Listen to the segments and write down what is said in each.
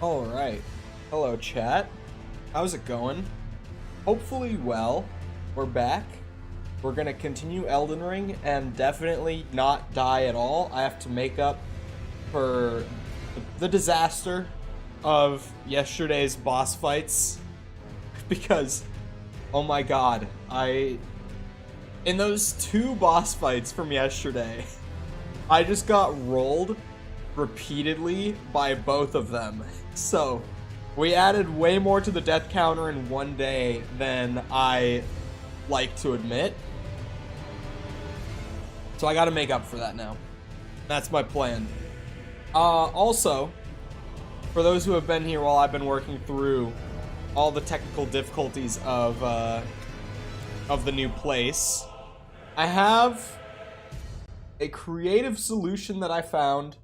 All right. Hello, chat. How's it going? Hopefully well. We're back. We're gonna continue Elden Ring and definitely not die at all. I have to make up for the disaster of yesterday's boss fights because, oh my god, in those two boss fights from yesterday, I just got rolled repeatedly by both of them. So we added way more to the death counter in one day than I like to admit. So I gotta make up for that now. That's my plan. Also, for those who have been here while I've been working through all the technical difficulties of the new place, I have a creative solution that I found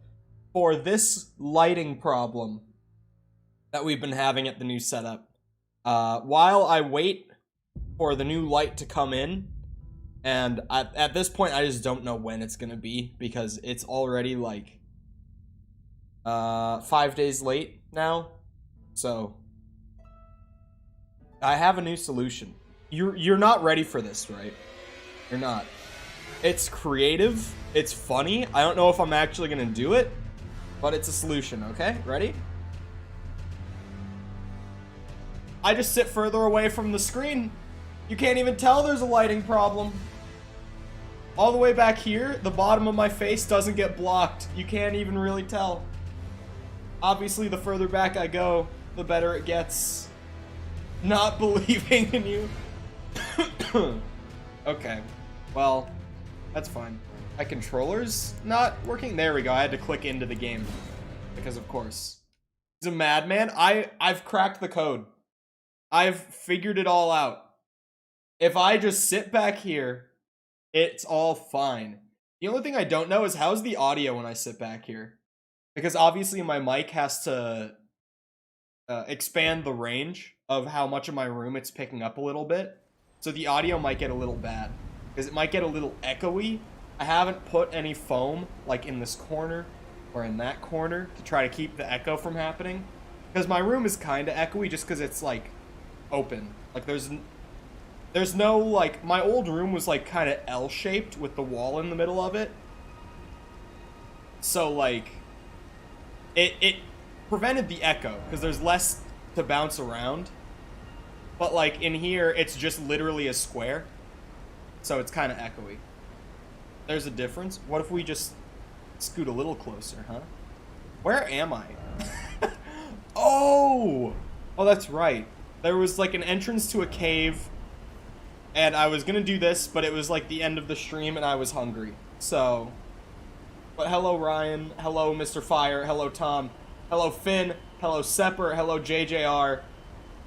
for this lighting problem that we've been having at the new setup. While I wait for the new light to come in, and at this point I just don't know when it's gonna be because it's already like 5 days late now. So I have a new solution. You're not ready for this, right? You're not. It's creative, it's funny. I don't know if I'm actually gonna do it, but it's a solution, okay? Ready? I just sit further away from the screen. You can't even tell there's a lighting problem. All the way back here, the bottom of my face doesn't get blocked. You can't even really tell. Obviously, the further back I go, the better it gets. Not believing in you. Okay, well, that's fine. My controller's not working. There we go. I had to click into the game because, of course, he's a madman. I've cracked the code. I've figured it all out. If I just sit back here, it's all fine. The only thing I don't know is how's the audio when I sit back here, because obviously my mic has to expand the range of how much of my room it's picking up a little bit. So the audio might get a little bad because it might get a little echoey. I haven't put any foam like in this corner or in that corner to try to keep the echo from happening, because my room is kind of echoey just because it's like open. Like there's no, like, my old room was like kind of L-shaped with the wall in the middle of it. So like it prevented the echo because there's less to bounce around. But like in here, it's just literally a square. So it's kind of echoey. There's a difference. What if we just scoot a little closer, huh? Where am I? Oh, that's right. There was like an entrance to a cave, and I was gonna do this, but it was like the end of the stream and I was hungry. So, but hello Ryan, hello Mr. Fire, hello Tom, hello Finn, hello Sepper, hello JJR. Is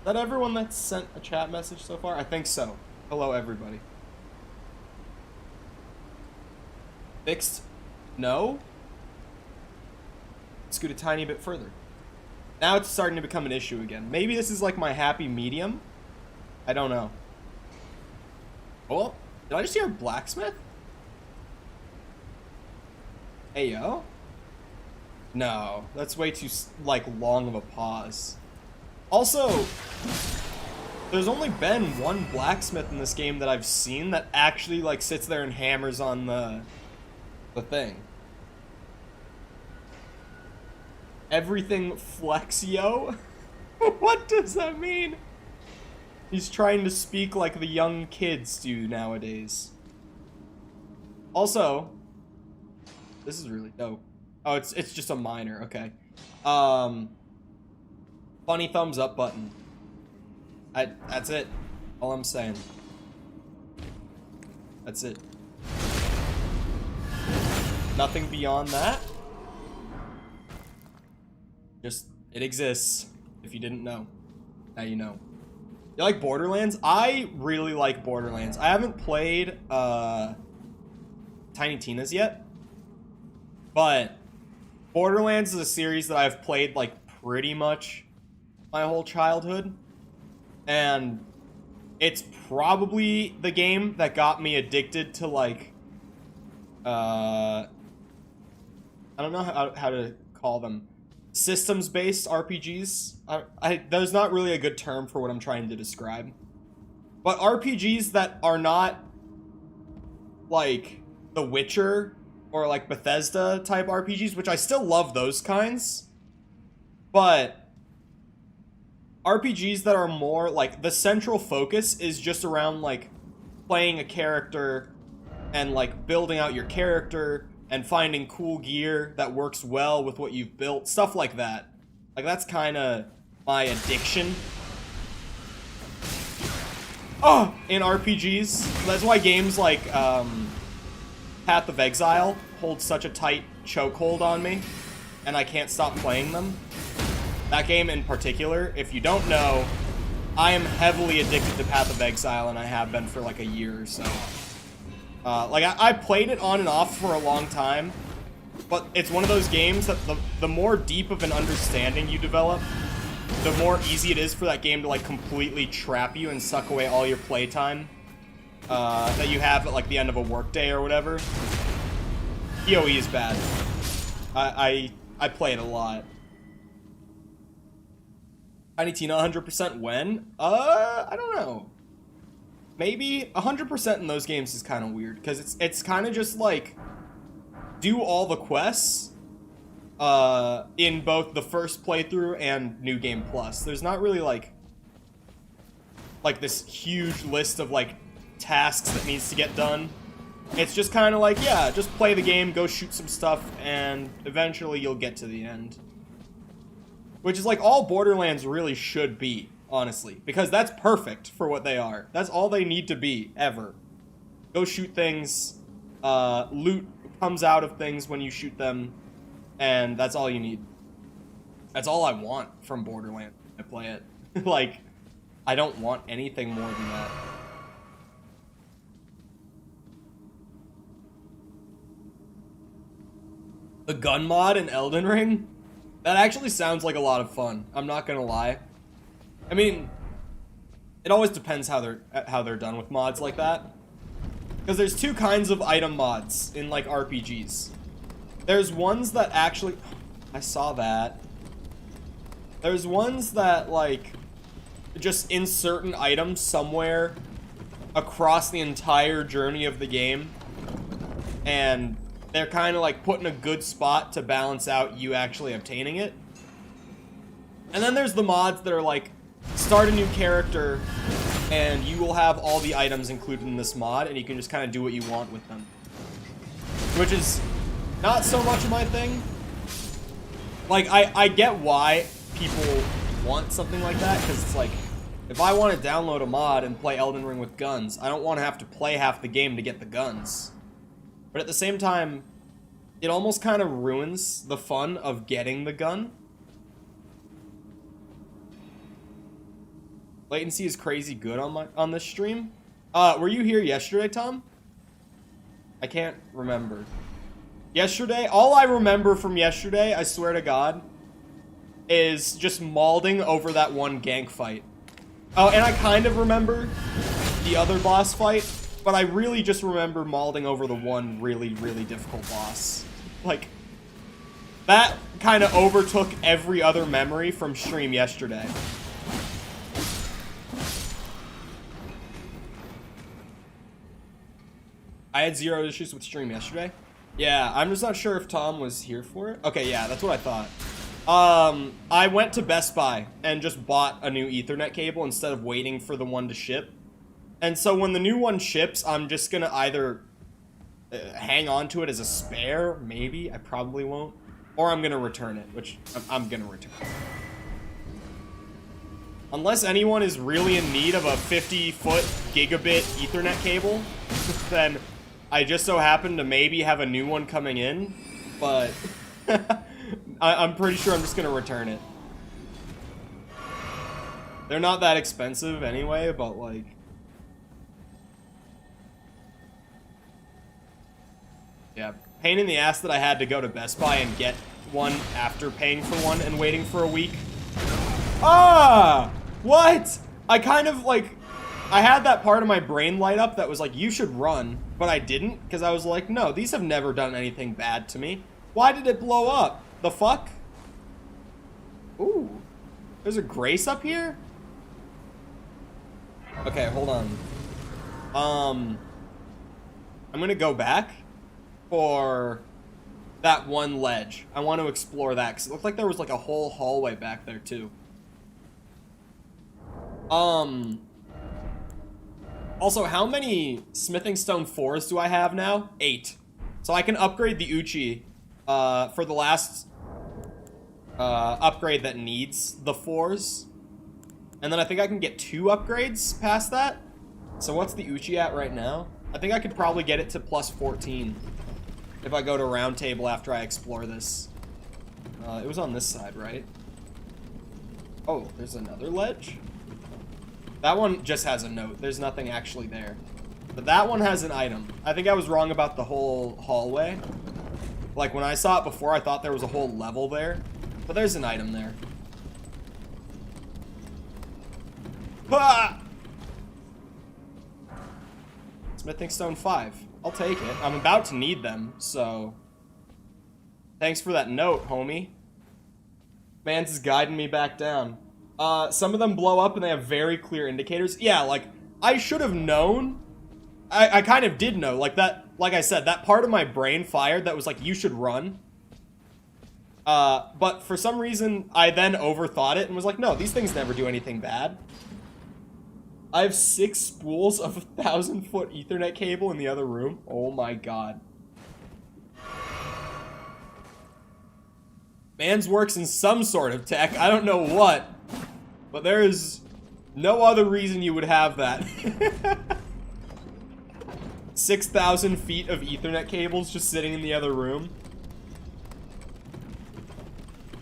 that everyone that's sent a chat message so far? I think so. Hello everybody. Fixed? No? Scoot a tiny bit further. Now it's starting to become an issue again. Maybe this is like my happy medium? I don't know. Oh, did I just hear a blacksmith? Hey, yo? No, that's way too, like, long of a pause. Also, there's only been one blacksmith in this game that I've seen that actually, like, sits there and hammers on the thing. Everything flexio? What does that mean? He's trying to speak like the young kids do nowadays. Also, this is really dope. Oh, it's just a minor, okay. Funny thumbs up button. That's it. All I'm saying. That's it. Nothing beyond that. Just, it exists. If you didn't know, now you know. You like Borderlands? I really like Borderlands. I haven't played Tiny Tina's yet, but Borderlands is a series that I've played like pretty much my whole childhood, and it's probably the game that got me addicted to like I don't know how to call them. systems-based RPGs. There's not really a good term for what I'm trying to describe. But RPGs that are not like The Witcher or like Bethesda type RPGs, which I still love those kinds. But RPGs that are more like the central focus is just around like playing a character and like building out your character and finding cool gear that works well with what you've built, stuff like that. Like that's kind of my addiction. Oh, in RPGs. That's why games like Path of Exile hold such a tight chokehold on me, and I can't stop playing them. That game in particular, if you don't know, I am heavily addicted to Path of Exile, and I have been for like a year or so. Like, I played it on and off for a long time, but it's one of those games that the more deep of an understanding you develop, the more easy it is for that game to, like, completely trap you and suck away all your playtime that you have at, like, the end of a workday or whatever. PoE is bad. I play it a lot. Tiny Tina 100% when? I don't know. Maybe 100% in those games is kind of weird because it's kind of just like do all the quests in both the first playthrough and New Game Plus. There's not really like this huge list of like tasks that needs to get done. It's just kind of like, yeah, just play the game, go shoot some stuff, and eventually you'll get to the end. Which is like all Borderlands really should be. Honestly, because that's perfect for what they are. That's all they need to be, ever. Go shoot things, loot comes out of things when you shoot them, and that's all you need. That's all I want from Borderlands when I play it. Like, I don't want anything more than that. The gun mod in Elden Ring? That actually sounds like a lot of fun. I'm not gonna lie. I mean, it always depends how they're done with mods like that. Because there's two kinds of item mods in like RPGs. There's ones that actually, I saw that. There's ones that like just insert an item somewhere across the entire journey of the game, and they're kind of like put in a good spot to balance out you actually obtaining it. And then there's the mods that are like, start a new character, and you will have all the items included in this mod, and you can just kind of do what you want with them. Which is not so much my thing. Like, I get why people want something like that, because it's like, if I want to download a mod and play Elden Ring with guns, I don't want to have to play half the game to get the guns. But at the same time, it almost kind of ruins the fun of getting the gun. Latency is crazy good on this stream. Were you here yesterday, Tom? I can't remember. Yesterday, all I remember from yesterday, I swear to God, is just malding over that one gank fight. Oh, and I kind of remember the other boss fight, but I really just remember malding over the one really, really difficult boss. Like, that kind of overtook every other memory from stream yesterday. I had 0 issues with stream yesterday. Yeah, I'm just not sure if Tom was here for it. Okay, yeah, that's what I thought. I went to Best Buy and just bought a new Ethernet cable instead of waiting for the one to ship. And so when the new one ships, I'm just gonna either hang on to it as a spare, maybe, I probably won't, or I'm gonna return it, which I'm gonna return. Unless anyone is really in need of a 50-foot gigabit Ethernet cable, then I just so happen to maybe have a new one coming in, but I'm pretty sure I'm just gonna return it. They're not that expensive anyway, but like... Yeah, pain in the ass that I had to go to Best Buy and get one after paying for one and waiting for a week. Ah! What? I kind of, like... I had that part of my brain light up that was like, you should run, but I didn't, because I was like, no, these have never done anything bad to me. Why did it blow up? The fuck? Ooh. There's a Grace up here? Okay, hold on. I'm gonna go back for that one ledge. I want to explore that, because it looked like there was like a whole hallway back there, too. Also, how many Smithing Stone 4s do I have now? 8. So I can upgrade the Uchi for the last upgrade that needs the 4s. And then I think I can get 2 upgrades past that. So what's the Uchi at right now? I think I could probably get it to plus 14 if I go to Round Table after I explore this. It was on this side, right? Oh, there's another ledge? That one just has a note. There's nothing actually there. But that one has an item. I think I was wrong about the whole hallway. Like, when I saw it before, I thought there was a whole level there. But there's an item there. Ah! Smithing Stone 5. I'll take it. I'm about to need them, so... Thanks for that note, homie. Mans is guiding me back down. Some of them blow up and they have very clear indicators. Yeah, like, I should have known. I kind of did know. Like, like I said, that part of my brain fired that was like, you should run. But for some reason, I then overthought it and was like, no, these things never do anything bad. I have 6 spools of 1,000-foot Ethernet cable in the other room. Oh my god. Mans works in some sort of tech. I don't know what. But there is no other reason you would have that. 6,000 feet of Ethernet cables just sitting in the other room.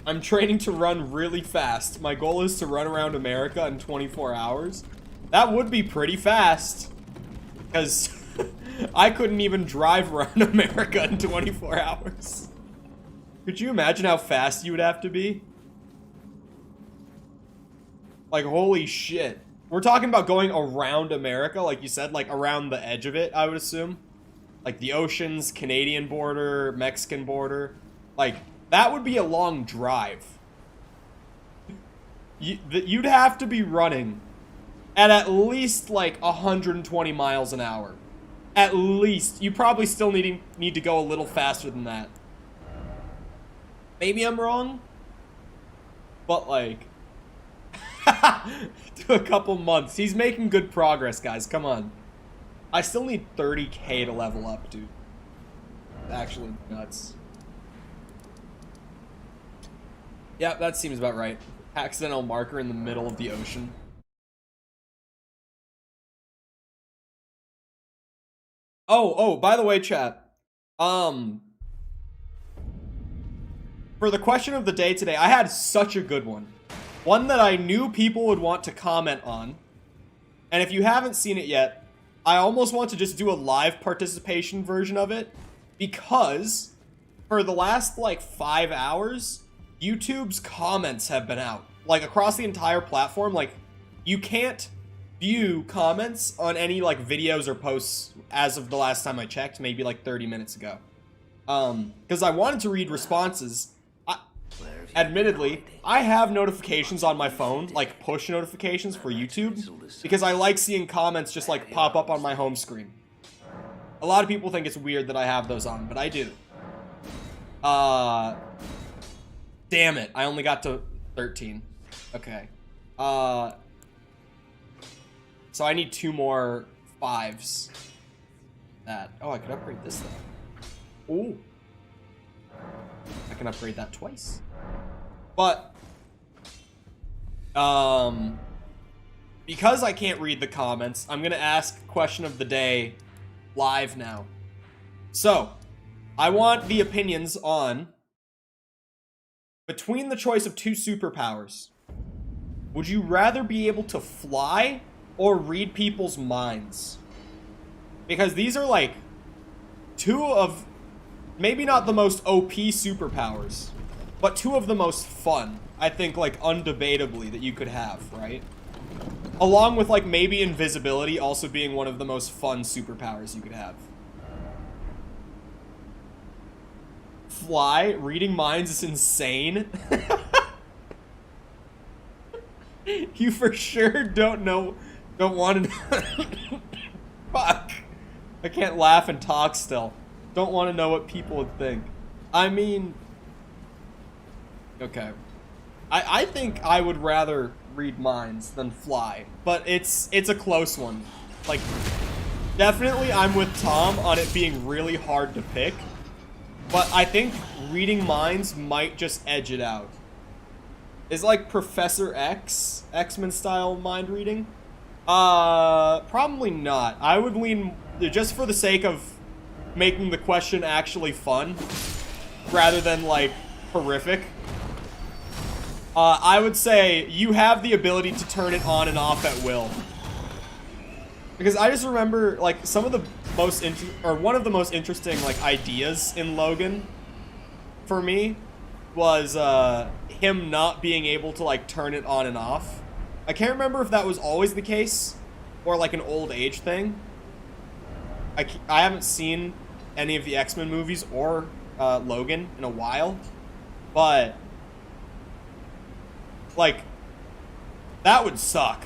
I'm training to run really fast. My goal is to run around America in 24 hours. That would be pretty fast. Because I couldn't even drive around America in 24 hours. Could you imagine how fast you would have to be? Like, holy shit. We're talking about going around America, like you said, like around the edge of it, I would assume. Like the oceans, Canadian border, Mexican border. Like, that would be a long drive. You'd have to be running at least like 120 miles an hour. At least. You probably still need to go a little faster than that. Maybe I'm wrong. But like... to a couple months. He's making good progress, guys. Come on. I still need 30k to level up, dude. Actually nuts. Yeah, that seems about right. Accidental marker in the middle of the ocean. Oh, by the way, chat. For the question of the day today, I had such a good one. One that I knew people would want to comment on. And if you haven't seen it yet, I almost want to just do a live participation version of it. Because for the last, like, 5 hours, YouTube's comments have been out. Like, across the entire platform, like, you can't view comments on any, like, videos or posts as of the last time I checked, maybe, like, 30 minutes ago. Because I wanted to read responses. Admittedly, I have notifications on my phone, like push notifications for YouTube, because I like seeing comments just like pop up on my home screen. A lot of people think it's weird that I have those on, but I do. Damn it, I only got to 13. Okay. So I need 2 more 5s. That. Oh, I could upgrade this though. Ooh. I can upgrade that twice. But, because I can't read the comments, I'm gonna ask question of the day live now. So, I want the opinions on, between the choice of 2 superpowers, would you rather be able to fly or read people's minds? Because these are like 2 of, maybe not the most OP superpowers, but 2 of the most fun, I think, like, undebatably, that you could have, right? Along with, like, maybe invisibility also being one of the most fun superpowers you could have. Fly? Reading minds is insane. You for sure don't want to know. Fuck. I can't laugh and talk still. Don't want to know what people would think. I mean, okay. I think I would rather read minds than fly, but it's a close one. Like, definitely I'm with Tom on it being really hard to pick, but I think reading minds might just edge it out. Is like Professor X, X-Men style mind reading? Probably not. I would lean, just for the sake of making the question actually fun, rather than like horrific. I would say you have the ability to turn it on and off at will. Because I just remember, like, some of the most one of the most interesting, like, ideas in Logan, for me, was, him not being able to, like, turn it on and off. I can't remember if that was always the case, or, like, an old age thing. I haven't seen any of the X-Men movies or, Logan in a while, but like, that would suck,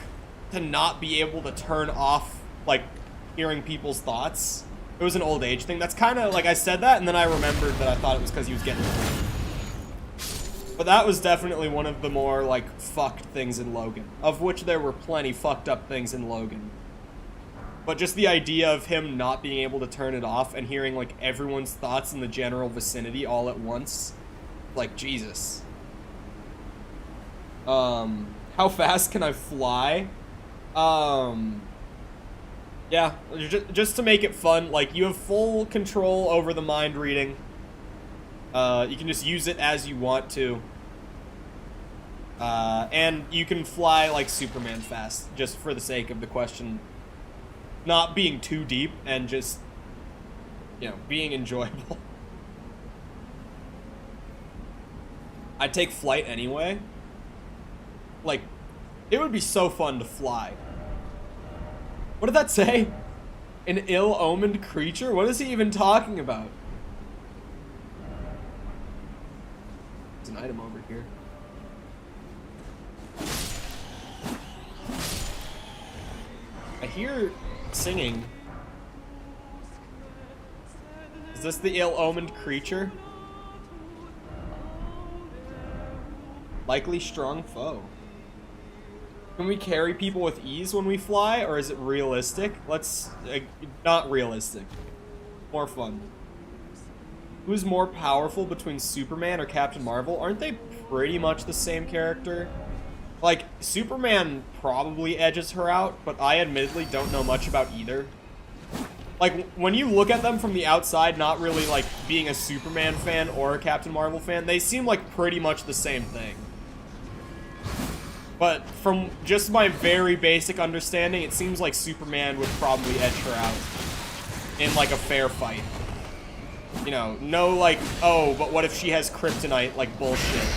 to not be able to turn off, like, hearing people's thoughts. It was an old age thing. That's kind of, like, I said that, and then I remembered that I thought it was because he was getting old. But that was definitely one of the more, like, fucked things in Logan, of which there were plenty fucked up things in Logan. But just the idea of him not being able to turn it off and hearing, like, everyone's thoughts in the general vicinity all at once, like, Jesus. How fast can I fly? Yeah, just to make it fun, like, you have full control over the mind reading. You can just use it as you want to. And you can fly like Superman fast, just for the sake of the question not being too deep and just, you know, being enjoyable. I'd take flight anyway. Like, it would be so fun to fly. What did that say? An ill-omened creature? What is he even talking about? There's an item over here. I hear singing. Is this the ill-omened creature? Likely strong foe. Can we carry people with ease when we fly, or is it realistic? Let's, not realistic. More fun. Who's more powerful between Superman or Captain Marvel? Aren't they pretty much the same character? Like, Superman probably edges her out, but I admittedly don't know much about either. Like, when you look at them from the outside, not really, like, being a Superman fan or a Captain Marvel fan, they seem like pretty much the same thing. But from just my very basic understanding, it seems like Superman would probably edge her out in, like, a fair fight. You know, no, like, oh, but what if she has kryptonite, like, bullshit.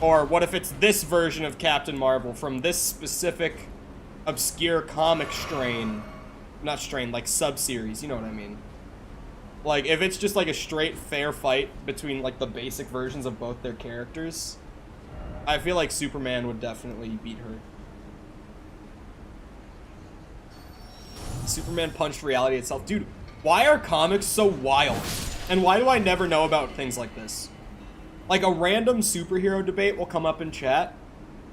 Or what if it's this version of Captain Marvel from this specific obscure comic strain. Not strain, like, sub-series, you know what I mean. Like, if it's just, like, a straight fair fight between, like, the basic versions of both their characters, I feel like Superman would definitely beat her. Superman punched reality itself. Dude, why are comics so wild? And why do I never know about things like this? Like, a random superhero debate will come up in chat,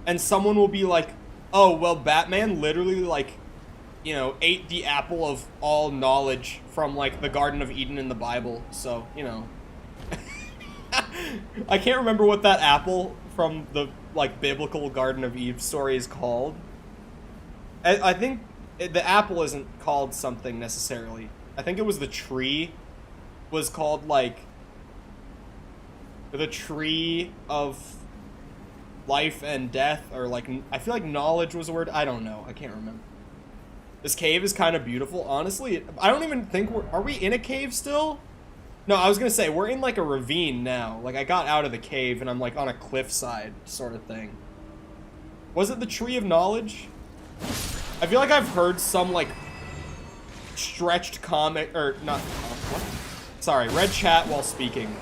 and someone will be like, oh, well, Batman literally, like, you know, ate the apple of all knowledge from, like, the Garden of Eden in the Bible, so, you know. I can't remember what that apple from the, like, biblical Garden of Eve story is called. I think the apple isn't called something necessarily. I think it was the tree was called, like, the tree of life and death, or, like, I feel like knowledge was a word. I don't know. I can't remember. This cave is kind of beautiful, honestly. I don't even think are we in a cave still? No, I was gonna say, we're in, like, a ravine now. Like, I got out of the cave, and I'm, like, on a cliffside sort of thing. Was it the Tree of Knowledge? I feel like I've heard some, like, stretched comic, or not, what? Sorry, read chat while speaking.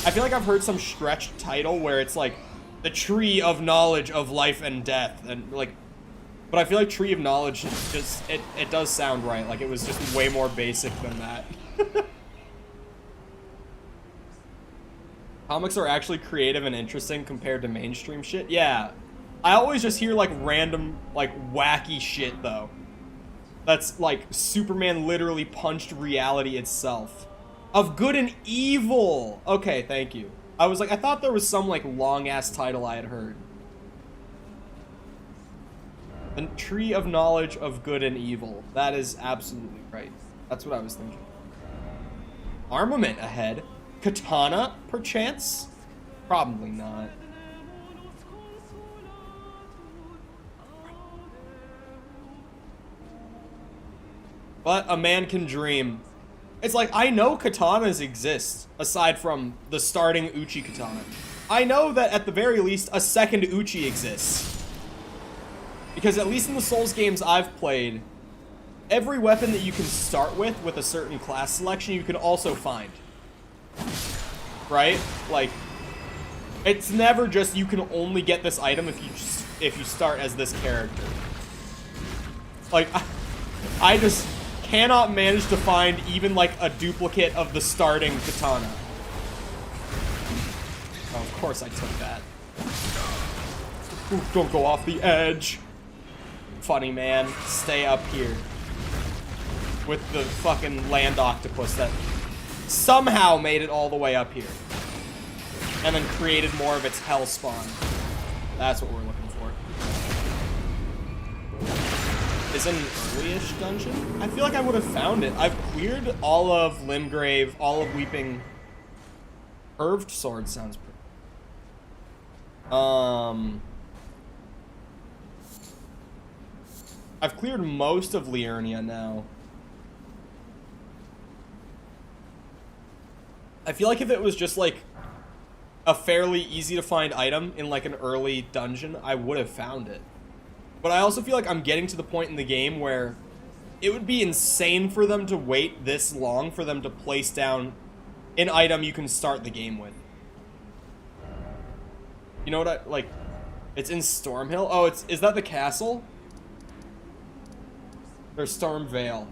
I feel like I've heard some stretched title where it's, like, the tree of knowledge of life and death, and like, but I feel like tree of knowledge is just, it does sound right. Like, it was just way more basic than that. Comics are actually creative and interesting compared to mainstream shit. Yeah. I always just hear, like, random, like, wacky shit, though. That's, like, Superman literally punched reality itself. Of good and evil! Okay, thank you. I was like, I thought there was some, like, long-ass title I had heard. The tree of knowledge of good and evil. That is absolutely right. That's what I was thinking. Armament ahead. Katana, perchance? Probably not. But a man can dream. It's like, I know katanas exist, aside from the starting Uchi katana. I know that at the very least, a second Uchi exists. Because at least in the Souls games I've played, every weapon that you can start with a certain class selection, you can also find. Right? Like, it's never just you can only get this item if you start as this character. Like, I just cannot manage to find even like a duplicate of the starting katana. Oh, of course I took that. Ooh, don't go off the edge. Funny man, stay up here. With the fucking land octopus that somehow made it all the way up here. And then created more of its hell spawn. That's what we're looking for. Is it an early-ish dungeon? I feel like I would have found it. I've cleared all of Limgrave, all of Weeping. Curved Sword sounds pretty. I've cleared most of Liurnia now. I feel like if it was just like a fairly easy to find item in like an early dungeon, I would have found it. But I also feel like I'm getting to the point in the game where it would be insane for them to wait this long for them to place down an item you can start the game with. You know what I, like, it's in Stormhill? Oh, is that the castle? Or Stormvale?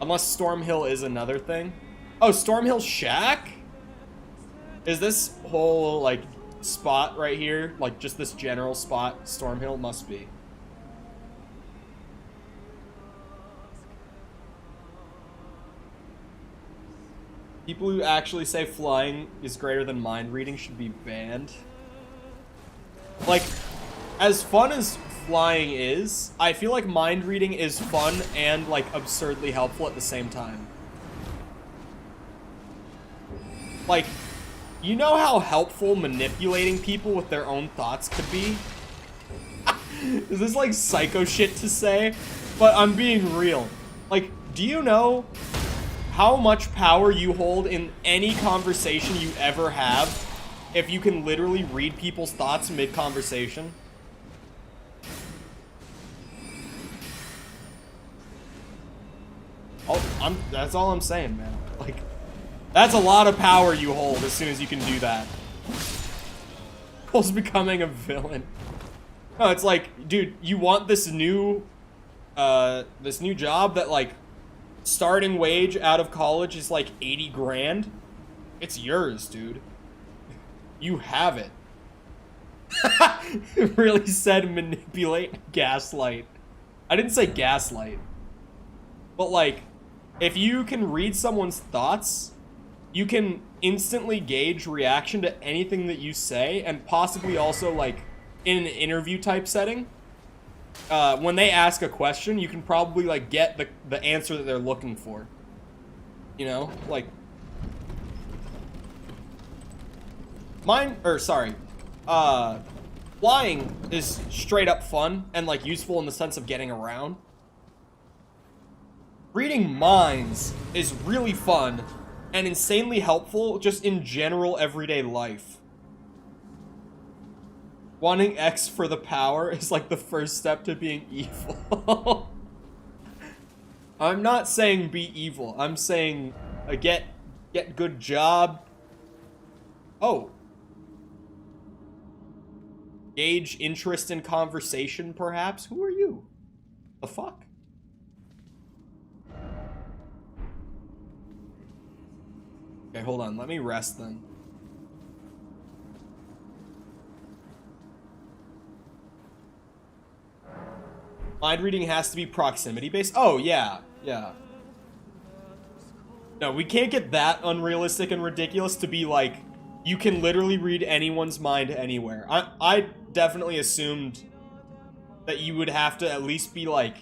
Unless Stormhill is another thing. Oh, Stormhill Shack? Is this whole, like, spot right here, like, just this general spot, Stormhill? Must be. People who actually say flying is greater than mind reading should be banned. Like, as fun as flying is, I feel like mind reading is fun and, like, absurdly helpful at the same time. Like, you know how helpful manipulating people with their own thoughts could be? Is this like psycho shit to say? But I'm being real. Like, do you know how much power you hold in any conversation you ever have if you can literally read people's thoughts mid-conversation? Oh, that's all I'm saying, man. Like, that's a lot of power you hold as soon as you can do that. Cole's becoming a villain. No, it's like, dude, you want this new job that, like, starting wage out of college is like 80 grand? It's yours, dude. You have it. It really said manipulate, gaslight. I didn't say gaslight. But, like, if you can read someone's thoughts, you can instantly gauge reaction to anything that you say, and possibly also, like, in an interview type setting, when they ask a question, you can probably, like, get the answer that they're looking for. You know? Like, flying is straight up fun and, like, useful in the sense of getting around. Reading minds is really fun and insanely helpful just in general everyday life. Wanting X for the power is like the first step to being evil. I'm not saying be evil. I'm saying get good job. Oh. Gauge interest in conversation, perhaps? Who are you? The fuck? Okay, hold on. Let me rest then. Mind reading has to be proximity based. Oh, yeah. Yeah. No, we can't get that unrealistic and ridiculous to be like, you can literally read anyone's mind anywhere. I definitely assumed that you would have to at least be like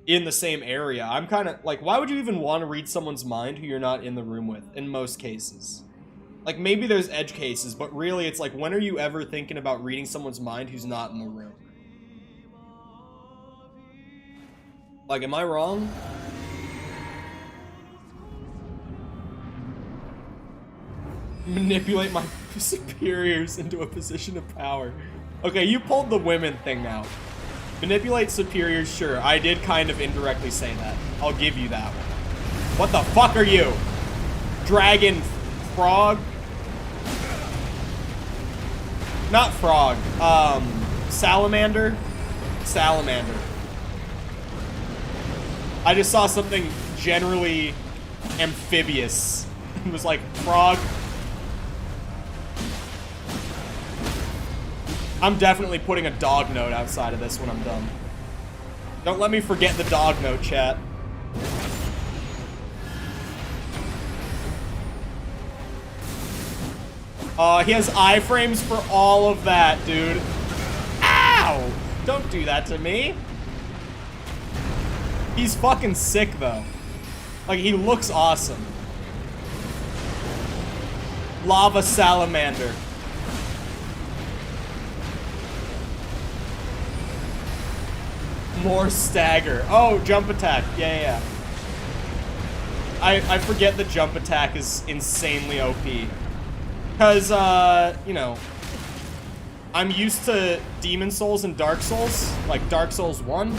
in the same area. I'm kind of like, why would you even want to read someone's mind who you're not in the room with in most cases? Like, maybe there's edge cases, but really it's like, when are you ever thinking about reading someone's mind who's not in the room? Like, am I wrong? Manipulate my superiors into a position of power. Okay, you pulled the women thing out. Manipulate superiors, sure. I did kind of indirectly say that. I'll give you that one. What the fuck are you? Dragon frog? Not frog. Salamander? Salamander. I just saw something generally amphibious. It was like, frog. I'm definitely putting a dog note outside of this when I'm done. Don't let me forget the dog note, chat. He has iframes for all of that, dude. Ow! Don't do that to me. He's fucking sick, though. Like, he looks awesome. Lava salamander. More stagger. Oh, jump attack. Yeah. I forget the jump attack is insanely OP. Because, you know, I'm used to Demon Souls and Dark Souls, like Dark Souls 1.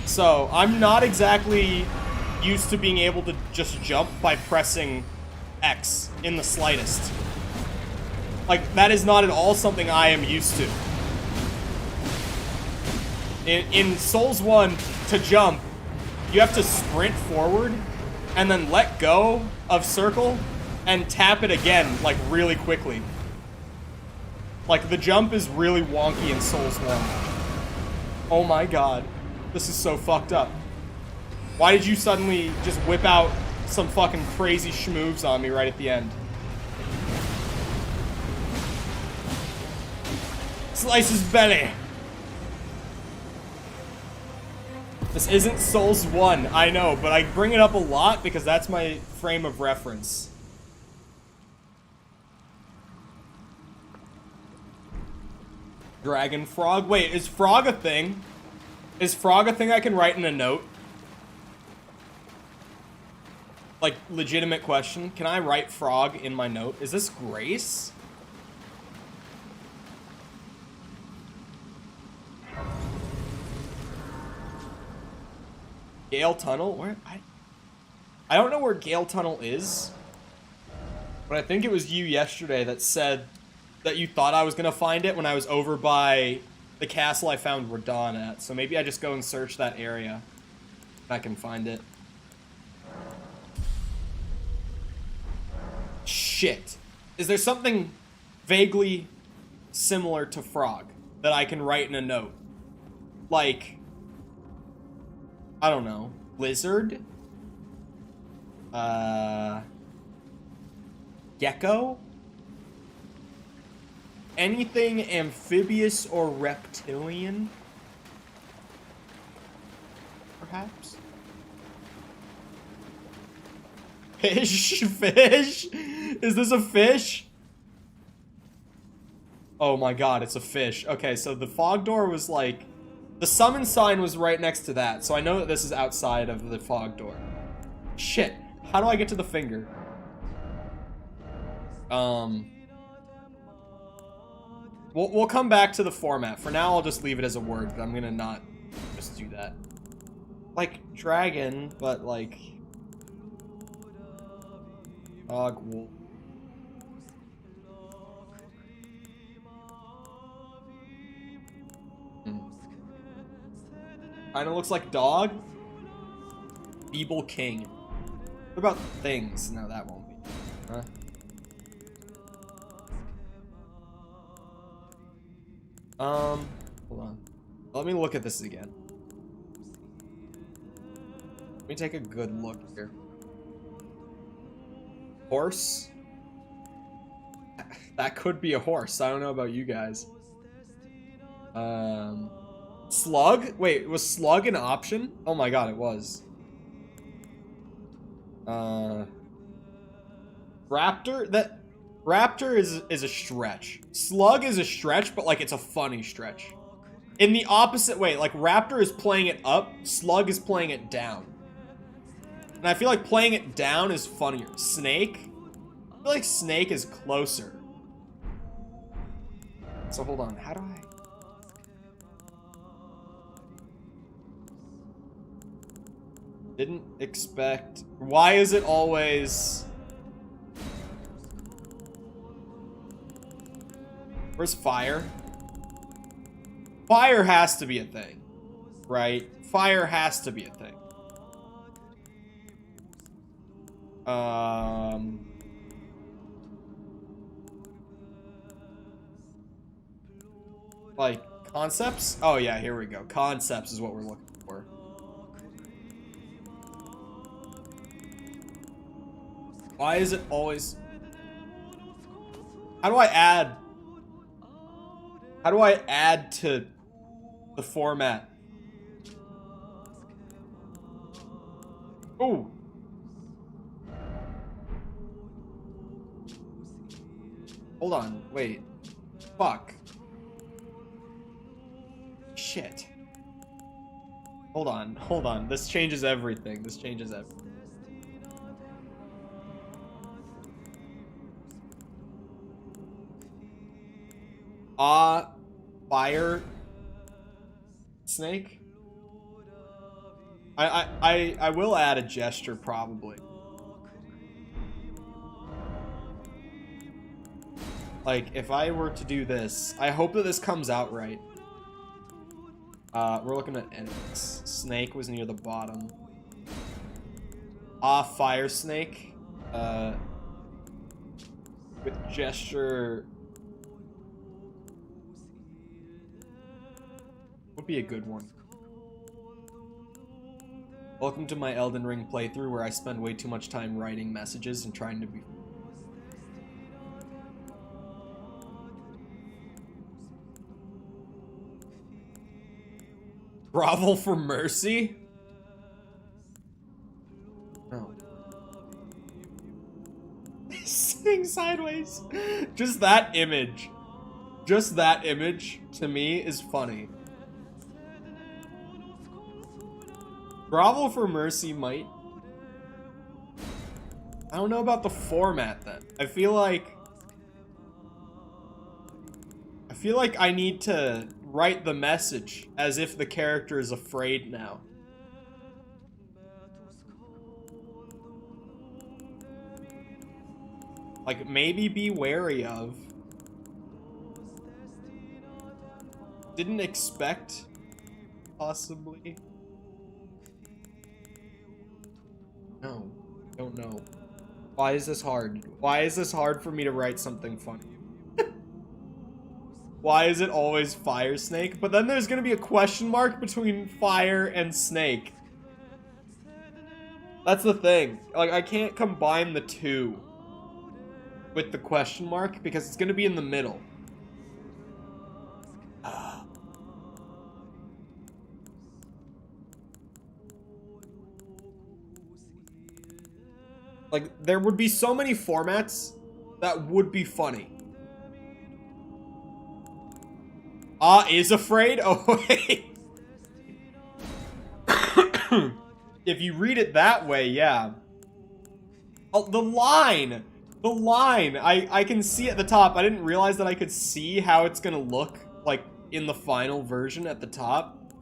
So, I'm not exactly used to being able to just jump by pressing X in the slightest. Like, that is not at all something I am used to. In Souls 1, to jump, you have to sprint forward and then let go of circle and tap it again, like, really quickly. Like, the jump is really wonky in Souls 1. Oh my god. This is so fucked up. Why did you suddenly just whip out some fucking crazy schmoves on me right at the end? Slice his belly. This isn't Souls 1, I know, but I bring it up a lot because that's my frame of reference. Dragon frog? Wait, is frog a thing? Is frog a thing I can write in a note? Like, legitimate question. Can I write frog in my note? Is this Grace? Gale Tunnel? Where? I don't know where Gale Tunnel is. But I think it was you yesterday that said that you thought I was gonna find it when I was over by the castle I found Radon at. So maybe I just go and search that area. If I can find it. Shit. Is there something vaguely similar to frog that I can write in a note? Like, I don't know. Lizard? Gecko? Anything amphibious or reptilian? Perhaps? Fish? Fish? Is this a fish? Oh my god, it's a fish. Okay, so the fog door was like... The summon sign was right next to that, so I know that this is outside of the fog door. Shit. How do I get to the finger? We'll come back to the format. For now, I'll just leave it as a word, but I'm gonna not just do that. Like, dragon, but like... Dog, wolf. Kinda looks like dog. Feeble king. What about things? No, that won't be. Huh? Hold on. Let me look at this again. Let me take a good look here. Horse? That could be a horse. I don't know about you guys. Slug? Wait, was slug an option? Oh my god, it was. Raptor? Raptor is a stretch. Slug is a stretch, but like it's a funny stretch. In the opposite way, like Raptor is playing it up, Slug is playing it down. And I feel like playing it down is funnier. Snake? I feel like Snake is closer. So hold on, how do I... Didn't expect... Why is it always... Where's fire? Fire has to be a thing, right? Fire has to be a thing. Like, concepts? Oh yeah, here we go. Concepts is what we're looking for. Why is it always... How do I add... How do I add to the format? Oh. Hold on, wait. Fuck. Shit. Hold on. This changes everything. This changes everything. Fire snake? I will add a gesture probably. Like if I were to do this, I hope that this comes out right. We're looking at enemies. Snake was near the bottom. Fire snake. With gesture would be a good one. Welcome to my Elden Ring playthrough where I spend way too much time writing messages and trying to be... Grovel for mercy? No. Sitting sideways. Just that image. Just that image, to me, is funny. Grovel for mercy might... I don't know about the format then. I feel like I need to write the message as if the character is afraid now. Like, maybe be wary of. Didn't expect, possibly. No, don't know. Why is this hard? Why is this hard for me to write something funny? Why is it always fire snake? But then there's gonna be a question mark between fire and snake. That's the thing. Like, I can't combine the two with the question mark because it's gonna be in the middle. Like, there would be so many formats that would be funny. Is afraid? Oh, wait. If you read it that way, yeah. Oh, the line! The line! I can see at the top. I didn't realize that I could see how it's gonna look, like, in the final version at the top.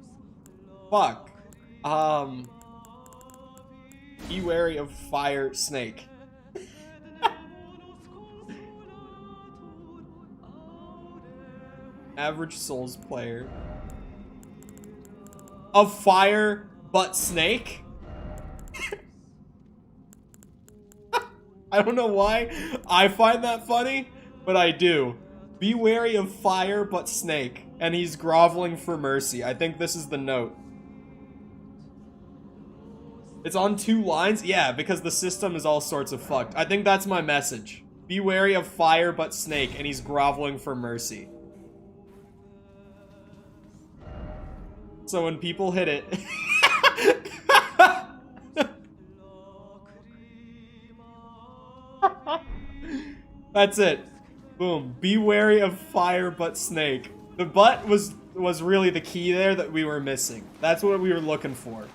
Fuck. Be wary of fire snake. Average Souls player. of fire but snake. I don't know why I find that funny, but I do. Be wary of fire but snake, and he's groveling for mercy. I think this is the note. It's on 2 lines? Yeah, because the system is all sorts of fucked. I think that's my message. Be wary of fire but snake, and he's groveling for mercy. So when people hit it... That's it. Boom. Be wary of fire but snake. The but was really the key there that we were missing. That's what we were looking for.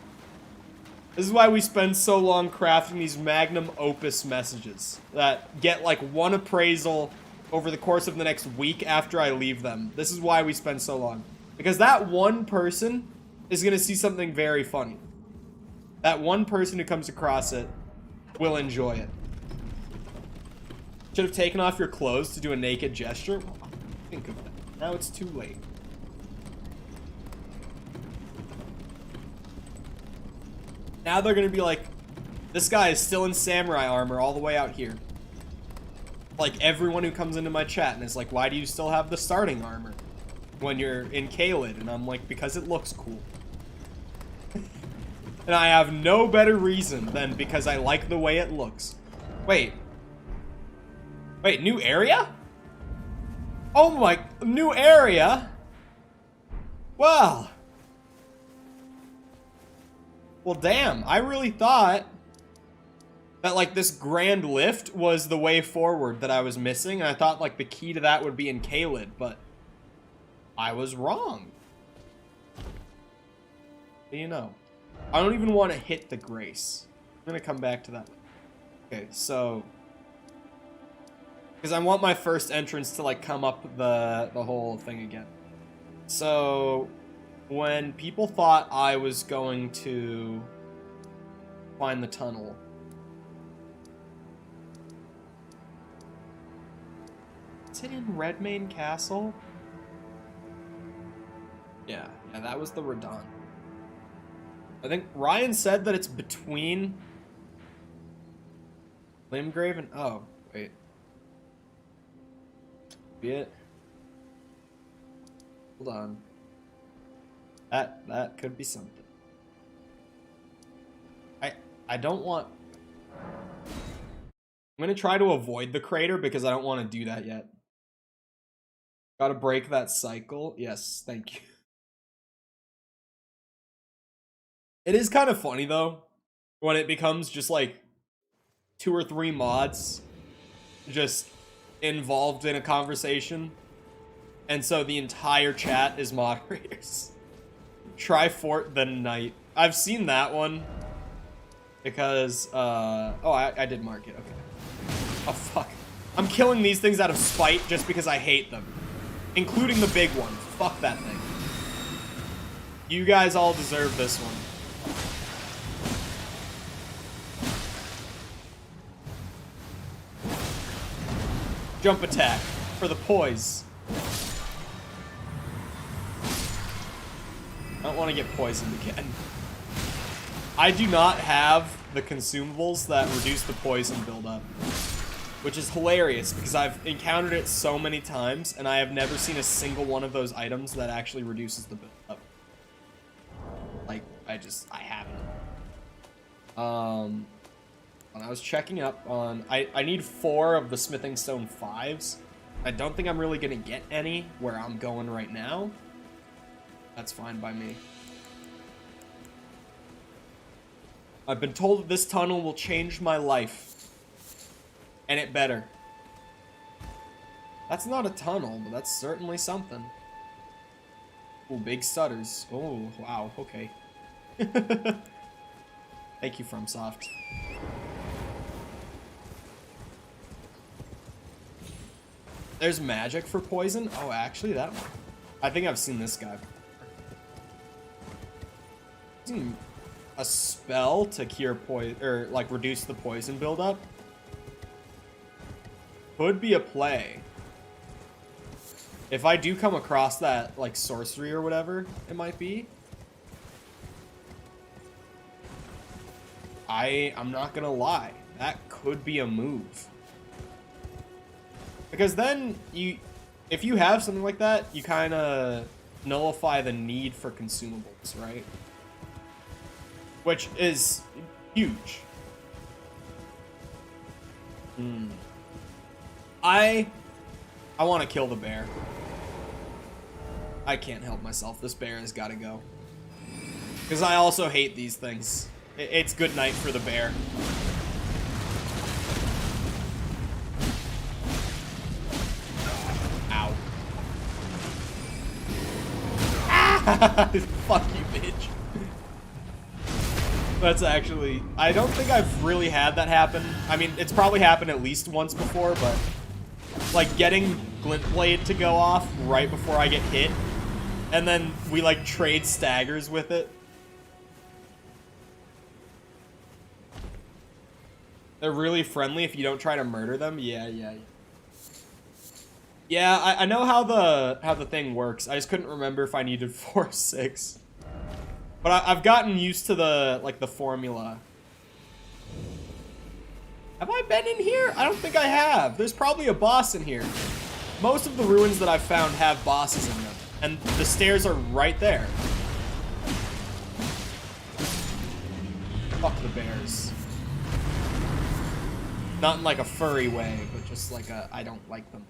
This is why we spend so long crafting these magnum opus messages that get like 1 appraisal over the course of the next week after I leave them. This is why we spend so long. Because that one person is going to see something very funny. That one person who comes across it will enjoy it. Should have taken off your clothes to do a naked gesture. Well, think of that. Now it's too late. Now they're gonna be like, this guy is still in samurai armor all the way out here. Like everyone who comes into my chat and is like, why do you still have the starting armor when you're in Caelid? And I'm like, because it looks cool. And I have no better reason than because I like the way it looks. Wait, new area? Oh my, new area? Well, damn, I really thought that like this grand lift was the way forward that I was missing. And I thought like the key to that would be in Caelid, but I was wrong. You know, I don't even want to hit the grace. I'm gonna come back to that. Okay, so because I want my first entrance to like come up the whole thing again. So when people thought I was going to find the tunnel, is it in Redmane Castle? Yeah, that was the Radon. I think Ryan said that it's between Limgrave and... Oh, wait. Be it. Hold on. That could be something. I don't want... I'm gonna try to avoid the crater because I don't want to do that yet. Gotta break that cycle. Yes, thank you. It is kind of funny though when it becomes just like 2 or 3 mods just involved in a conversation, and so the entire chat is moderators. Try Fort the Night. I've seen that one because oh, I did mark it. Okay. Oh fuck, I'm killing these things out of spite just because I hate them, including the big one. Fuck that thing. You guys all deserve this one. Jump attack for the poise. I don't want to get poisoned again. I do not have the consumables that reduce the poison buildup, which is hilarious because I've encountered it so many times and I have never seen a single one of those items that actually reduces the buildup. Like, I haven't. When I was checking up on, I need 4 of the smithing stone 5s. I don't think I'm really gonna get any where I'm going right now. That's fine by me. I've been told that this tunnel will change my life. And it better. That's not a tunnel, but that's certainly something. Ooh, big stutters. Oh, wow, okay. Thank you, FromSoft. There's magic for poison? Oh, actually, that one. I think I've seen this guy before. Using a spell to cure poison, or like reduce the poison buildup could be a play. If I do come across that, like, sorcery or whatever it might be. I'm not gonna lie. That could be a move. Because then if you have something like that, you kind of nullify the need for consumables, right? Which is huge. I want to kill the bear. I can't help myself. This bear has got to go. Because I also hate these things. It's good night for the bear. Ow. Ah! Fuck you, bitch. That's actually... I don't think I've really had that happen. I mean, it's probably happened at least once before, but... like, getting Glint Blade to go off right before I get hit, and then we, like, trade staggers with it. They're really friendly if you don't try to murder them. Yeah. Yeah, I know how the thing works. I just couldn't remember if I needed 4 or 6. But I've gotten used to the formula. Have I been in here? I don't think I have. There's probably a boss in here. Most of the ruins that I've found have bosses in them. And the stairs are right there. Fuck the bears. Not in like a furry way, but just like a, I don't like them.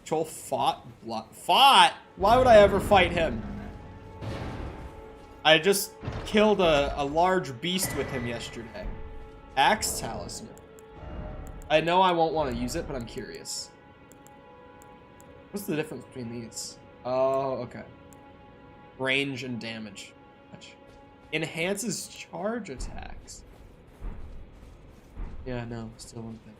Troll fought? Fought? Why would I ever fight him? I just killed a large beast with him yesterday. Axe Talisman. I know I won't want to use it, but I'm curious. What's the difference between these? Oh, okay. Range and damage. Enhances charge attacks. Yeah, no, still one thing.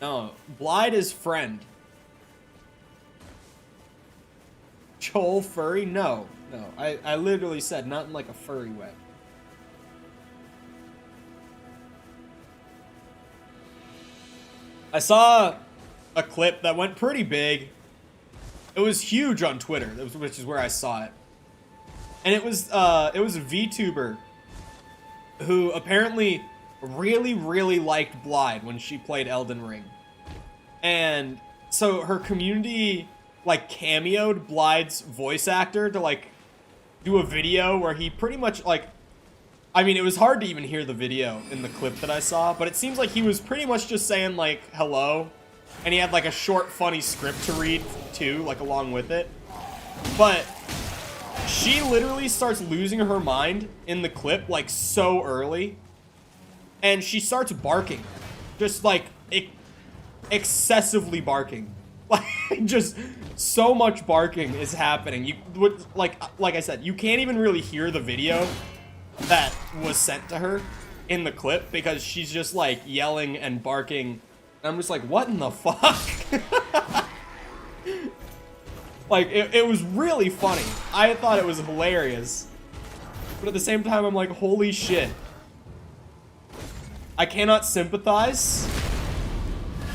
No, Blide is friend. Troll furry? No. I literally said not in like a furry way. I saw a clip that went pretty big. It was huge on Twitter, which is where I saw it. And it was a VTuber who apparently really liked Blide when she played Elden Ring. And so her community like cameoed Blide's voice actor to like do a video where he pretty much like, I mean, it was hard to even hear the video in the clip that I saw, but it seems like he was pretty much just saying like hello, and he had like a short funny script to read too, like along with it. But she literally starts losing her mind in the clip like so early, and she starts barking, just like excessively barking. Like, just so much barking is happening. You would like I said, you can't even really hear the video that was sent to her in the clip because she's just like yelling and barking. And I'm just like, what in the fuck? Like, it was really funny. I thought it was hilarious. But at the same time, I'm like, holy shit. I cannot sympathize,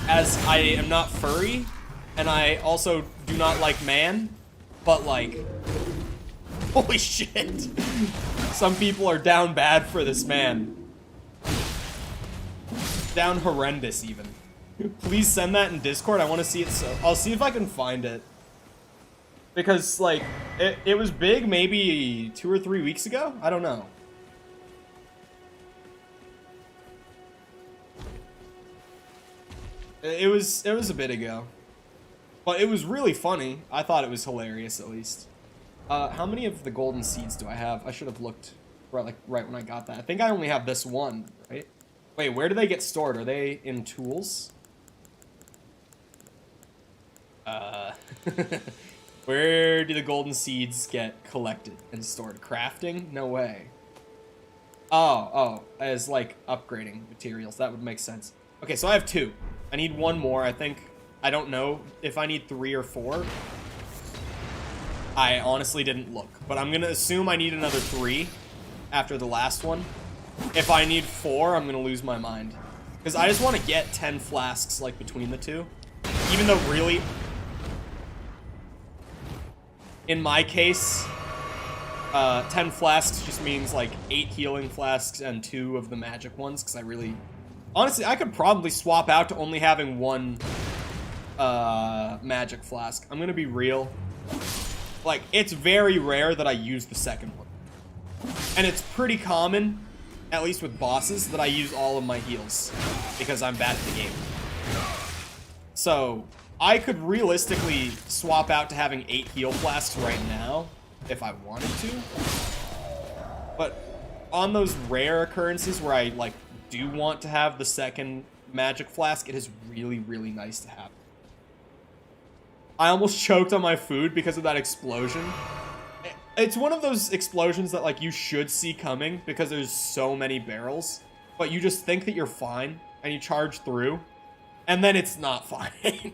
as I am not furry. And I also do not like man, but like, holy shit. Some people are down bad for this man. Down horrendous even. Please send that in Discord. I want to see it, so I'll see if I can find it. Because like, it was big maybe 2 or 3 weeks ago? I don't know. It was a bit ago. But it was really funny. I thought it was hilarious, at least. How many of the golden seeds do I have? I should have looked right when I got that. I think I only have this one, right? Wait, where do they get stored? Are they in tools? Where do the golden seeds get collected and stored? Crafting? No way. Oh, as like upgrading materials. That would make sense. Okay, so I have 2. I need 1 more, I think. I don't know if I need 3 or 4. I honestly didn't look, but I'm gonna assume I need another 3 after the last one. If I need 4, I'm gonna lose my mind. Because I just want to get 10 flasks, like, between the 2. Even though, really, in my case, 10 flasks just means like 8 healing flasks and 2 of the magic ones, because I really... Honestly, I could probably swap out to only having 1 magic flask. I'm gonna be real. Like, it's very rare that I use the second one. And it's pretty common, at least with bosses, that I use all of my heals, because I'm bad at the game. So, I could realistically swap out to having 8 heal flasks right now, if I wanted to. But on those rare occurrences where I, like, do want to have the second magic flask, it is really, really nice to have. I almost choked on my food because of that explosion. It's one of those explosions that, like, you should see coming because there's so many barrels, but you just think that you're fine, and you charge through, and then it's not fine.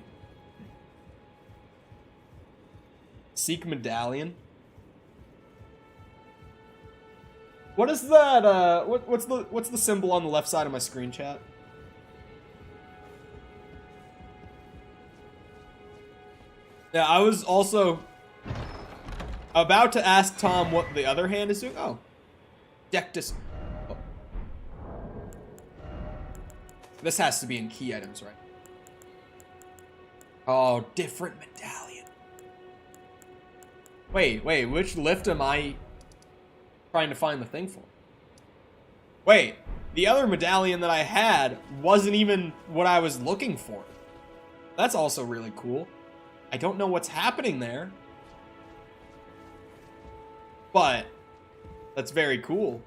Seek medallion. What is that, what's the symbol on the left side of my screen, chat? Yeah, I was also about to ask Tom what the other hand is doing. Oh. Dectus. Oh. This has to be in key items, right? Oh, different medallion. Wait, which lift am I trying to find the thing for? Wait, the other medallion that I had wasn't even what I was looking for. That's also really cool. I don't know what's happening there, but that's very cool.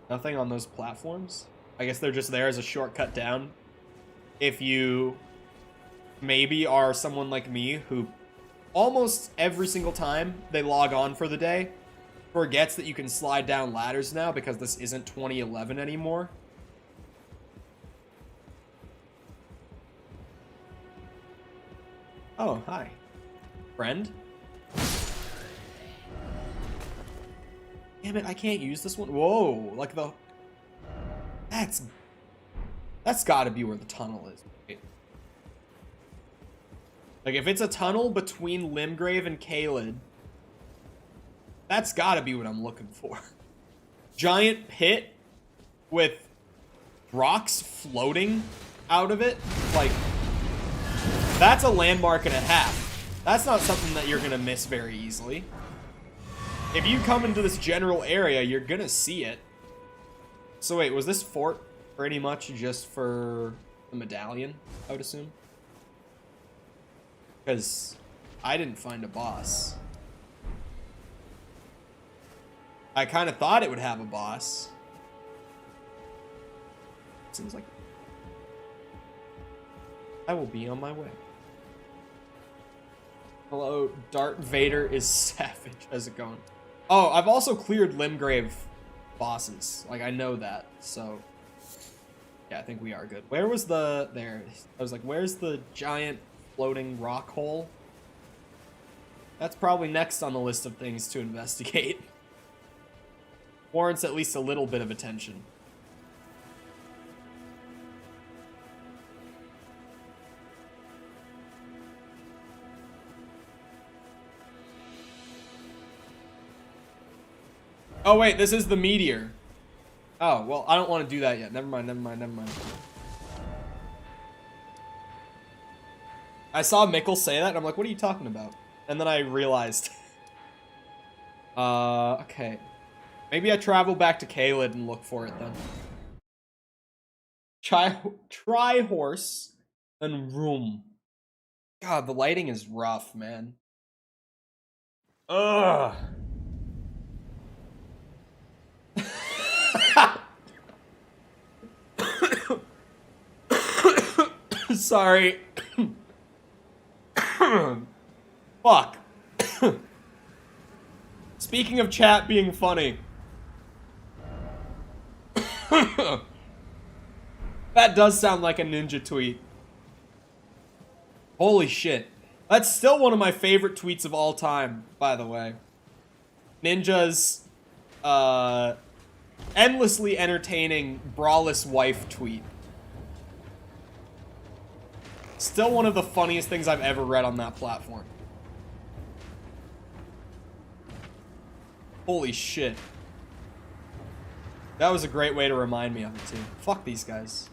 Nothing on those platforms. I guess they're just there as a shortcut down. If you maybe are someone like me who almost every single time they log on for the day forgets that you can slide down ladders now because this isn't 2011 anymore. Oh, hi. Friend? Damn it, I can't use this one. Whoa, like the... That's gotta be where the tunnel is. Right? Like, if it's a tunnel between Limgrave and Caelid, that's gotta be what I'm looking for. Giant pit with rocks floating out of it. Like, that's a landmark and a half. That's not something that you're gonna miss very easily. If you come into this general area, you're gonna see it. So wait, was this fort pretty much just for the medallion, I would assume? Because I didn't find a boss. I kind of thought it would have a boss. Seems like I will be on my way. Hello, Darth Vader is savage. How's it going? Oh, I've also cleared Limgrave bosses. Like, I know that, so... Yeah, I think we are good. Where was the... There. I was like, where's the giant floating rock hole? That's probably next on the list of things to investigate. Warrants at least a little bit of attention. Oh wait, this is the meteor. Oh, well, I don't want to do that yet. Never mind. I saw Mikkel say that, and I'm like, what are you talking about? And then I realized. Okay. Maybe I travel back to Caelid and look for it then. Try horse and room. God, the lighting is rough, man. Ugh. Sorry. Fuck. Speaking of chat being funny. That does sound like a ninja tweet. Holy shit. That's still one of my favorite tweets of all time, by the way. Ninja's, endlessly entertaining braless wife tweet. Still one of the funniest things I've ever read on that platform. Holy shit. That was a great way to remind me of it, too. Fuck these guys.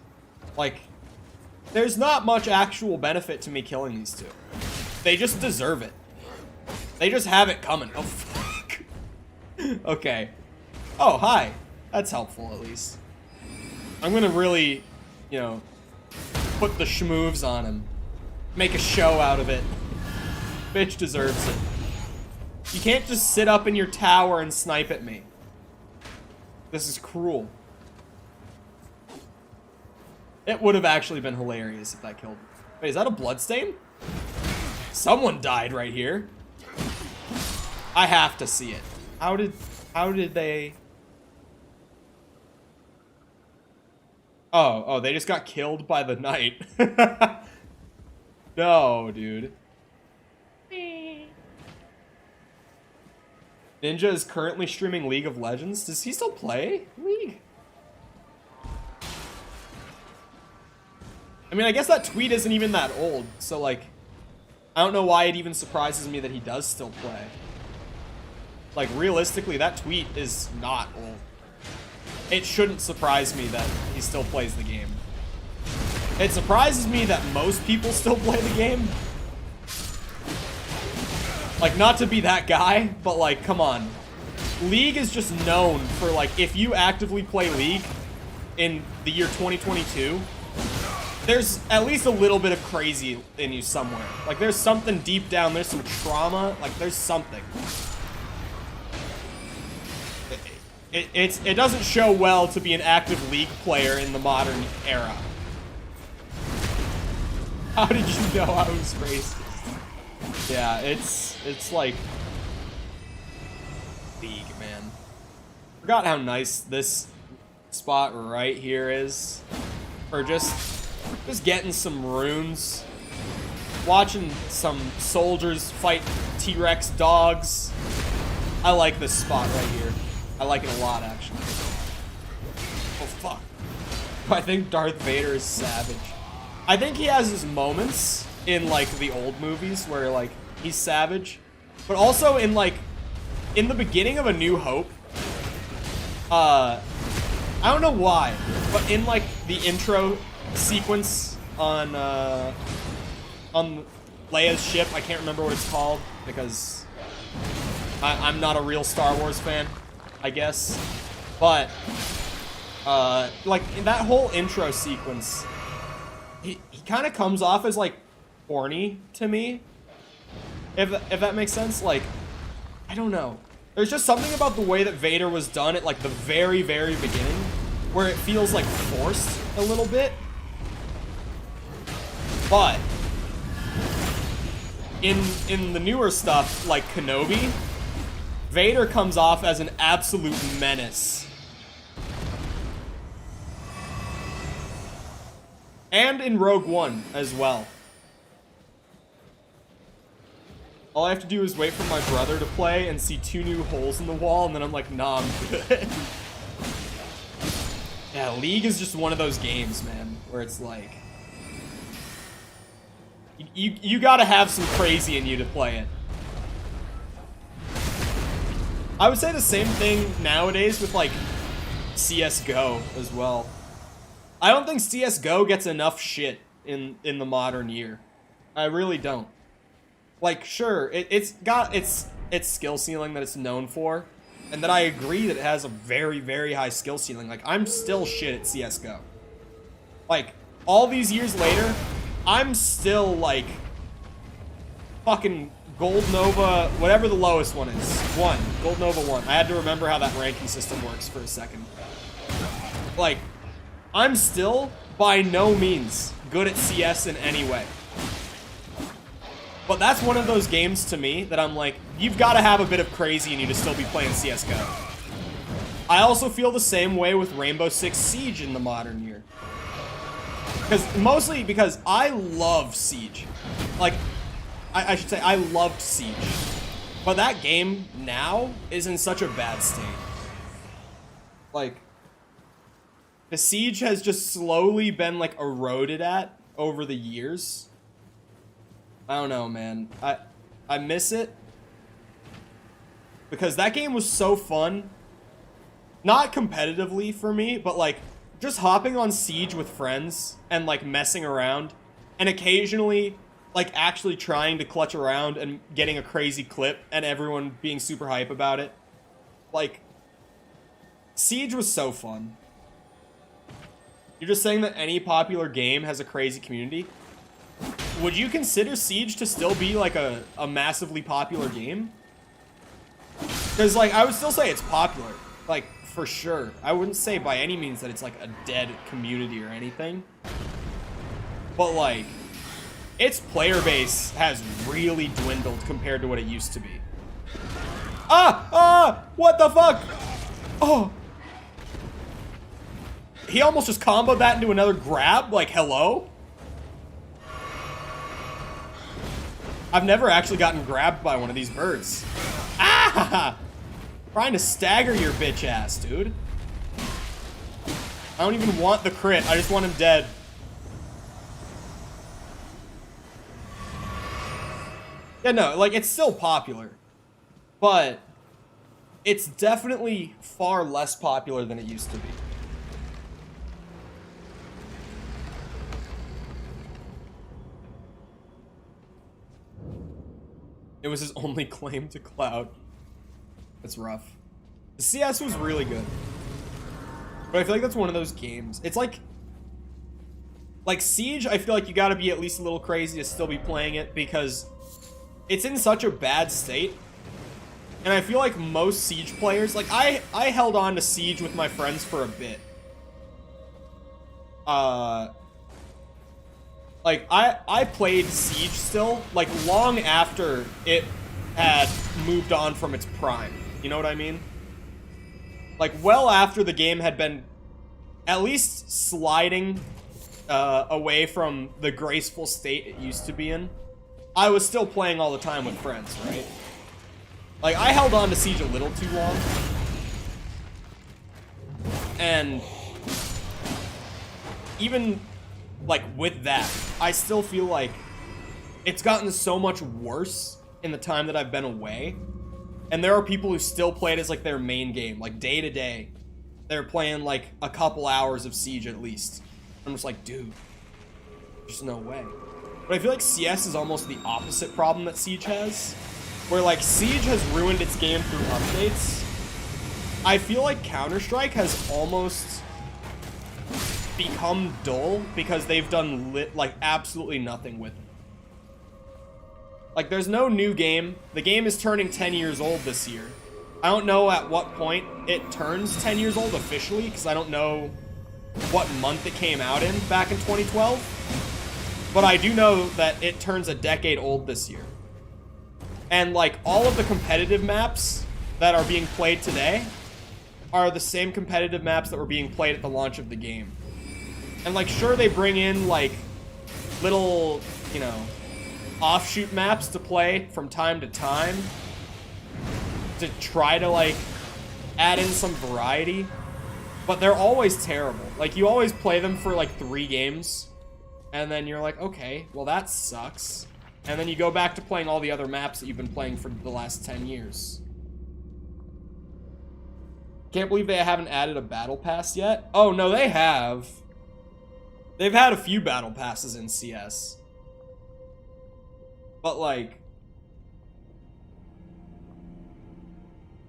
Like, there's not much actual benefit to me killing these two. They just deserve it. They just have it coming. Oh, fuck. Okay. Oh, hi. That's helpful, at least. I'm gonna really, you know, put the schmoves on him. Make a show out of it. Bitch deserves it. You can't just sit up in your tower and snipe at me. This is cruel. It would have actually been hilarious if that killed him. Wait, is that a bloodstain? Someone died right here. I have to see it. How did they... Oh, they just got killed by the knight. No, dude. Ninja is currently streaming League of Legends. Does he still play League? I mean, I guess that tweet isn't even that old, so like, I don't know why it even surprises me that he does still play. Like, realistically, that tweet is not old. It shouldn't surprise me that he still plays the game. It surprises me that most people still play the game. Like, not to be that guy, but like, come on. League is just known for like, if you actively play League in the year 2022, there's at least a little bit of crazy in you somewhere. Like, there's something deep down, there's some trauma, like, there's something. It doesn't show well to be an active League player in the modern era. How did you know I was racist? Yeah, it's like League, man. Forgot how nice this spot right here is. Or just getting some runes. Watching some soldiers fight T-Rex dogs. I like this spot right here. I like it a lot, actually. Oh, fuck. I think Darth Vader is savage. I think he has his moments in, like, the old movies where, like, he's savage. But also in, like, in the beginning of A New Hope, I don't know why, but in, like, the intro sequence on Leia's ship, I can't remember what it's called, because I'm not a real Star Wars fan, I guess. But, like, in that whole intro sequence, he kind of comes off as, like, horny to me, if that makes sense. Like, I don't know. There's just something about the way that Vader was done at, like, the very, very beginning, where it feels, like, forced a little bit. But in the newer stuff, like Kenobi, Vader comes off as an absolute menace. And in Rogue One as well. All I have to do is wait for my brother to play and see 2 new holes in the wall, and then I'm like, nah, I'm good. Yeah, League is just one of those games, man, where it's like, you gotta have some crazy in you to play it. I would say the same thing nowadays with, like, CSGO as well. I don't think CSGO gets enough shit in the modern year. I really don't. Like, sure, it's got its skill ceiling that it's known for, and that I agree that it has a very, very high skill ceiling. Like, I'm still shit at CSGO. Like, all these years later, I'm still, like, fucking Gold Nova, whatever the lowest one is. 1. Gold Nova 1. I had to remember how that ranking system works for a second. Like, I'm still, by no means, good at CS in any way. But that's one of those games to me that I'm like, you've got to have a bit of crazy in you to still be playing CSGO. I also feel the same way with Rainbow Six Siege in the modern year. Mostly because I love Siege. Like, I should say I loved Siege. But that game now is in such a bad state. Like, the Siege has just slowly been, like, eroded at over the years. I don't know, man. I miss it. because that game was so fun. Not competitively for me, but like just hopping on Siege with friends and like messing around and occasionally like actually trying to clutch around and getting a crazy clip and everyone being super hype about it. Like, Siege was so fun. You're just saying that any popular game has a crazy community? Would you consider Siege to still be like a massively popular game? Because like, I would still say it's popular. Like, for sure. I wouldn't say by any means that it's like a dead community or anything. But like, its player base has really dwindled compared to what it used to be. What the fuck? Oh. He almost just comboed that into another grab, like, hello? I've never actually gotten grabbed by one of these birds. Ah! Trying to stagger your bitch ass, dude. I don't even want the crit, I just want him dead. Yeah, no, like, it's still popular. But it's definitely far less popular than it used to be. It was his only claim to clout. That's rough. The CS was really good. But I feel like that's one of those games. It's like Siege, I feel like you gotta be at least a little crazy to still be playing it because it's in such a bad state. And I feel like most Siege players, like I held on to Siege with my friends for a bit. Like, I played Siege still, like, long after it had moved on from its prime. You know what I mean? Like, well after the game had been at least sliding away from the graceful state it used to be in. I was still playing all the time with friends, right? Like, I held on to Siege a little too long. And even like with that, I still feel like it's gotten so much worse in the time that I've been away. And there are people who still play it as like their main game, like day to day. They're playing like a couple hours of Siege at least. I'm just like, dude, there's no way. But I feel like CS is almost the opposite problem that Siege has. Where like Siege has ruined its game through updates. I feel like Counter-Strike has almost become dull because they've done like absolutely nothing with it. Like, there's no new game. The game is turning 10 years old this year. I don't know at what point it turns 10 years old officially, because I don't know what month it came out in back in 2012. But I do know that it turns a decade old this year. And like, all of the competitive maps that are being played today are the same competitive maps that were being played at the launch of the game. And like, sure, they bring in like little, you know, offshoot maps to play from time to time to try to like add in some variety, but they're always terrible. Like, you always play them for like 3 games and then you're like, okay, well that sucks. And then you go back to playing all the other maps that you've been playing for the last 10 years. Can't believe they haven't added a battle pass yet. Oh no, they have. They've had a few battle passes in CS. But like,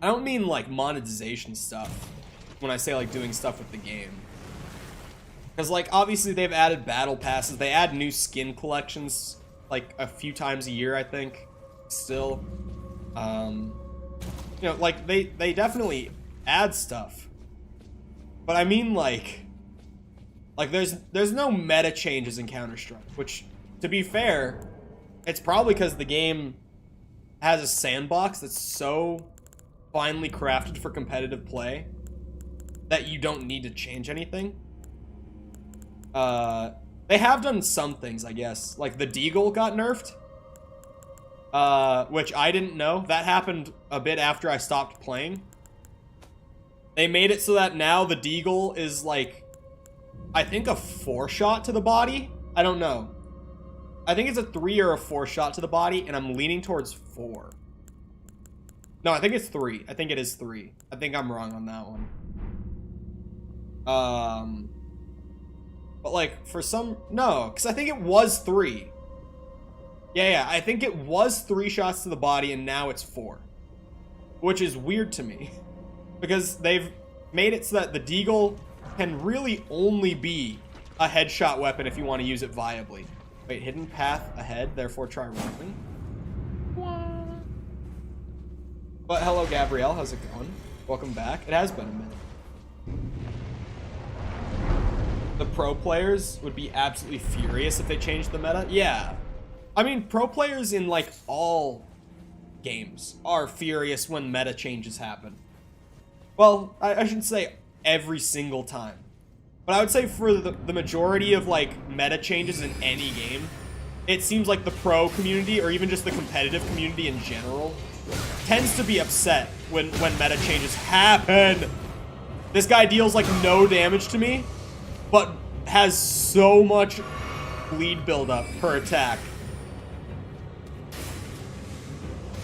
I don't mean like monetization stuff when I say like doing stuff with the game. Because like, obviously they've added battle passes. They add new skin collections like a few times a year, I think, still. You know, like they definitely add stuff. But I mean like there's no meta changes in Counter-Strike, which, to be fair, it's probably because the game has a sandbox that's so finely crafted for competitive play that you don't need to change anything. They have done some things, I guess. Like, the Deagle got nerfed. Which I didn't know. That happened a bit after I stopped playing. They made it so that now the Deagle is, like, I think a 4-shot to the body? I don't know. I think it's a 3 or a 4 shot to the body, and I'm leaning towards 4. No, I think it's 3. I think it is 3. I think I'm wrong on that one. But like for some, no, because I think it was 3. Yeah, I think it was 3 shots to the body and now it's 4. Which is weird to me. Because they've made it so that the Deagle can really only be a headshot weapon if you want to use it viably. Wait, hidden path ahead, therefore try running. But hello, Gabrielle, how's it going? Welcome back. It has been a minute. The pro players would be absolutely furious if they changed the meta. Yeah. I mean, pro players in like all games are furious when meta changes happen. Well, I shouldn't say every single time. But I would say for the majority of like meta changes in any game, it seems like the pro community or even just the competitive community in general tends to be upset when meta changes happen. This guy deals like no damage to me, but has so much bleed buildup per attack.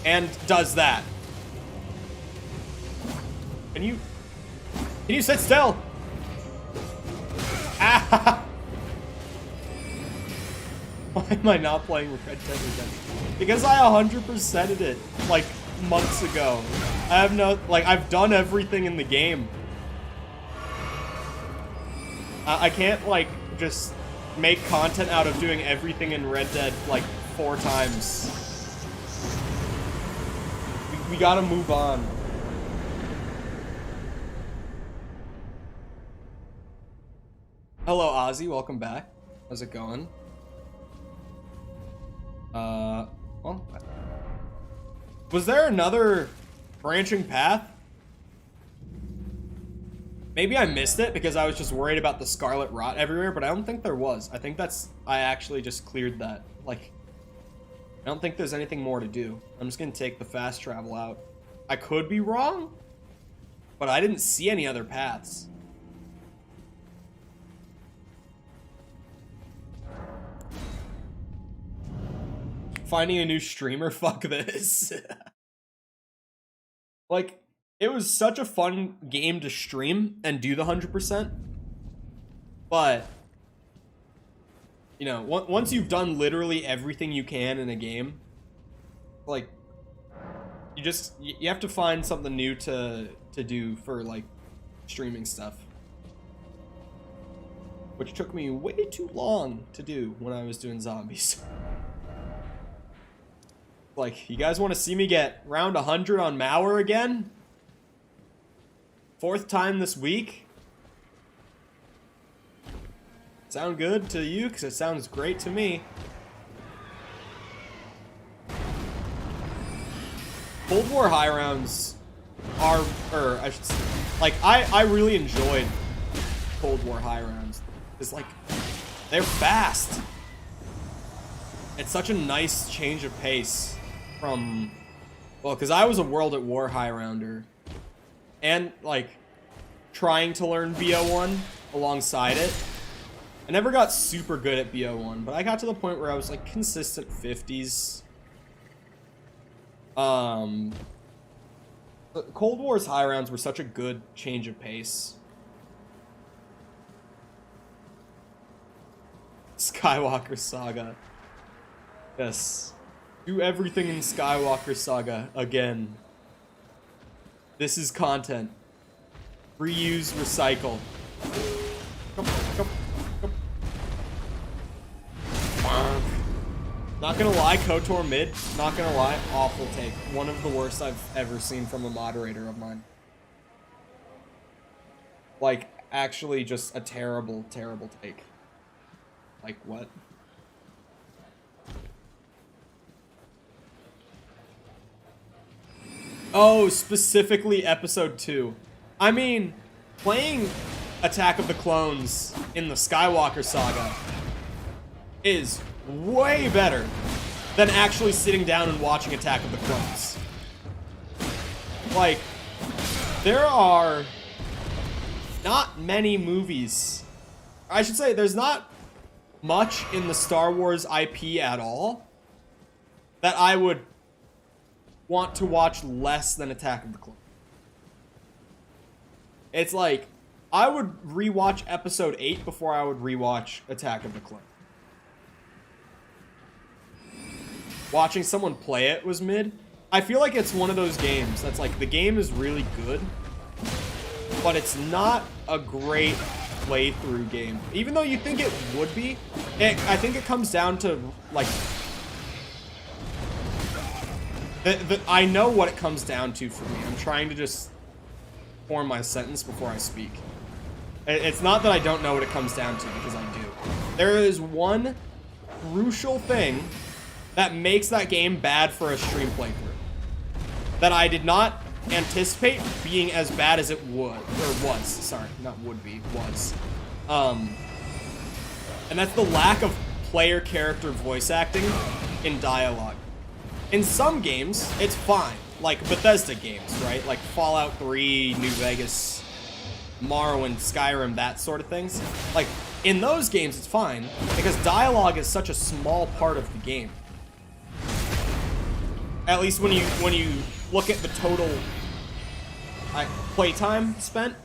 And does that. Can you sit still? Ah! Why am I not playing Red Dead Redemption? Because I 100%ed it like months ago. I have no, like, I've done everything in the game. I can't like just make content out of doing everything in Red Dead like 4 times. We gotta move on. Hello, Ozzy. Welcome back. How's it going? Well, was there another branching path? Maybe I missed it because I was just worried about the scarlet rot everywhere, but I don't think there was. I think I actually just cleared that. Like, I don't think there's anything more to do. I'm just gonna take the fast travel out. I could be wrong, but I didn't see any other paths. Finding a new streamer? Fuck this. Like, it was such a fun game to stream and do the 100%. But, you know, once you've done literally everything you can in a game, like, you have to find something new to do for, like, streaming stuff. Which took me way too long to do when I was doing zombies. Like, you guys want to see me get round 100 on Mauer again? 4th time this week? Sound good to you? Because it sounds great to me. Cold War high rounds are, or I should say, like, I really enjoyed Cold War high rounds. It's like, they're fast. It's such a nice change of pace from, well, because I was a World at War high rounder. And, like, trying to learn BO1 alongside it. I never got super good at BO1, but I got to the point where I was, like, consistent 50s. Cold War's high rounds were such a good change of pace. Skywalker Saga. Yes. Do everything in Skywalker Saga again. This is content. Reuse, recycle. Not gonna lie, KOTOR mid, not gonna lie, awful take. One of the worst I've ever seen from a moderator of mine. Like, actually just a terrible, terrible take. Like, what? Oh, specifically episode 2. I mean, playing Attack of the Clones in the Skywalker Saga is way better than actually sitting down and watching Attack of the Clones. Like, there are not many movies. I should say, there's not much in the Star Wars IP at all that I would want to watch less than Attack of the Clones. It's like, I would rewatch episode 8 before I would rewatch Attack of the Clones. Watching someone play it was mid. I feel like it's one of those games that's like, the game is really good, but it's not a great playthrough game. Even though you think it would be, I think it comes down to, like, I know what it comes down to for me. I'm trying to just form my sentence before I speak. It's not that I don't know what it comes down to, because I do. There is one crucial thing that makes that game bad for a stream playthrough that I did not anticipate being as bad as it would, or was. Sorry, not would be, was. And that's the lack of player character voice acting in dialogue. In some games, it's fine. Like Bethesda games, right? Like Fallout 3, New Vegas, Morrowind, Skyrim, that sort of things. Like, in those games, it's fine, because dialogue is such a small part of the game. At least when you look at the total playtime spent,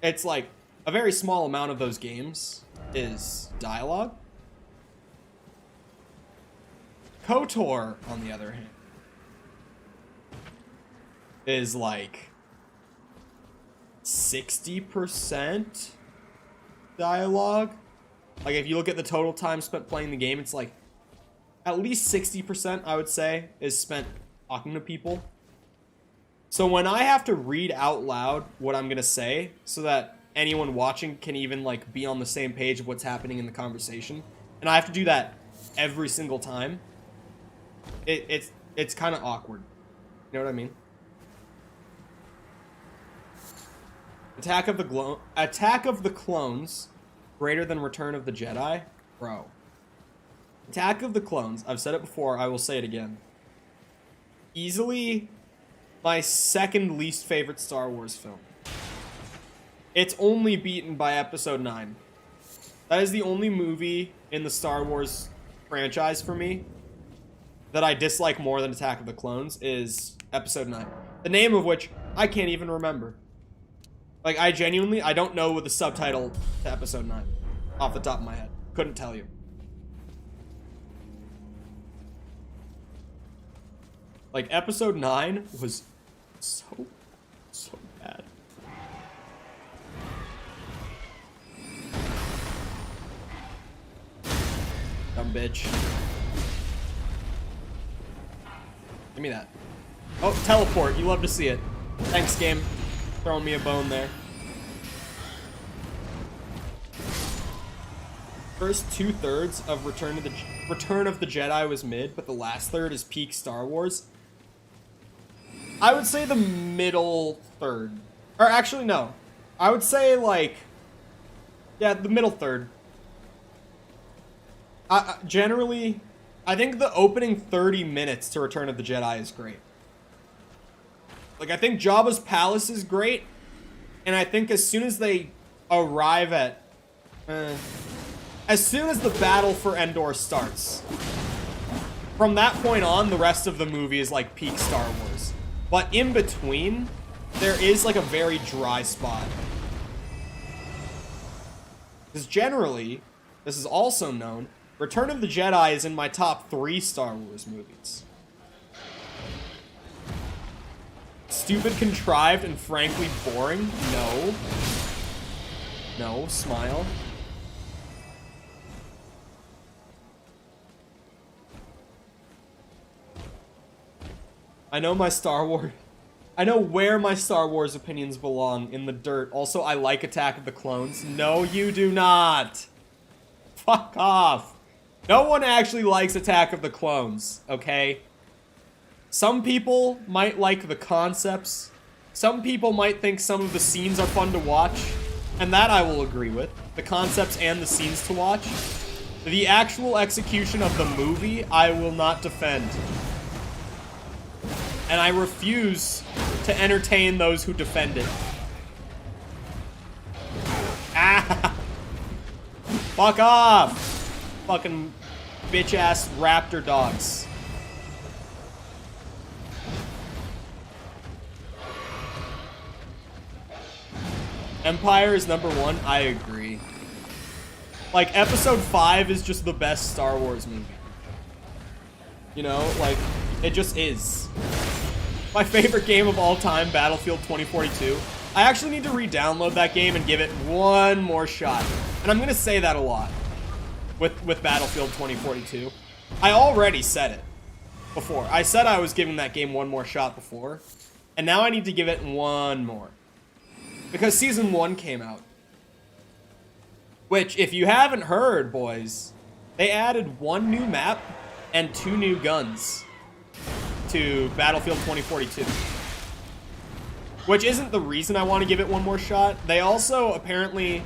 it's like a very small amount of those games is dialogue. KOTOR, on the other hand, is like 60% dialogue. Like, if you look at the total time spent playing the game, it's like at least 60%, I would say, is spent talking to people. So when I have to read out loud what I'm gonna say so that anyone watching can even like be on the same page of what's happening in the conversation, and I have to do that every single time, it's kind of awkward. You know what I mean? Attack of the Clones, greater than Return of the Jedi, bro. Attack of the Clones, I've said it before, I will say it again. Easily my second least favorite Star Wars film. It's only beaten by Episode 9. That is the only movie in the Star Wars franchise for me that I dislike more than Attack of the Clones, is Episode 9. The name of which I can't even remember. Like, I don't know the subtitle to Episode 9 off the top of my head. Couldn't tell you. Like, Episode 9 was so bad. Dumb bitch. Give me that. Oh, teleport. You love to see it. Thanks, game. Throwing me a bone there. First 2/3 of Return of the Jedi was mid, but the last third is peak Star Wars. I would say the middle third. Or actually, no. I would say, like, yeah, the middle third. Generally, I think the opening 30 minutes to Return of the Jedi is great. Like, I think Jabba's palace is great, and I think as soon as they arrive at... as soon as the battle for Endor starts, from that point on, the rest of the movie is like peak Star Wars. But in between, there is like a very dry spot. Because generally, this is also known, Return of the Jedi is in my top 3 Star Wars movies. Stupid, contrived, and frankly boring? No. No, smile. I know where my Star Wars opinions belong, in the dirt. Also, I like Attack of the Clones. No, you do not. Fuck off. No one actually likes Attack of the Clones, okay? Some people might like the concepts. Some people might think some of the scenes are fun to watch. And that I will agree with. The concepts and the scenes to watch. The actual execution of the movie, I will not defend. And I refuse to entertain those who defend it. Ah! Fuck off! Fucking bitch-ass raptor dogs. Empire is #1. I agree. Like, Episode 5 is just the best Star Wars movie. You know, like, it just is. My favorite game of all time, Battlefield 2042. I actually need to re-download that game and give it one more shot. And I'm gonna say that a lot with Battlefield 2042. I already said it before. I said I was giving that game one more shot before. And now I need to give it one more. Because Season 1 came out. Which, if you haven't heard, boys, they added 1 new map and 2 new guns to Battlefield 2042. Which isn't the reason I want to give it one more shot. They also apparently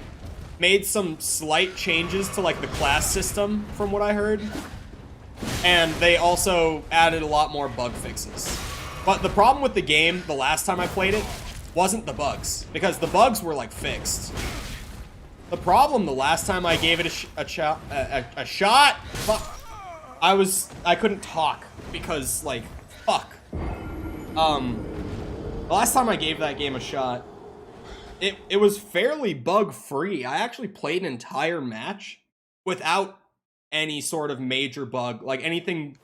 made some slight changes to, like, the class system, from what I heard. And they also added a lot more bug fixes. But the problem with the game, the last time I played it, wasn't the bugs. Because the bugs were, like, fixed. The problem the last time I gave it a shot, fuck, I couldn't talk because, like, fuck. The last time I gave that game a shot, it was fairly bug-free. I actually played an entire match without any sort of major bug, like anything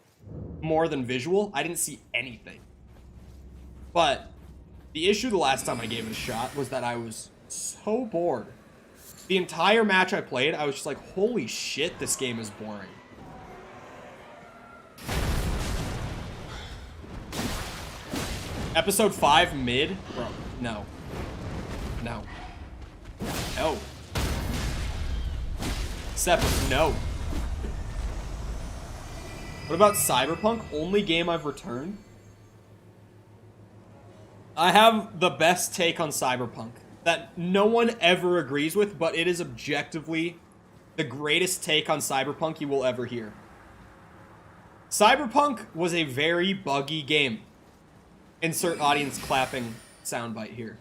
more than visual. I didn't see anything. But the issue the last time I gave it a shot was that I was so bored. The entire match I played, I was just like, holy shit, this game is boring. Episode 5 mid? Bro, no. No. No. Separate, no. What about Cyberpunk? Only game I've returned? I have the best take on Cyberpunk that no one ever agrees with, but it is objectively the greatest take on Cyberpunk you will ever hear. Cyberpunk was a very buggy game. Insert audience clapping soundbite here.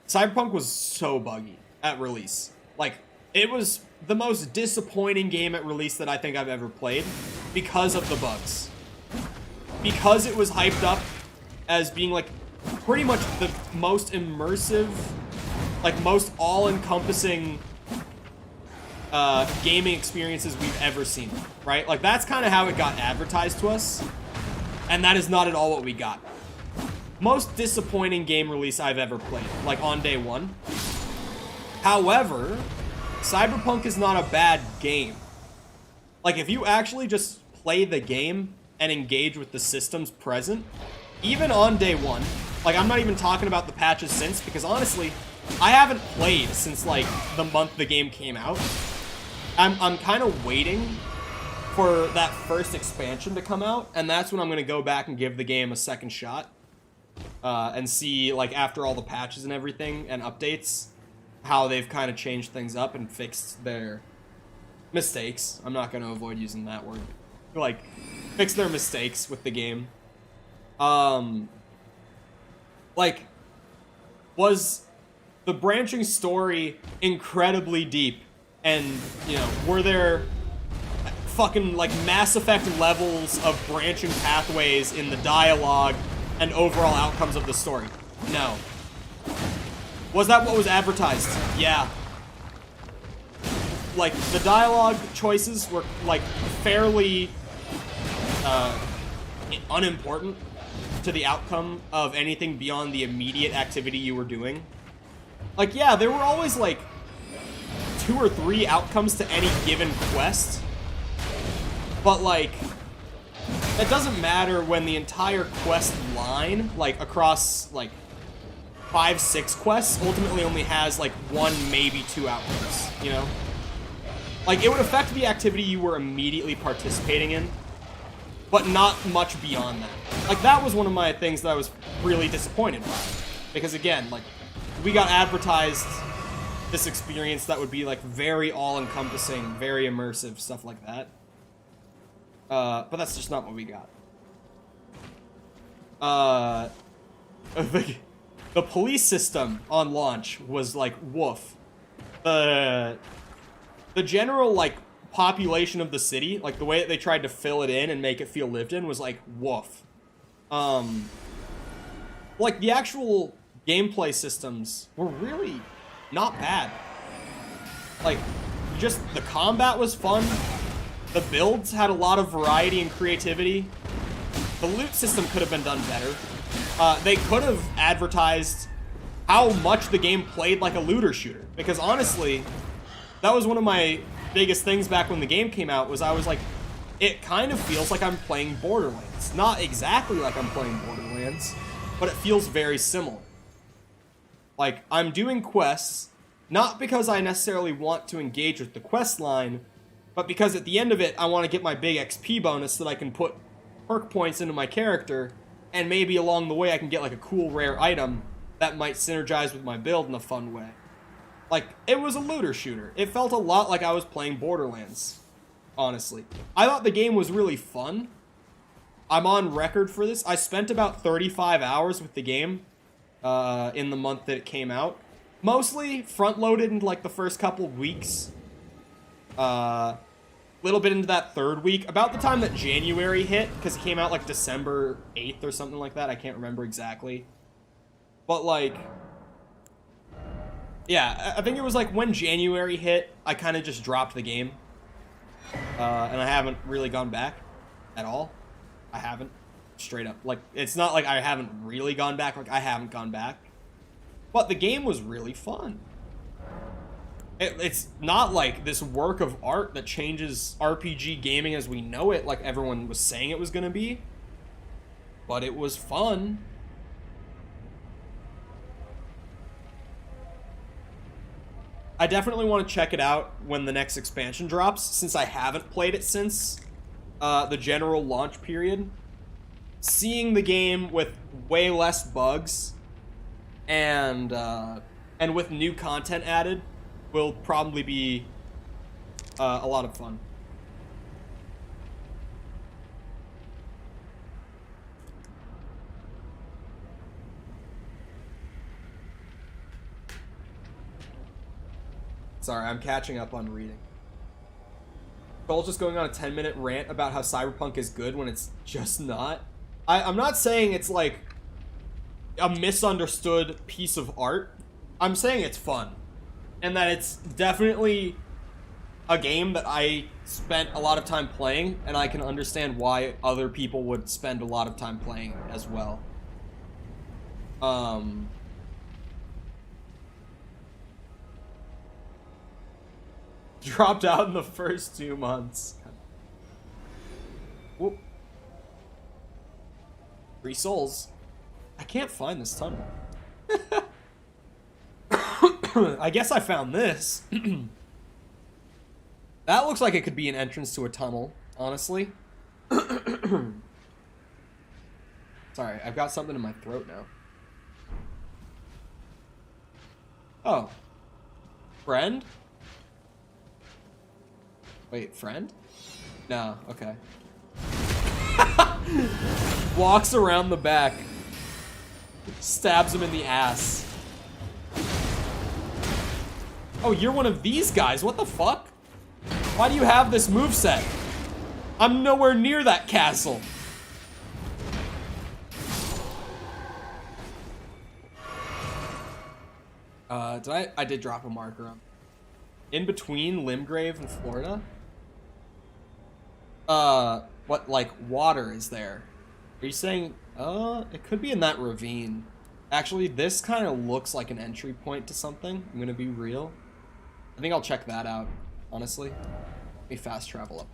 Cyberpunk was so buggy at release. Like, it was the most disappointing game at release that I think I've ever played because of the bugs. Because it was hyped up as being, like, pretty much the most immersive, like, most all-encompassing gaming experiences we've ever seen, right? Like, that's kind of how it got advertised to us, and that is not at all what we got. Most disappointing game release I've ever played, like, on day one. However, Cyberpunk is not a bad game. Like, if you actually just play the game and engage with the systems present, even on day one, like, I'm not even talking about the patches since, because honestly, I haven't played since, like, the month the game came out. I'm kind of waiting for that first expansion to come out, and that's when I'm going to go back and give the game a second shot, and see, like, after all the patches and everything, and updates, how they've kind of changed things up and fixed their mistakes. I'm not going to avoid using that word. Like, fix their mistakes with the game. Like, was the branching story incredibly deep? And, you know, were there fucking, like, Mass Effect levels of branching pathways in the dialogue and overall outcomes of the story? No. Was that what was advertised? Yeah. Like, the dialogue choices were, like, fairly unimportant to the outcome of anything beyond the immediate activity you were doing. Like, yeah, there were always, like, 2 or 3 outcomes to any given quest, but, like, that doesn't matter when the entire quest line, like, across, like, 5, 6 quests, ultimately only has, like, 1, maybe 2 outcomes, you know? Like, it would affect the activity you were immediately participating in, but not much beyond that. Like, that was one of my things that I was really disappointed by. Because, again, like, we got advertised this experience that would be, like, very all-encompassing, very immersive, stuff like that. But that's just not what we got. The police system on launch was, like, woof. The general, like, population of the city, like, the way that they tried to fill it in and make it feel lived in was, like, woof. Like, the actual gameplay systems were really not bad. Like, just the combat was fun. The builds had a lot of variety and creativity. The loot system could have been done better. They could have advertised how much the game played like a looter shooter. Because honestly, that was one of my biggest things back when the game came out, was I was like, it kind of feels like I'm playing Borderlands. Not exactly like I'm playing Borderlands, but it feels very similar. Like, I'm doing quests, not because I necessarily want to engage with the quest line, but because at the end of it, I want to get my big XP bonus so that I can put perk points into my character, and maybe along the way I can get like a cool rare item that might synergize with my build in a fun way. Like, it was a looter shooter. It felt a lot like I was playing Borderlands, honestly. I thought the game was really fun. I'm on record for this. I spent about 35 hours with the game in the month that it came out. Mostly front-loaded into like the first couple weeks. Little bit into that third week. About the time that January hit, because it came out like December 8th or something like that. I can't remember exactly. But like, yeah, I think it was like when January hit, I kind of just dropped the game. And I haven't really gone back at all. I haven't. Straight up. Like, it's not like I haven't really gone back. Like, I haven't gone back. But the game was really fun. It's not like this work of art that changes RPG gaming as we know it, like everyone was saying it was going to be. But it was fun. I definitely want to check it out when the next expansion drops, since I haven't played it since the general launch period. Seeing the game with way less bugs and with new content added will probably be a lot of fun. Sorry, I'm catching up on reading. Joel's just going on a 10-minute rant about how Cyberpunk is good when it's just not. I'm not saying it's like a misunderstood piece of art. I'm saying it's fun. And that it's definitely a game that I spent a lot of time playing, and I can understand why other people would spend a lot of time playing as well. Dropped out in the first 2 months. Whoop. 3 souls. I can't find this tunnel. I guess I found this. That looks like it could be an entrance to a tunnel, honestly. Sorry, I've got something in my throat now. Oh. Friend? Wait, friend? No, okay. Walks around the back. Stabs him in the ass. Oh, you're one of these guys. What the fuck? Why do you have this moveset? I'm nowhere near that castle. I did drop a marker on. In between Limgrave and Florida? What, like, water is there? Are you saying, it could be in that ravine. Actually, this kind of looks like an entry point to something. I'm gonna be real. I think I'll check that out, honestly. Let me fast travel up.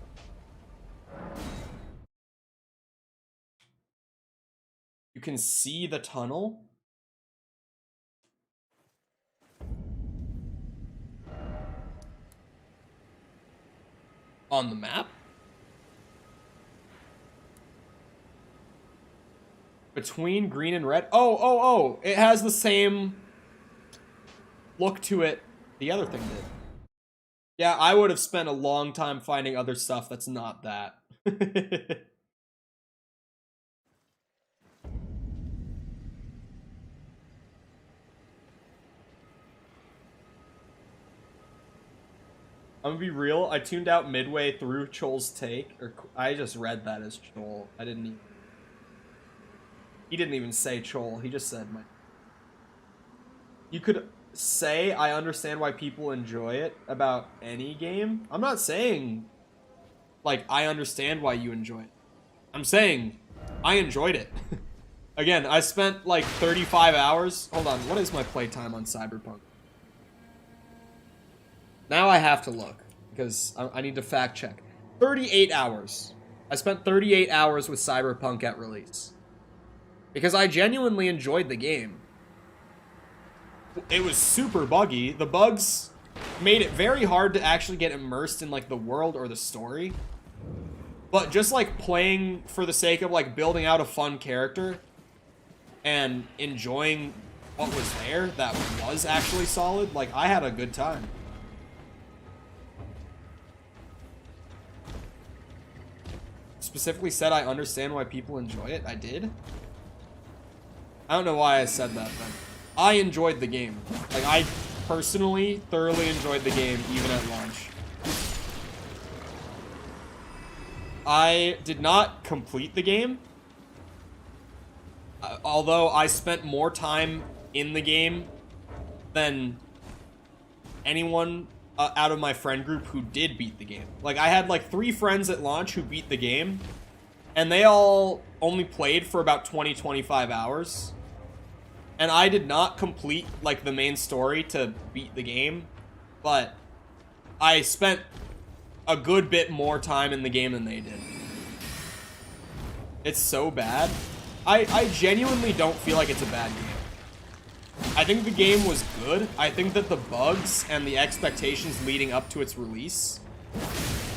You can see the tunnel. On the map? Between green and red? Oh, it has the same look to it the other thing did. Yeah, I would have spent a long time finding other stuff that's not that. I'm gonna be real, I tuned out midway through Chol's take, or I just read that as Chol. He didn't even say Chol, he just said my... you could say I understand why people enjoy it about any game. I'm not saying, like, I understand why you enjoy it. I'm saying I enjoyed it. Again, I spent like 35 hours. Hold on, what is my playtime on Cyberpunk? Now I have to look, because I need to fact check. 38 hours. I spent 38 hours with Cyberpunk at release. Because I genuinely enjoyed the game. It was super buggy. The bugs made it very hard to actually get immersed in, like, the world or the story. But just, like, playing for the sake of, like, building out a fun character and enjoying what was there that was actually solid, like, I had a good time. Specifically said I understand why people enjoy it. I did. I don't know why I said that then. I enjoyed the game. Like, I personally thoroughly enjoyed the game even at launch. I did not complete the game. Although I spent more time in the game than anyone out of my friend group who did beat the game. Like, I had like 3 friends at launch who beat the game, and they all only played for about 20-25 hours. And I did not complete, like, the main story to beat the game, but I spent a good bit more time in the game than they did. It's so bad. I genuinely don't feel like it's a bad game. I think the game was good. I think that the bugs and the expectations leading up to its release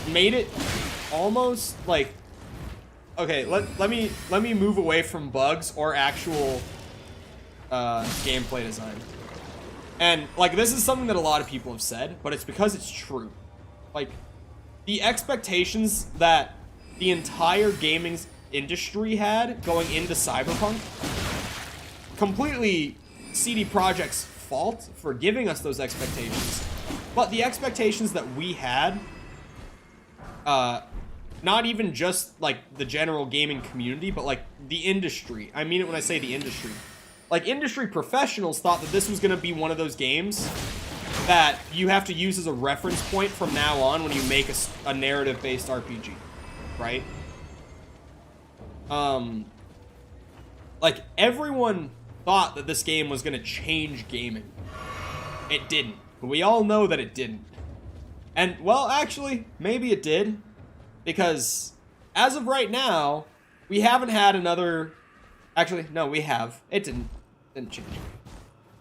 made it almost like... Okay, let me move away from bugs or actual gameplay design. And, like, this is something that a lot of people have said, but it's because it's true. Like, the expectations that the entire gaming industry had going into Cyberpunk, completely CD Projekt's fault for giving us those expectations, but the expectations that we had, not even just, like, the general gaming community, but, like, the industry. I mean it when I say the industry. Like, industry professionals thought that this was going to be one of those games that you have to use as a reference point from now on when you make a narrative-based RPG, right? Like, everyone thought that this game was going to change gaming. It didn't. But we all know that it didn't. And, well, actually, maybe it did. Because, as of right now, we haven't had another... Actually, no, we have. It didn't change.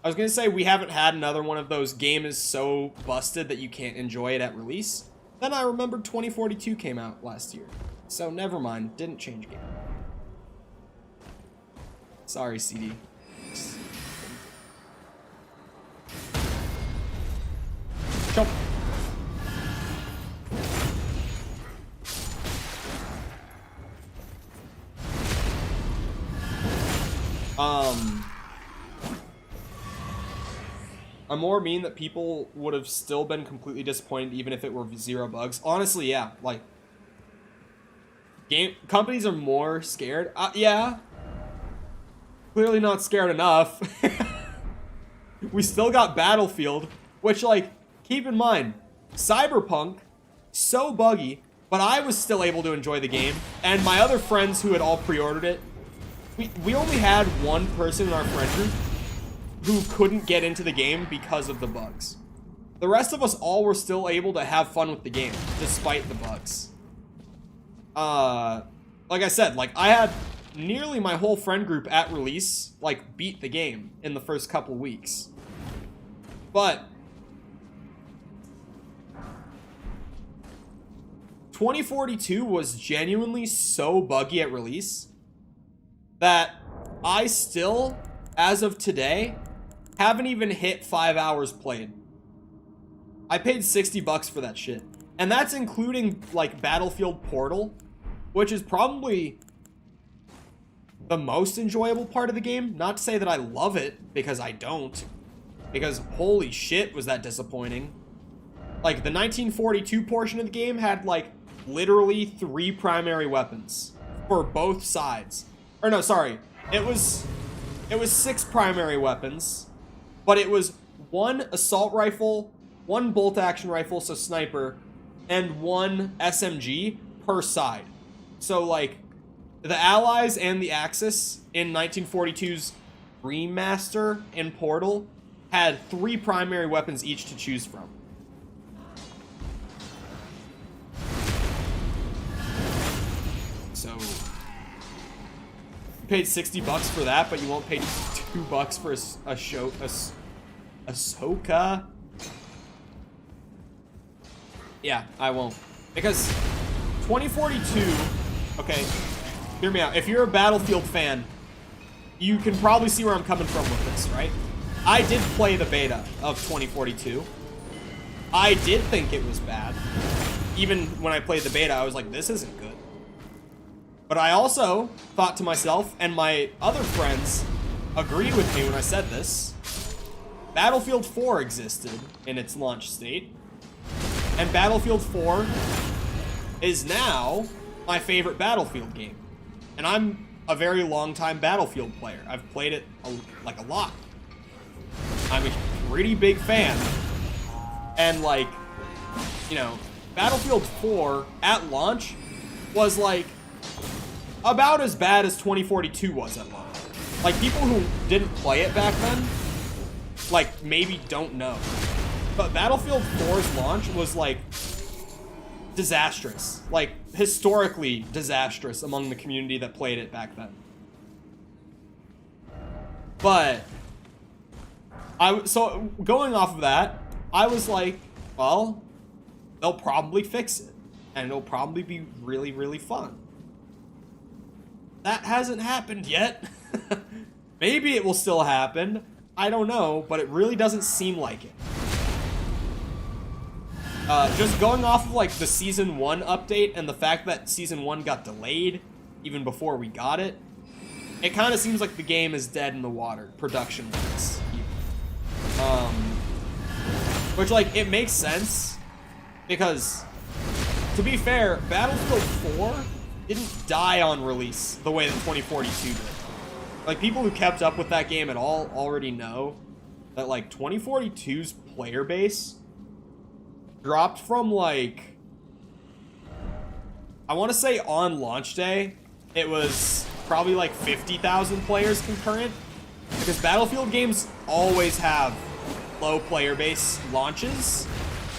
I was going to say we haven't had another one of those game is so busted that you can't enjoy it at release. Then I remembered 2042 came out last year. So, never mind. Didn't change game. Sorry, CD. Jump. I'm more mean that people would have still been completely disappointed even if it were 0 bugs. Honestly, yeah. Like, companies are more scared. Yeah. Clearly not scared enough. We still got Battlefield, which, like, keep in mind, Cyberpunk, so buggy, but I was still able to enjoy the game. And my other friends who had all pre-ordered it, we only had one person in our friend group who couldn't get into the game because of the bugs. The rest of us all were still able to have fun with the game, despite the bugs. Like I said, like, I had nearly my whole friend group at release, like, beat the game in the first couple weeks. But 2042 was genuinely so buggy at release that I still, as of today, haven't even hit 5 hours played. I paid $60 for that shit. And that's including, like, Battlefield Portal, which is probably the most enjoyable part of the game. Not to say that I love it, because I don't. Because holy shit was that disappointing. Like, the 1942 portion of the game had, like, literally 3 primary weapons for both sides. Or no, sorry. It was 6 primary weapons. but it was one assault rifle, one bolt action rifle, so sniper, and one SMG per side. So like the Allies and the Axis in 1942's remaster in Portal had 3 primary weapons each to choose from. So you paid $60 for that, but you won't pay $2 for a Ahsoka. Yeah, I won't, because 2042. Okay, hear me out. If you're a Battlefield fan, you can probably see where I'm coming from with this, right? I did play the beta of 2042. I did think it was bad. Even when I played the beta, I was like, this isn't good. But I also thought to myself, and my other friends agreed with me when I said this, Battlefield 4 existed in its launch state, and Battlefield 4 is now my favorite Battlefield game. And I'm a very long-time Battlefield player. I've played it a lot. I'm a pretty big fan. And like, you know, Battlefield 4 at launch was like about as bad as 2042 was at launch. Like, people who didn't play it back then, like, maybe don't know. But Battlefield 4's launch was like disastrous. Like, historically disastrous among the community that played it back then. But so going off of that, I was like, well, they'll probably fix it, and it'll probably be really, really fun. That hasn't happened yet. Maybe it will still happen. I don't know, but it really doesn't seem like it. Just going off of like the Season 1 update and the fact that Season 1 got delayed even before we got it, it kind of seems like the game is dead in the water, production-wise. Which, like, it makes sense, because, to be fair, Battlefield 4 didn't die on release the way that 2042 did. Like, people who kept up with that game at all already know that, like, 2042's player base dropped from, like, I want to say on launch day, it was probably like 50,000 players concurrent, because Battlefield games always have low player base launches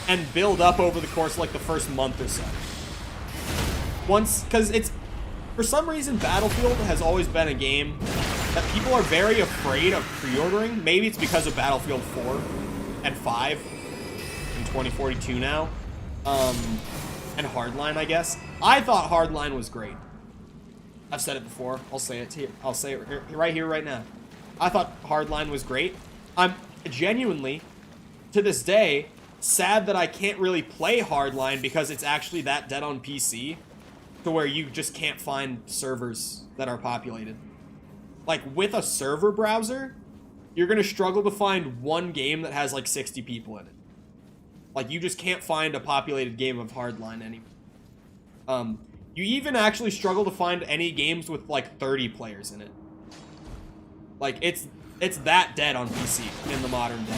and build up over the course of like the first month or so. Because it's, for some reason, Battlefield has always been a game that people are very afraid of pre-ordering. Maybe it's because of Battlefield 4 and 5 in 2042 now, and Hardline, I guess. I thought Hardline was great. I've said it before. I'll say it here. I'll say it right here, right now. I thought Hardline was great. I'm genuinely, to this day, sad that I can't really play Hardline because it's actually that dead on PC, to where you just can't find servers that are populated. Like, with a server browser, you're going to struggle to find one game that has like 60 people in it. Like, you just can't find a populated game of Hardline anymore. You even actually struggle to find any games with like 30 players in it. Like, it's that dead on PC in the modern day,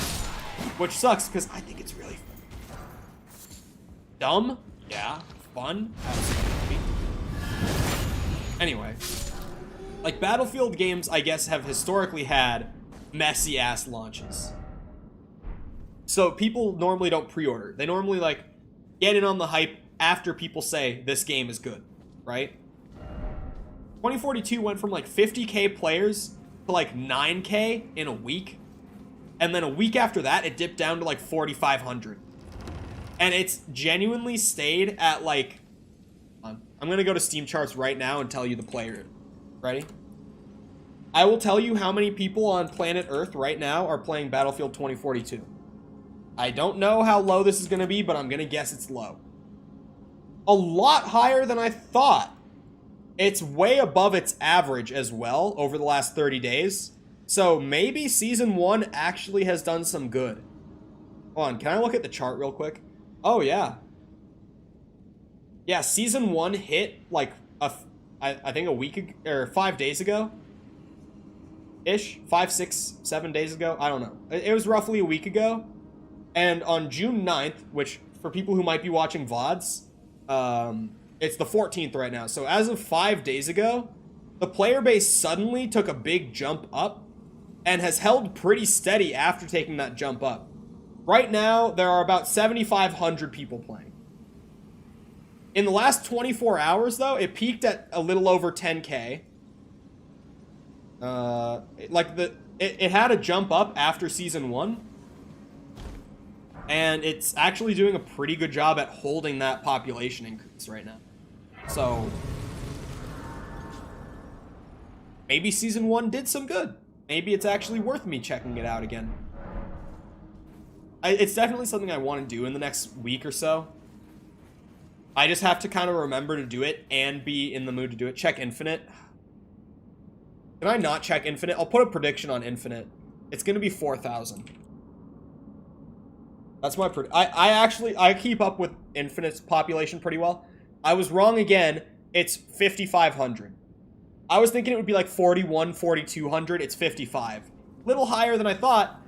which sucks because I think it's really fun. Dumb? Yeah. Fun? Absolutely. Anyway, like, Battlefield games, I guess, have historically had messy ass launches. So people normally don't pre-order. They normally like get in on the hype after people say this game is good, right? 2042 went from like 50K players to like 9K in a week. And then a week after that, it dipped down to like 4,500. And it's genuinely stayed at like, I'm going to go to Steam charts right now and tell you the player. Ready? I will tell you how many people on planet Earth right now are playing Battlefield 2042. I don't know how low this is going to be, but I'm going to guess it's low. A lot higher than I thought. It's way above its average as well over the last 30 days. So maybe Season 1 actually has done some good. Hold on, can I look at the chart real quick? Oh, yeah. Yeah, Season 1 hit like, I think a week or 5 days ago. week-ish, 5, 6, 7 days ago. I don't know. It was roughly a week ago. And on June 9th, which for people who might be watching VODs, it's the 14th right now. So as of 5 days ago, the player base suddenly took a big jump up and has held pretty steady after taking that jump up. Right now, there are about 7,500 people playing. In the last 24 hours, though, it peaked at a little over 10K. It had a jump up after Season 1. And it's actually doing a pretty good job at holding that population increase right now. So, maybe Season 1 did some good. Maybe it's actually worth me checking it out again. It's definitely something I want to do in the next week or so. I just have to kind of remember to do it and be in the mood to do it. Check Infinite. Can I not check Infinite? I'll put a prediction on Infinite. It's going to be 4,000. That's my I keep up with Infinite's population pretty well. I was wrong again. It's 5,500. I was thinking it would be like 41, 4,200. It's 55. Little higher than I thought,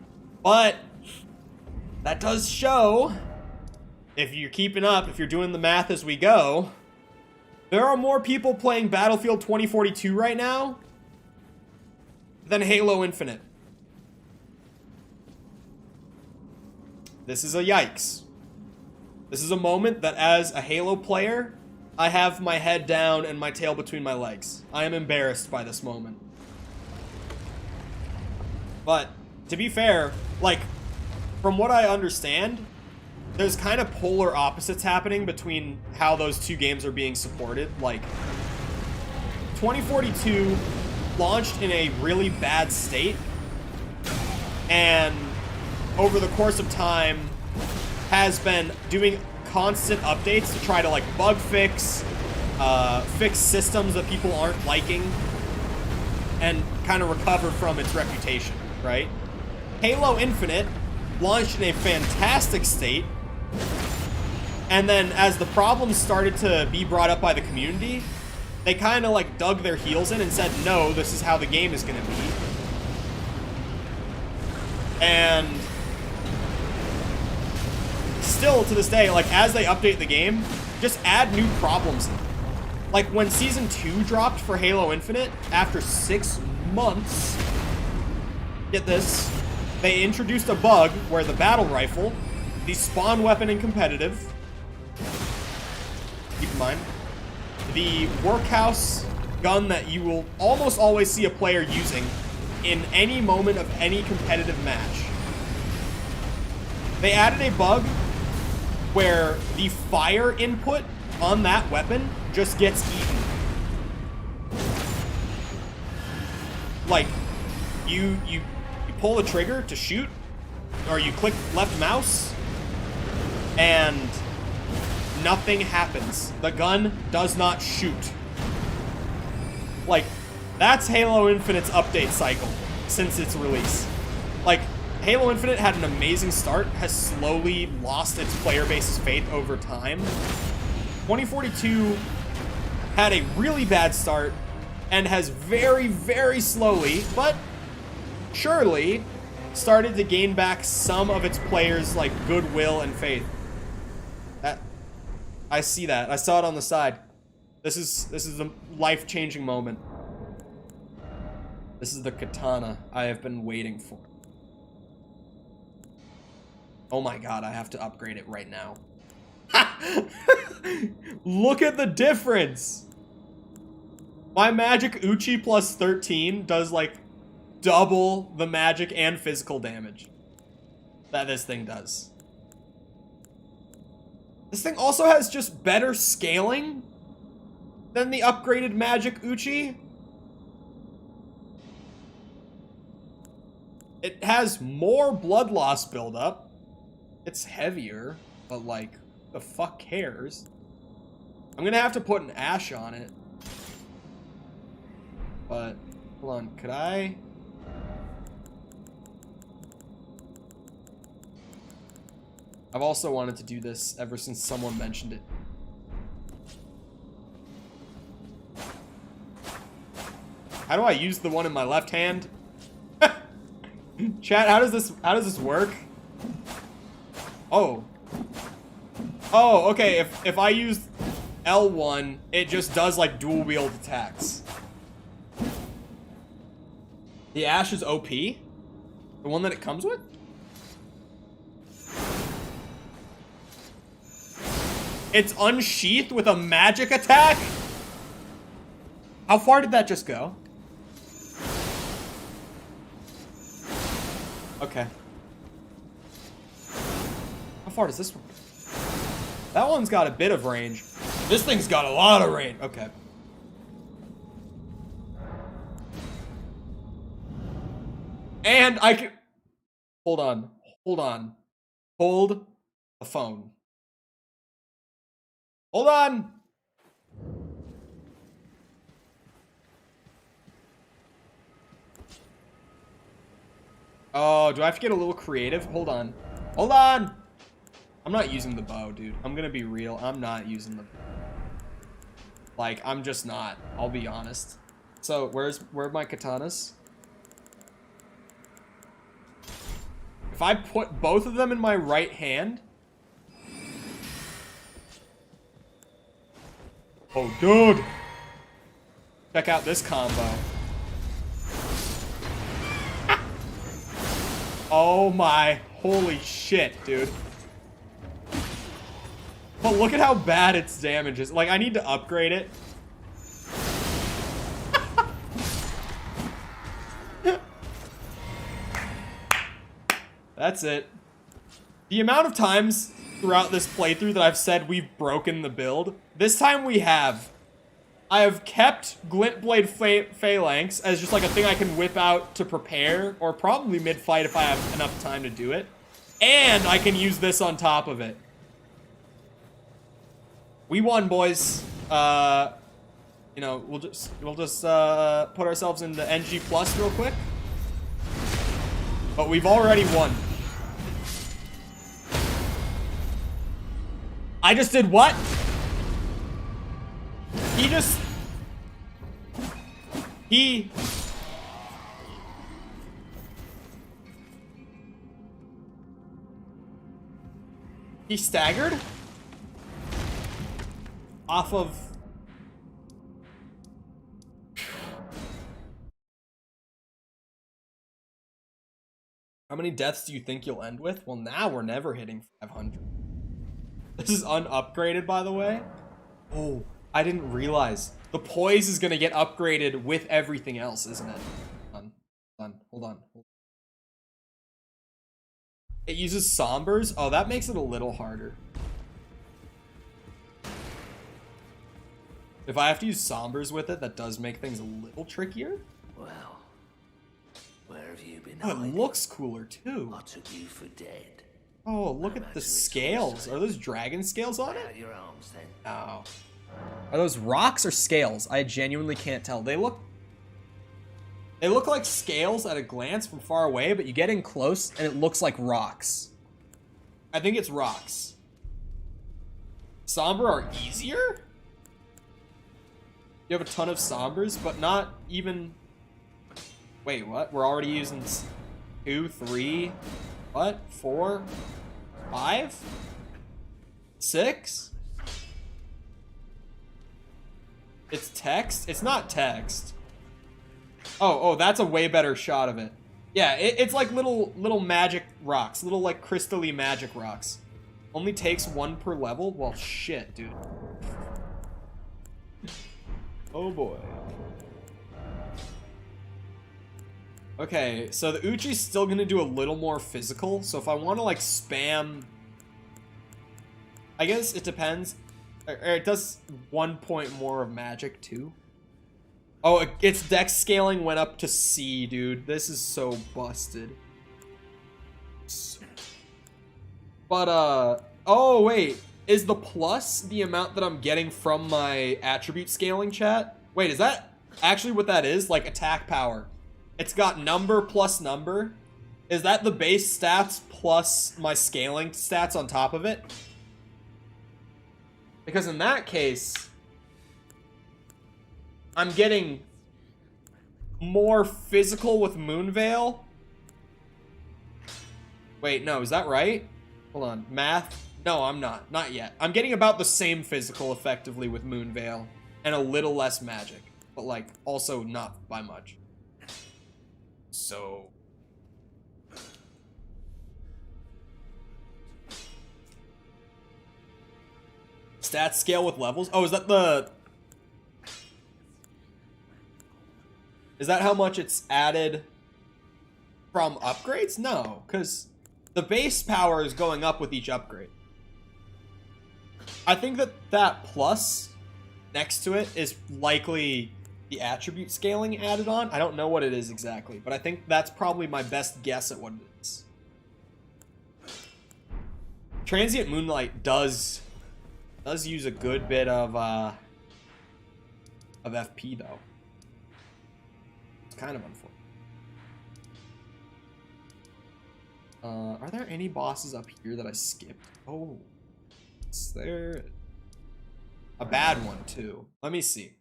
but that does show, if you're keeping up, if you're doing the math as we go, there are more people playing Battlefield 2042 right now than Halo Infinite. This is a yikes. This is a moment that as a Halo player, I have my head down and my tail between my legs. I am embarrassed by this moment. But, to be fair, like, from what I understand, there's kind of polar opposites happening between how those two games are being supported. Like, 2042 launched in a really bad state, and over the course of time has been doing constant updates to try to like bug fix systems that people aren't liking and kind of recover from its reputation, right? Halo Infinite launched in a fantastic state, and then as the problems started to be brought up by the community, they kind of like dug their heels in and said, no, this is how the game is going to be. And still to this day, like as they update the game, just add new problems. Like when Season 2 dropped for Halo Infinite, after 6 months, get this, they introduced a bug where the battle rifle, the spawn weapon in competitive, keep in mind, the workhouse gun that you will almost always see a player using in any moment of any competitive match. They added a bug where the fire input on that weapon just gets eaten. Like, you pull the trigger to shoot, or you click left mouse, and nothing happens. The gun does not shoot. Like, that's Halo Infinite's update cycle since its release. Like, Halo Infinite had an amazing start, has slowly lost its player base's faith over time. 2042 had a really bad start and has very, very slowly, but surely, started to gain back some of its players' like goodwill and faith. I see that. I saw it on the side. This is a life-changing moment. This is the katana I have been waiting for. Oh my god, I have to upgrade it right now. Look at the difference! My magic Uchi plus 13 does like double the magic and physical damage that this thing does. This thing also has just better scaling than the upgraded magic Uchi. It has more blood loss buildup. It's heavier, but like, the fuck cares? I'm gonna have to put an ash on it. But, hold on, could I? I've also wanted to do this ever since someone mentioned it. How do I use the one in my left hand? Chat, how does this work? Oh. Oh, okay. If I use L1, it just does like dual wield attacks. The Ash is OP? The one that it comes with? It's unsheathed with a magic attack? How far did that just go? Okay. How far does this one go? That one's got a bit of range. This thing's got a lot of range. Okay. And I can... Hold on. Hold on. Hold the phone. Hold on. Oh, do I have to get a little creative? Hold on. Hold on. I'm not using the bow, dude. I'm gonna be real. I'm not using the bow. Like, I'm just not. I'll be honest. So, where are my katanas? If I put both of them in my right hand... Oh, dude! Check out this combo. Oh my, holy shit, dude. But look at how bad its damage is. Like, I need to upgrade it. That's it. The amount of times throughout this playthrough that I've said we've broken the build, this time we have. I have kept Glintblade Phalanx as just like a thing I can whip out to prepare, or probably mid-fight if I have enough time to do it. And I can use this on top of it. We won, boys. You know, we'll just put ourselves into NG Plus real quick. But we've already won. I just did what? He staggered off of... How many deaths do you think you'll end with? Well, now we're never hitting 500. This is unupgraded, by the way. Oh, I didn't realize. The poise is going to get upgraded with everything else, isn't it? Hold on. It uses sombers? Oh, that makes it a little harder. If I have to use sombers with it, that does make things a little trickier. Well, where have you been? Oh, it looks cooler, too. I took you for dead. Oh, look at the scales. Are those dragon scales on it? Your arms, then. Oh. Are those rocks or scales? I genuinely can't tell. They look like scales at a glance from far away, but you get in close and it looks like rocks. I think it's rocks. Somber are easier? You have a ton of sombers, but not even... Wait, what? We're already using 2, 3, what? 4, 5, 6? It's text? It's not text. Oh, that's a way better shot of it. Yeah, it's like little magic rocks. Little, like, crystally magic rocks. Only takes 1 per level? Well, shit, dude. Oh, boy. Okay, so the Uchi's still gonna do a little more physical. So if I want to, like, spam... I guess it depends. It does 1 point more of magic, too. Oh, its dex scaling went up to C, dude. This is so busted. But, oh, wait. Is the plus the amount that I'm getting from my attribute scaling, chat? Wait, is that actually what that is? Like, attack power. It's got number plus number. Is that the base stats plus my scaling stats on top of it? Because in that case... I'm getting more physical with Moonveil Wait, no, is that right? Hold on, math? No, I'm not. Not yet. I'm getting about the same physical, effectively, with Moonveil. And a little less magic. But, like, also not by much. So... Stats scale with levels? Oh, is that the... Is that how much it's added from upgrades? No, because the base power is going up with each upgrade. I think that that plus next to it is likely the attribute scaling added on. I don't know what it is exactly, but I think that's probably my best guess at what it is. Transient Moonlight does use a good bit of FP though. It's kind of unfortunate. Are there any bosses up here that I skipped? Oh, is there a bad one too? Let me see.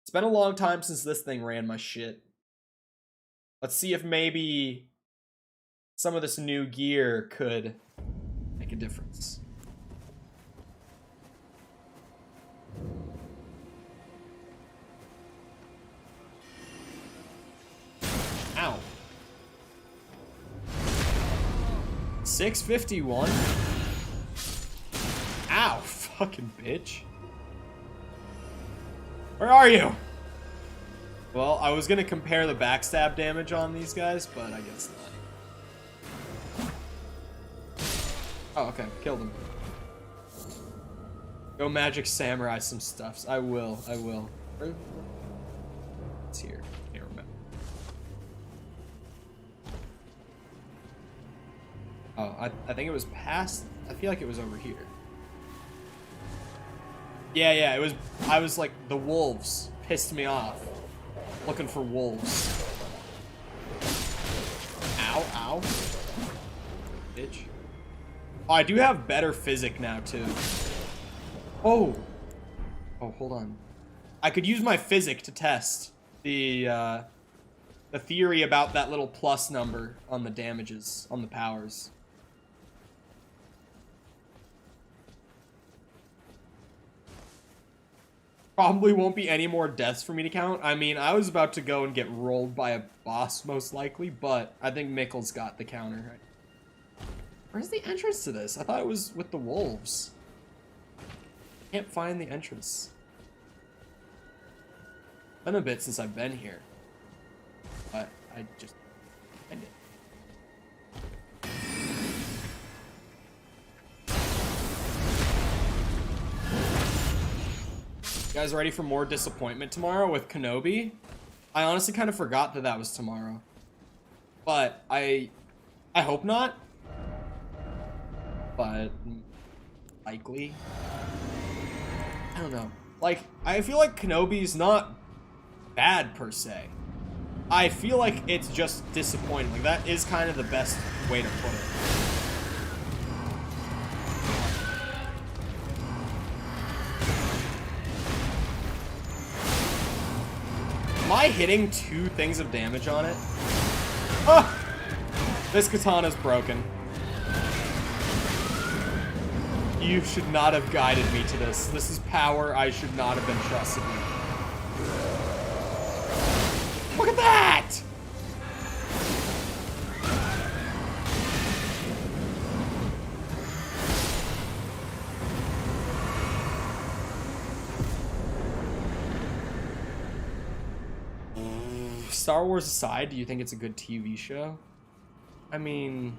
It's been a long time since this thing ran my shit. Let's see if maybe some of this new gear could make a difference. Ow. 651? Ow, fucking bitch. Where are you? Well, I was gonna compare the backstab damage on these guys, but I guess not. Oh, okay, killed him. Go magic samurai some stuffs. I will. It's here. Can't remember. Oh, I think it was past. I feel like it was over here. Yeah, it was. I was like, the wolves pissed me off. Looking for wolves. Ow. Bitch. Oh, I do have better physic now, too. Oh, hold on. I could use my physic to test the theory about that little plus number on the damages, on the powers. Probably won't be any more deaths for me to count. I mean, I was about to go and get rolled by a boss, most likely, but I think Mikkel's got the counter. Where's the entrance to this? I thought it was with the wolves. Can't find the entrance. Been a bit since I've been here, but I just find it. You guys ready for more disappointment tomorrow with Kenobi? I honestly kind of forgot that that was tomorrow, but I hope not. But likely. I don't know. Like, I feel like Kenobi's not bad per se. I feel like it's just disappointing. Like, that is kind of the best way to put it. Am I hitting 2 things of damage on it? Oh! This katana's broken. You should not have guided me to this. This is power I should not have been trusted with. Look at that! Star Wars aside, do you think it's a good TV show? I mean,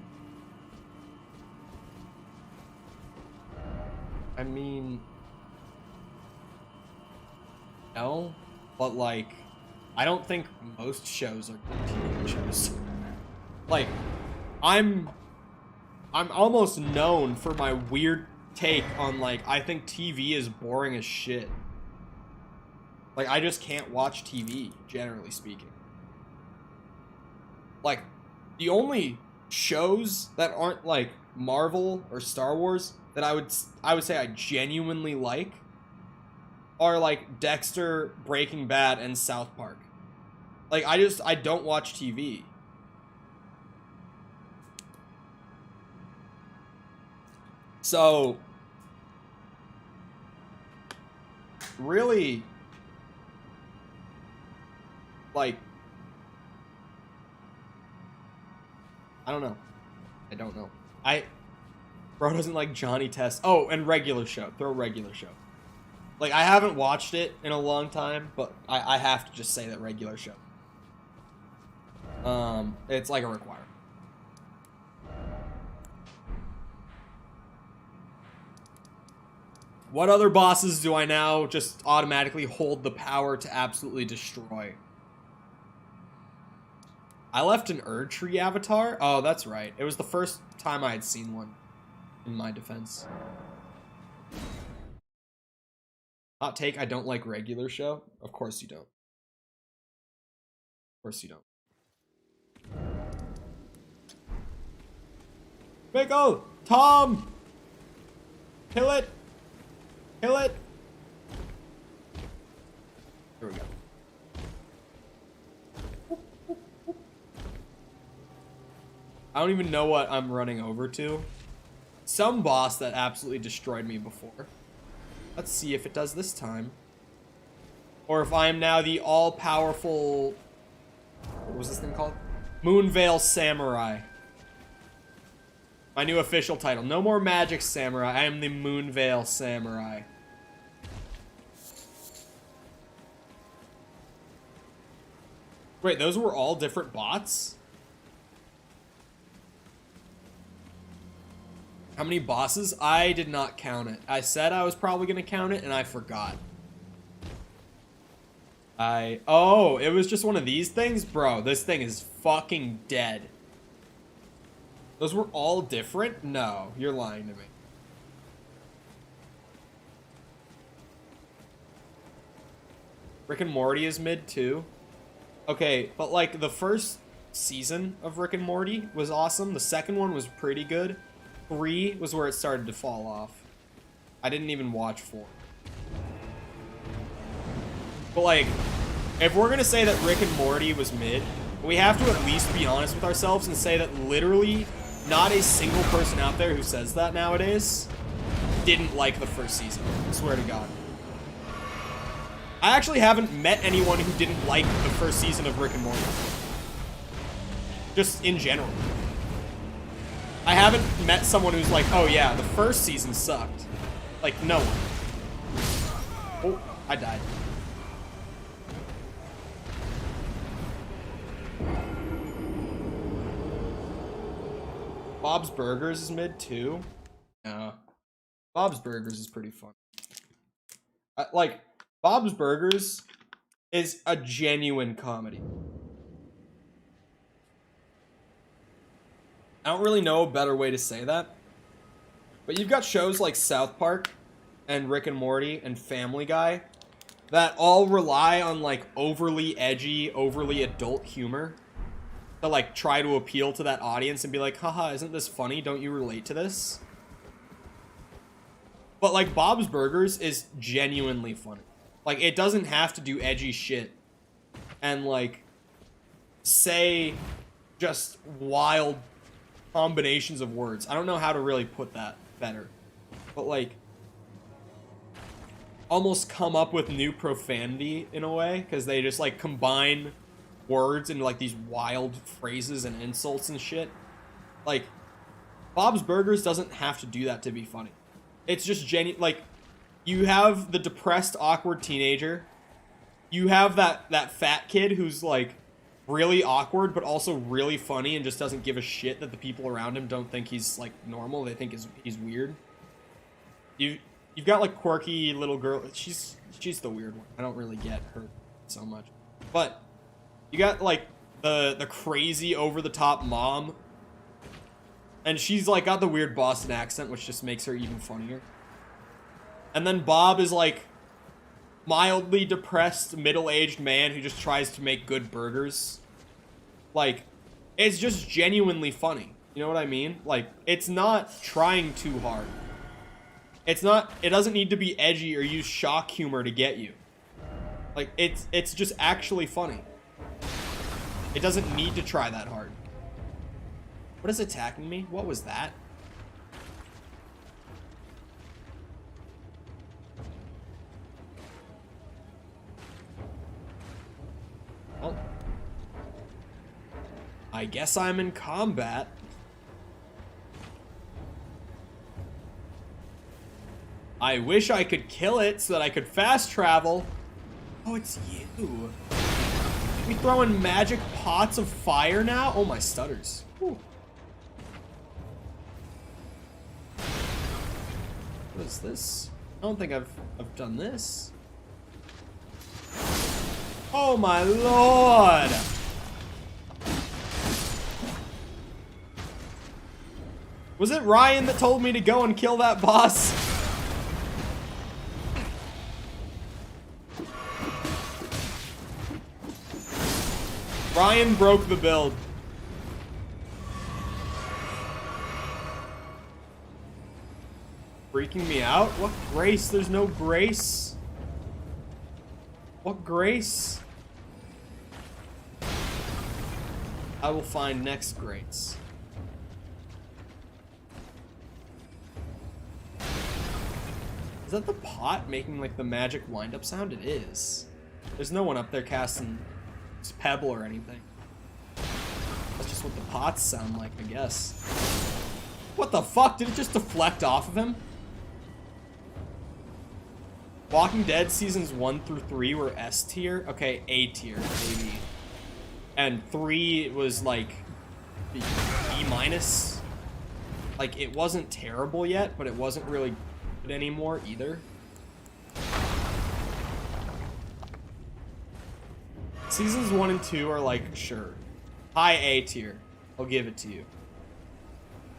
no, but like, I don't think most shows are good TV shows. Like, I'm almost known for my weird take on, like, I think TV is boring as shit. Like, I just can't watch TV, generally speaking. Like, the only shows that aren't like Marvel or Star Wars that I would say I genuinely like are like Dexter, Breaking Bad, and South Park. Like, I don't watch TV. So, really, like, I don't know. I don't know. Bro doesn't like Johnny Test. Oh, and regular show. Throw regular show. Like, I haven't watched it in a long time, but I have to just say that regular show. It's like a require. What other bosses do I now just automatically hold the power to absolutely destroy? I left an Erdtree avatar? Oh, that's right. It was the first time I had seen one, in my defense. Hot take, I don't like regular show. Of course you don't. Of course you don't. Pickle! Tom! Kill it! Kill it! There we go. I don't even know what I'm running over to. Some boss that absolutely destroyed me before. Let's see if it does this time. Or if I am now the all-powerful... What was this thing called? Moonveil Samurai. My new official title. No more Magic Samurai. I am the Moonveil Samurai. Wait, those were all different bots? How many bosses? I did not count it. I said I was probably going to count it, and I forgot. Oh, it was just one of these things? Bro, this thing is fucking dead. Those were all different? No, you're lying to me. Rick and Morty is mid too. Okay, but like the first season of Rick and Morty was awesome. The second one was pretty good. 3 was where it started to fall off. I didn't even watch 4. But like, if we're gonna say that Rick and Morty was mid, we have to at least be honest with ourselves and say that literally not a single person out there who says that nowadays didn't like the first season. I swear to God. I actually haven't met anyone who didn't like the first season of Rick and Morty. Just in general. I haven't met someone who's like, oh yeah, the first season sucked. Like, no one. Oh, I died. Bob's Burgers is mid too? No. Bob's Burgers is pretty fun. Like, Bob's Burgers is a genuine comedy. I don't really know a better way to say that. But you've got shows like South Park and Rick and Morty and Family Guy that all rely on like overly edgy, overly adult humor to like try to appeal to that audience and be like, haha, isn't this funny? Don't you relate to this? But like Bob's Burgers is genuinely funny. Like it doesn't have to do edgy shit and like say just wild combinations of words. I don't know how to really put that better. But like almost come up with new profanity in a way because they just like combine words into like these wild phrases and insults and shit. Like Bob's Burgers doesn't have to do that to be funny. It's just genuine. Like you have the depressed, awkward teenager. You have that fat kid who's like really awkward but also really funny and just doesn't give a shit that the people around him don't think he's like normal. They think he's weird. You've got like quirky little girl. She's the weird one. I don't really get her so much. But you got like the crazy over the top mom. And she's like got the weird Boston accent, which just makes her even funnier. And then Bob is like mildly depressed middle-aged man who just tries to make good burgers. Like, it's just genuinely funny. You know what I mean? Like, it's not trying too hard. It doesn't need to be edgy or use shock humor to get you. Like, it's just actually funny. It doesn't need to try that hard. What is attacking me? What was that? I guess I'm in combat. I wish I could kill it so that I could fast travel. Oh, it's you. We throwing magic pots of fire now? Oh, my stutters. Whew. What is this? I don't think I've done this. Oh my lord! Was it Ryan that told me to go and kill that boss? Ryan broke the build. Freaking me out? What grace? There's no grace. What grace? I will find next grace. Is that the pot making like the magic wind-up sound? It is. There's no one up there casting pebble or anything. That's just what the pots sound like, I guess. What the fuck? Did it just deflect off of him? Walking Dead seasons 1 through 3 were S tier. Okay, A tier, maybe. And 3 was like E minus. Like, it wasn't terrible yet, but it wasn't really good anymore either. Seasons 1 and 2 are like, sure. High A tier. I'll give it to you.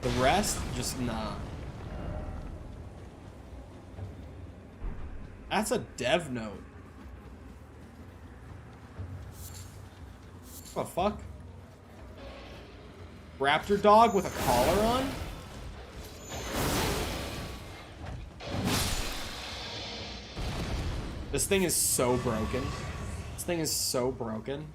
The rest, just nah. That's a dev note. What the fuck? Raptor dog with a collar on? This thing is so broken. This thing is so broken.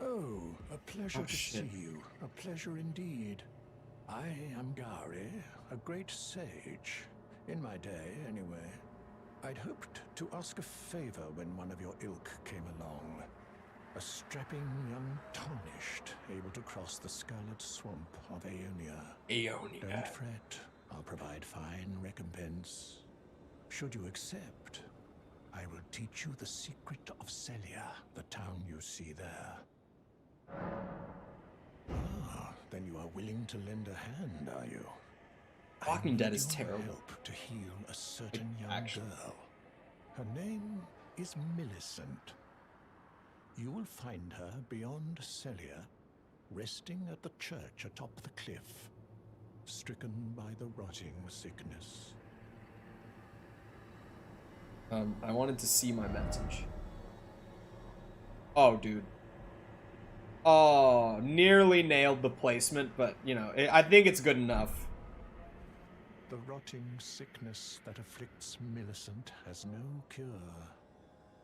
Oh, a pleasure Oh, to shit. see you. A pleasure indeed. I am Gari, a great sage. In my day, anyway. I'd hoped to ask a favor when one of your ilk came along. A strapping young tarnished, able to cross the scarlet swamp of Aeonia. Don't fret, I'll provide fine recompense. Should you accept, I will teach you the secret of Celia, the town you see there. Ah, then you are willing to lend a hand, are you? Walking Dead I is need your terrible. help to heal a certain young Actually. girl. Her name is Millicent. You will find her beyond Celia, resting at the church atop the cliff, stricken by the rotting sickness. I wanted to see my message. Oh, dude. Oh, nearly nailed the placement, but, you know, I think it's good enough. The rotting sickness that afflicts Millicent has no cure.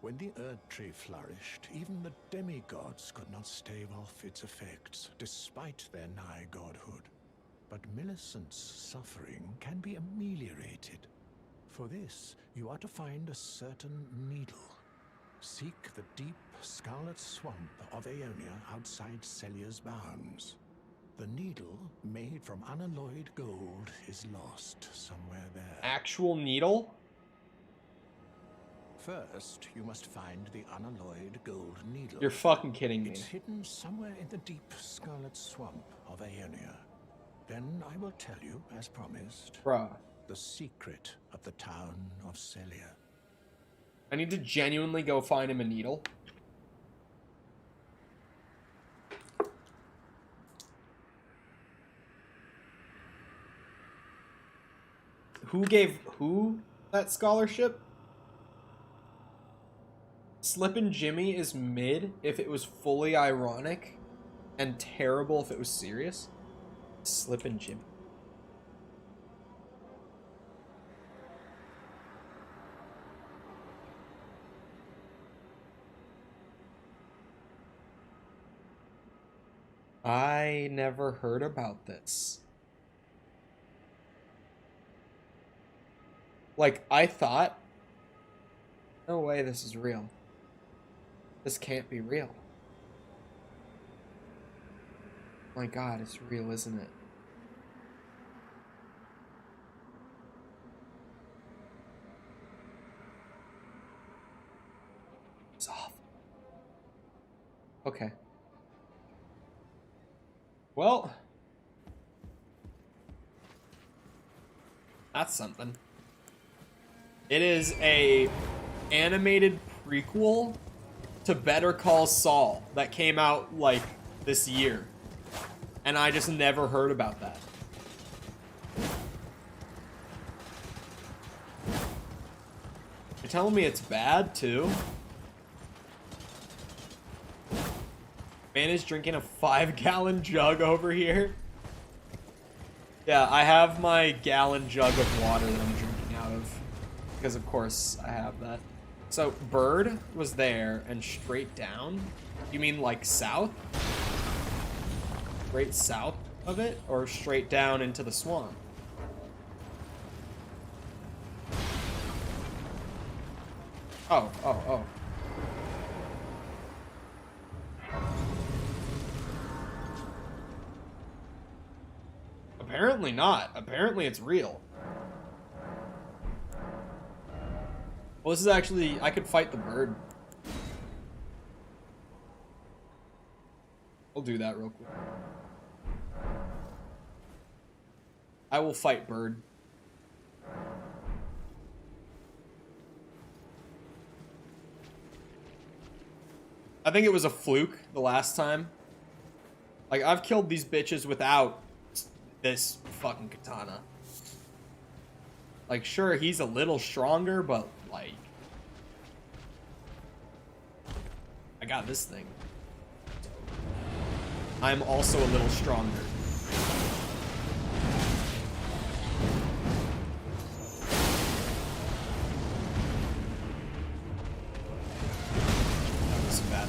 When the Erd Tree flourished, even the demigods could not stave off its effects, despite their nigh godhood. But Millicent's suffering can be ameliorated. For this, you are to find a certain needle. Seek the deep scarlet swamp of Aeonia outside Celia's bounds. The needle, made from unalloyed gold, is lost somewhere there. Actual needle? First, you must find the unalloyed gold needle. You're fucking kidding me. It's hidden somewhere in the deep scarlet swamp of Aeonia. Then I will tell you, as promised, Bruh. the secret of the town of Celia. I need to genuinely go find him a needle. Who gave who that scholarship? Slippin' Jimmy is mid if it was fully ironic and terrible if it was serious. Slippin' Jimmy. I never heard about this. Like, I thought, no way this is real. This can't be real. My God, it's real, isn't it? It's awful. Okay. Well, that's something. It is a animated prequel to Better Call Saul that came out like this year. And I just never heard about that. You're telling me it's bad too? Man is drinking a 5-gallon jug over here. Yeah, I have my gallon jug of water that I'm drinking out of. Because of course I have that. So, bird was there and straight down? You mean like south? Straight south of it? Or straight down into the swamp? Oh. Apparently not. Apparently it's real. Well, this is actually... I could fight the bird. I'll do that real quick. I will fight bird. I think it was a fluke the last time. Like, I've killed these bitches without this fucking katana. Like, sure, he's a little stronger, but, like... I got this thing. I'm also a little stronger. That was bad.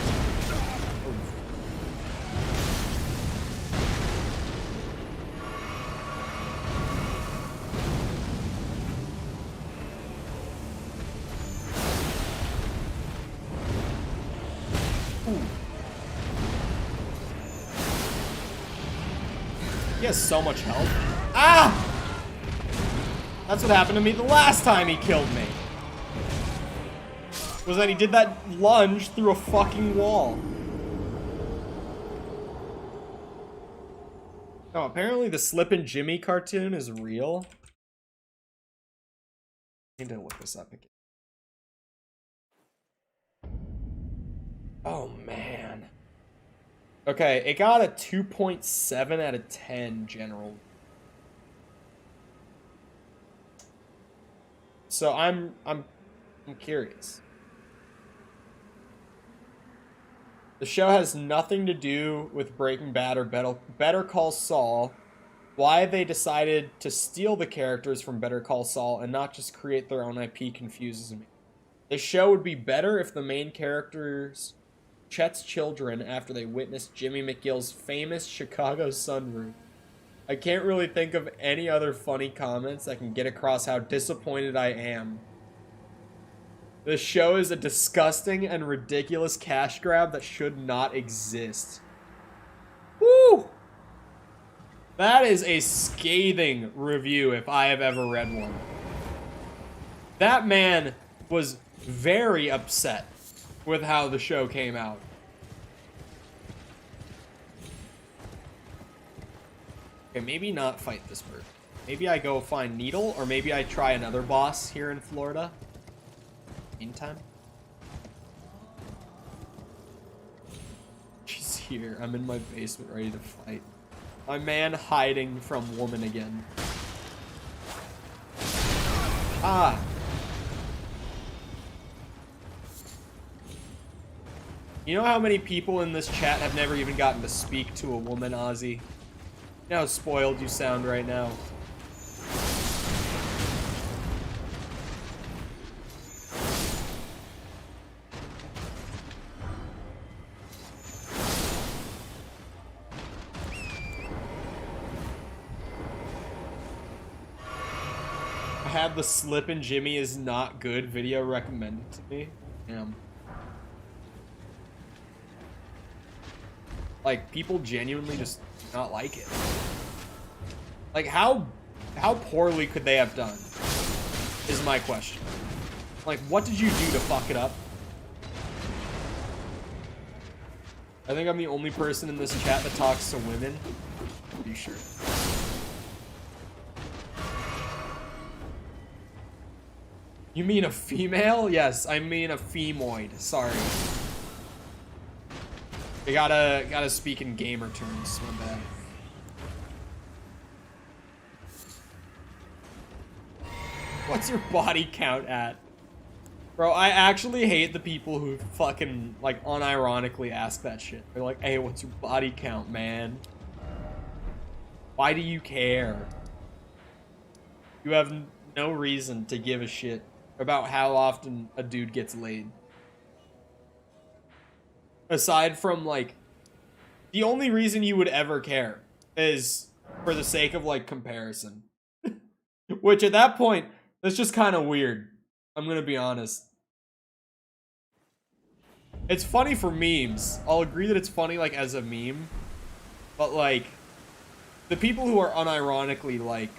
He has so much health. Ah! That's what happened to me the last time he killed me. Was that he did that lunge through a fucking wall. Oh, apparently the Slippin' Jimmy cartoon is real. I need to look this up again. Oh, man. Okay, it got a 2.7 out of 10 general. So I'm curious. The show has nothing to do with Breaking Bad or Better Call Saul. Why they decided to steal the characters from Better Call Saul and not just create their own IP confuses me. The show would be better if the main characters Chet's children after they witnessed Jimmy McGill's famous Chicago sunroof. I can't really think of any other funny comments that can get across how disappointed I am. The show is a disgusting and ridiculous cash grab that should not exist. Woo! That is a scathing review if I have ever read one. That man was very upset with how the show came out. Okay, maybe not fight this bird. Maybe I go find Needle, or maybe I try another boss here in Florida. Meantime. She's here. I'm in my basement ready to fight. My man hiding from woman again. Ah! You know how many people in this chat have never even gotten to speak to a woman, Ozzy? You know how spoiled you sound right now. I had the Slip and Jimmy is not good video recommended to me. Damn. Like, people genuinely just do not like it. Like, how poorly could they have done? Is my question. Like, what did you do to fuck it up? I think I'm the only person in this chat that talks to women. Be sure. You mean a female? Yes, I mean a femoid. Sorry. I gotta speak in gamer terms. My bad. What's your body count at? Bro, I actually hate the people who fucking, like, unironically ask that shit. They're like, hey, what's your body count, man? Why do you care? You have no reason to give a shit about how often a dude gets laid. Aside from, like, the only reason you would ever care is for the sake of, like, comparison. Which, at that point, that's just kind of weird. I'm gonna be honest. It's funny for memes. I'll agree that it's funny, like, as a meme. But, like, the people who are unironically like,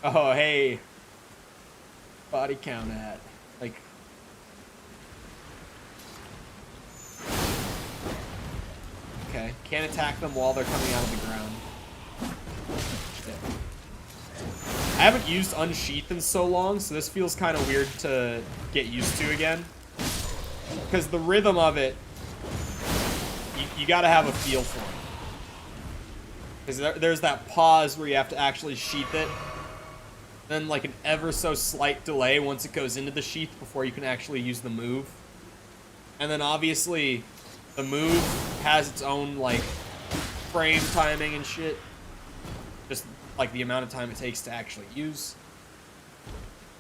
oh, hey, body count at, like, okay, can't attack them while they're coming out of the ground. Yeah. I haven't used Unsheath in so long, so this feels kind of weird to get used to again. Because the rhythm of it, you gotta have a feel for it. Because there's that pause where you have to actually sheath it. Then, like, an ever so slight delay once it goes into the sheath before you can actually use the move. And then, obviously, the move has its own, like, frame timing and shit. Just, like, the amount of time it takes to actually use.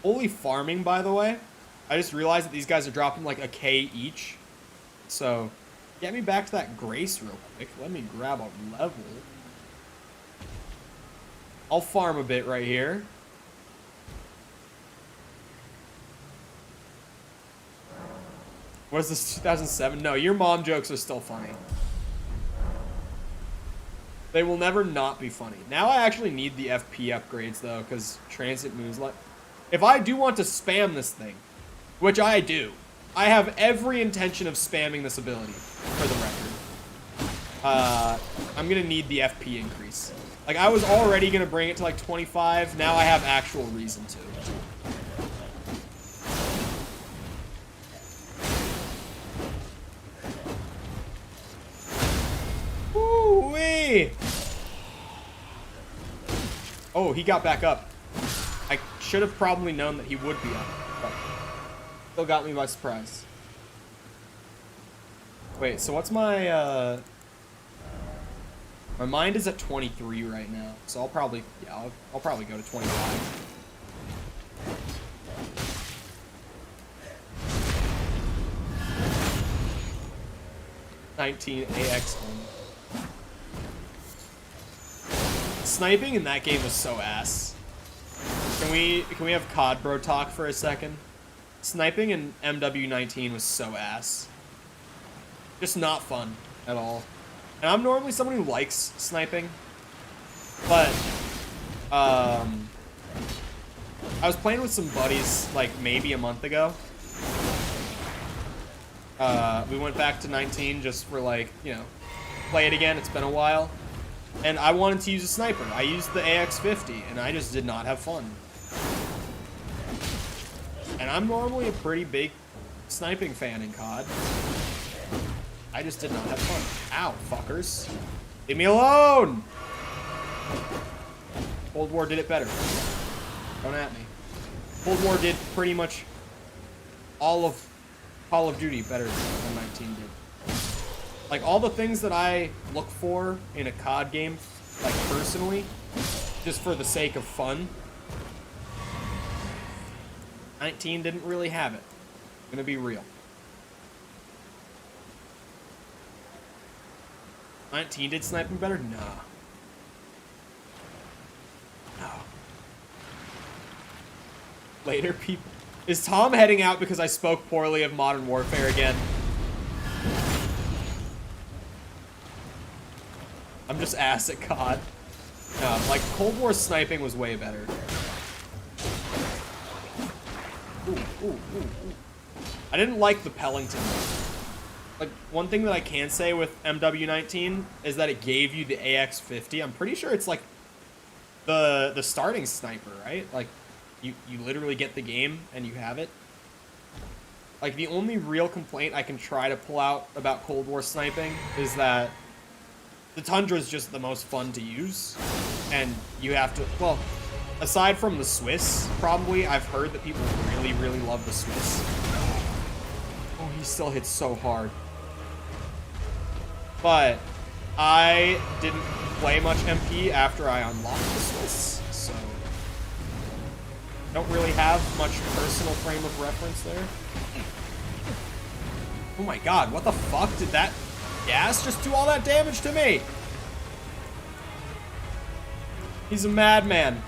Holy farming, by the way. I just realized that these guys are dropping, like, a K each. So, get me back to that Grace real quick. Let me grab a level. I'll farm a bit right here. What is this, 2007? No, your mom jokes are still funny. They will never not be funny. Now I actually need the FP upgrades, though, because transit moves like... If I do want to spam this thing, which I do, I have every intention of spamming this ability, for the record. I'm going to need the FP increase. Like, I was already going to bring it to, like, 25. Now I have actual reason to. Woo-wee! Oh, he got back up. I should have probably known that he would be up, but still got me by surprise. Wait, so what's my, my mind is at 23 right now, so I'll probably, yeah, I'll probably go to 25. AX only. Sniping in that game was so ass. Can we have COD bro talk for a second? Sniping in MW19 was so ass. Just not fun at all. And I'm normally someone who likes sniping, but I was playing with some buddies like maybe a month ago. We went back to 19 just for, like, you know, play it again. It's been a while. And I wanted to use a sniper. I used the AX50, and I just did not have fun. And I'm normally a pretty big sniping fan in COD. I just did not have fun. Ow, fuckers. Leave me alone! Cold War did it better. Don't at me. Cold War did pretty much all of Call of Duty better than 19 did. Like, all the things that I look for in a COD game, like, personally, just for the sake of fun, 19 didn't really have it. I'm gonna be real. 19 did sniping better? Nah. No. Later, people. Is Tom heading out because I spoke poorly of Modern Warfare again? I'm just ass at COD. No, like, Cold War sniping was way better. Ooh. I didn't like the Pellington. Like, one thing that I can say with MW19 is that it gave you the AX50. I'm pretty sure it's like the starting sniper, right? Like, you literally get the game and you have it. Like, the only real complaint I can try to pull out about Cold War sniping is that the Tundra is just the most fun to use, and you have to, well, aside from the Swiss, probably, I've heard that people really, really love the Swiss. Oh, he still hits so hard. But I didn't play much MP after I unlocked the Swiss, so don't really have much personal frame of reference there. Oh my god, what the fuck did that gas just do all that damage to me? He's a madman.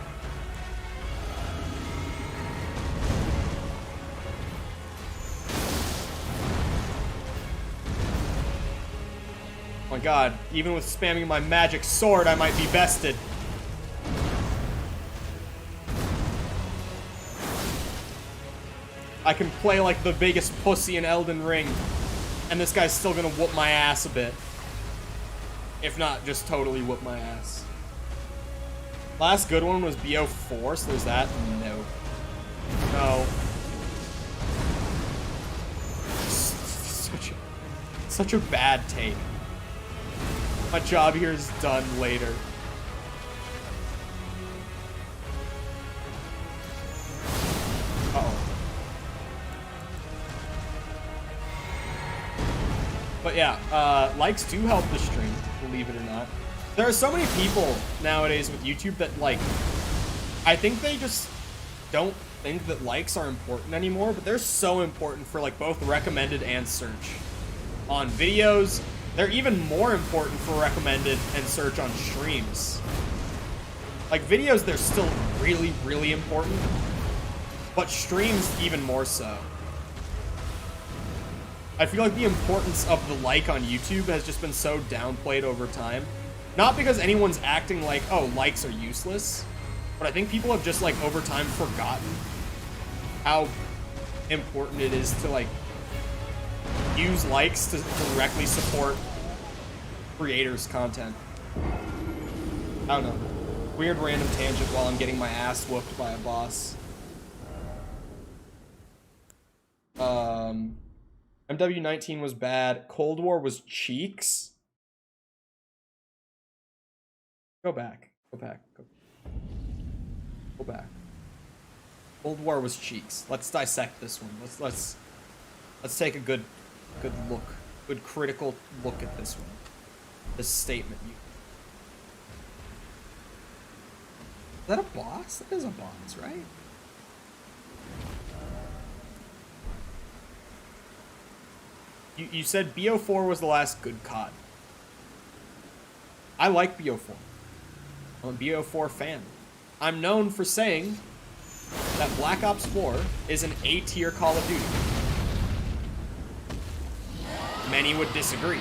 Oh my god, even with spamming my magic sword, I might be bested. I can play like the biggest pussy in Elden Ring, and this guy's still gonna whoop my ass a bit. If not, just totally whoop my ass. Last good one was BO4, so there's that. No. No. Such a bad take. My job here is done later. Uh-oh. But yeah, likes do help the stream, believe it or not. There are so many people nowadays with YouTube that, like, I think they just don't think that likes are important anymore, but they're so important for, like, both recommended and search. On videos, they're even more important for recommended and search on streams. Like, videos, they're still really, really important, but streams even more so. I feel like the importance of the like on YouTube has just been so downplayed over time. Not because anyone's acting like, oh, likes are useless, but I think people have just, like, over time forgotten how important it is to, like, use likes to directly support creators' content. I don't know. Weird random tangent while I'm getting my ass whooped by a boss. MW19 was bad. Cold War was cheeks. Go back. Go back. Go back. Cold War was cheeks. Let's dissect this one. Let's take a good look. Good critical look at this one. This statement. Is that a boss? That is a boss, right? You said BO4 was the last good COD. I like BO4. I'm a BO4 fan. I'm known for saying that Black Ops 4 is an A-tier Call of Duty. Many would disagree.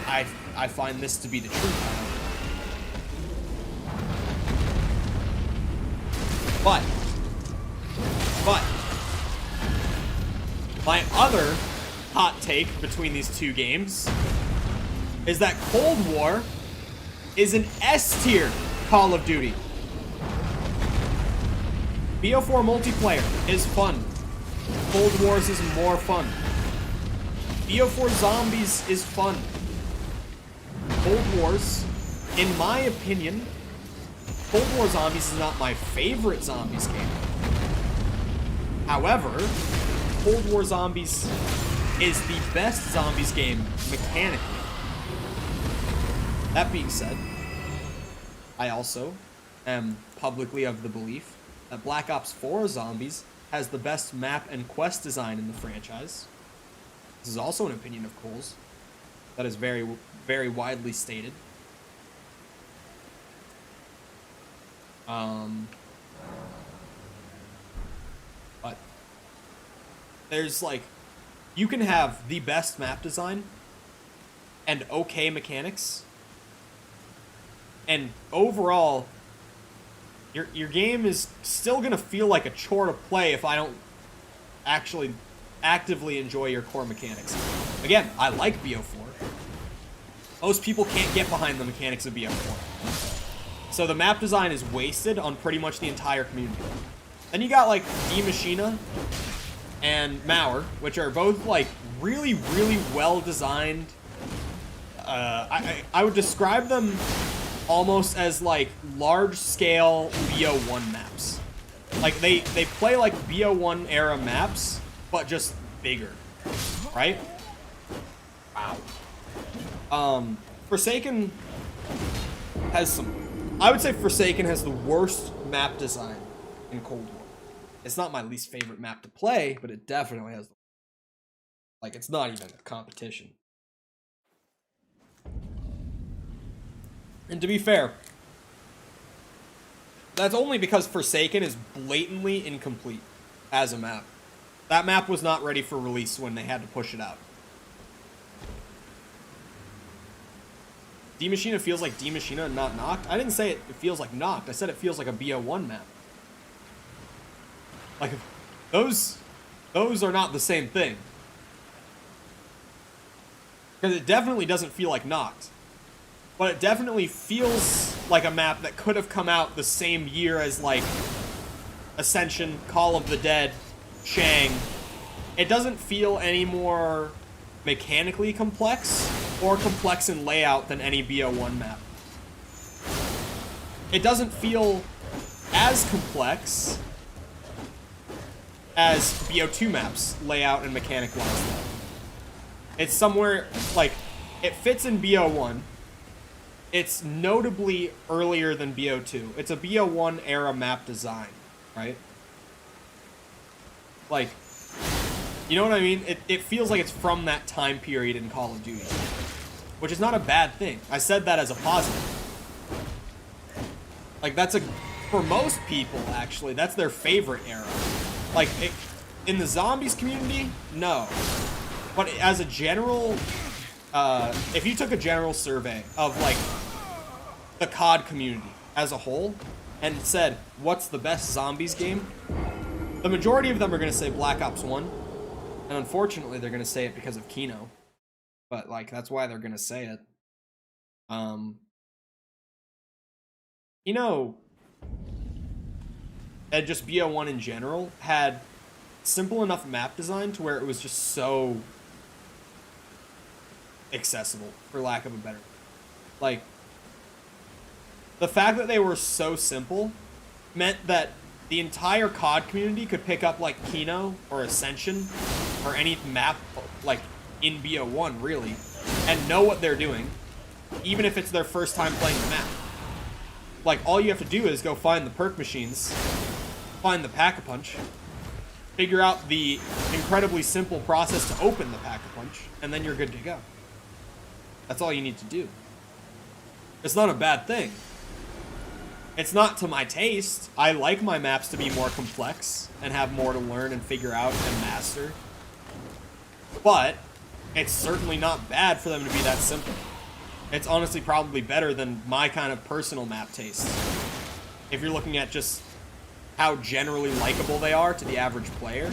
I find this to be the truth. But my other hot take between these two games is that Cold War is an S-tier Call of Duty. BO4 multiplayer is fun. Cold Wars is more fun. BO4 Zombies is fun. Cold Wars, in my opinion, Cold War Zombies is not my favorite Zombies game. However, Cold War Zombies is the best zombies game mechanically. That being said, I also am publicly of the belief that Black Ops 4 Zombies has the best map and quest design in the franchise. This is also an opinion of Cole's that is very, very widely stated. But there's like, you can have the best map design and okay mechanics, and overall, your game is still gonna feel like a chore to play if I don't actually actively enjoy your core mechanics. Again, I like BO4. Most people can't get behind the mechanics of BO4. So the map design is wasted on pretty much the entire community. Then you got like D Machina and Mauer, which are both like really, really well designed. I would describe them almost as like large scale BO1 maps. Like they play like BO1 era maps, but just bigger, right? Wow. Forsaken has some, I would say Forsaken has the worst map design in Cold War. It's not my least favorite map to play, but it definitely has, like, it's not even a competition. And to be fair, that's only because Forsaken is blatantly incomplete as a map. That map was not ready for release when they had to push it out. D Machina feels like D Machina and not Knocked. I didn't say it feels like Knocked. I said it feels like a BO1 map. Like, those are not the same thing. Because it definitely doesn't feel like Knocked. But it definitely feels like a map that could have come out the same year as, like, Ascension, Call of the Dead, Shang. It doesn't feel any more mechanically complex or complex in layout than any BO1 map. It doesn't feel as complex as BO2 maps, layout and mechanic-wise. It's somewhere, like, it fits in BO1. It's notably earlier than BO2. It's a BO1 era map design, right? Like, you know what I mean? It feels like it's from that time period in Call of Duty, which is not a bad thing. I said that as a positive. Like, that's for most people, actually, that's their favorite era. Like, in the zombies community, no. But as a general, if you took a general survey of, like, the COD community as a whole, and said, what's the best zombies game? The majority of them are going to say Black Ops 1. And unfortunately, they're going to say it because of Kino. But, like, that's why they're going to say it. Kino, and just BO1 in general, had simple enough map design to where it was just so accessible, for lack of a better. Like, the fact that they were so simple meant that the entire COD community could pick up, like, Kino or Ascension or any map, like, in BO1, really, and know what they're doing, even if it's their first time playing the map. Like, all you have to do is go find the perk machines, find the Pack-a-Punch, figure out the incredibly simple process to open the Pack-a-Punch, and then you're good to go. That's all you need to do. It's not a bad thing. It's not to my taste. I like my maps to be more complex and have more to learn and figure out and master. But it's certainly not bad for them to be that simple. It's honestly probably better than my kind of personal map taste. If you're looking at just how generally likable they are to the average player,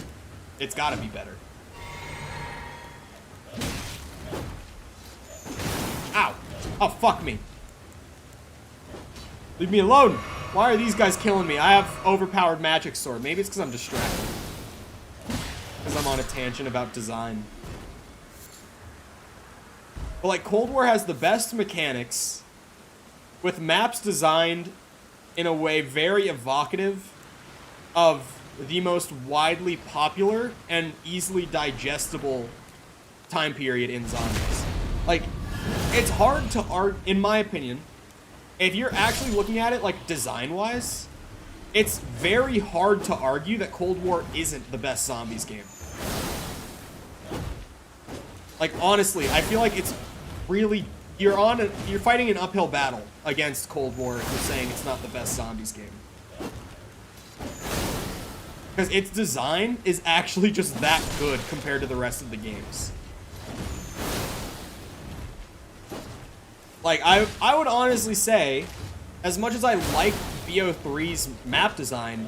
it's gotta be better. Ow! Oh, fuck me. Leave me alone! Why are these guys killing me? I have overpowered magic sword. Maybe it's because I'm distracted. Because I'm on a tangent about design. But, like, Cold War has the best mechanics with maps designed in a way very evocative of the most widely popular and easily digestible time period in zombies. Like, it's hard to argue, in my opinion, if you're actually looking at it like design-wise, it's very hard to argue that Cold War isn't the best zombies game. Like, honestly, I feel like it's really, you're fighting an uphill battle against Cold War if you're saying it's not the best zombies game. Because its design is actually just that good compared to the rest of the games. Like, I would honestly say, as much as I like BO3's map design,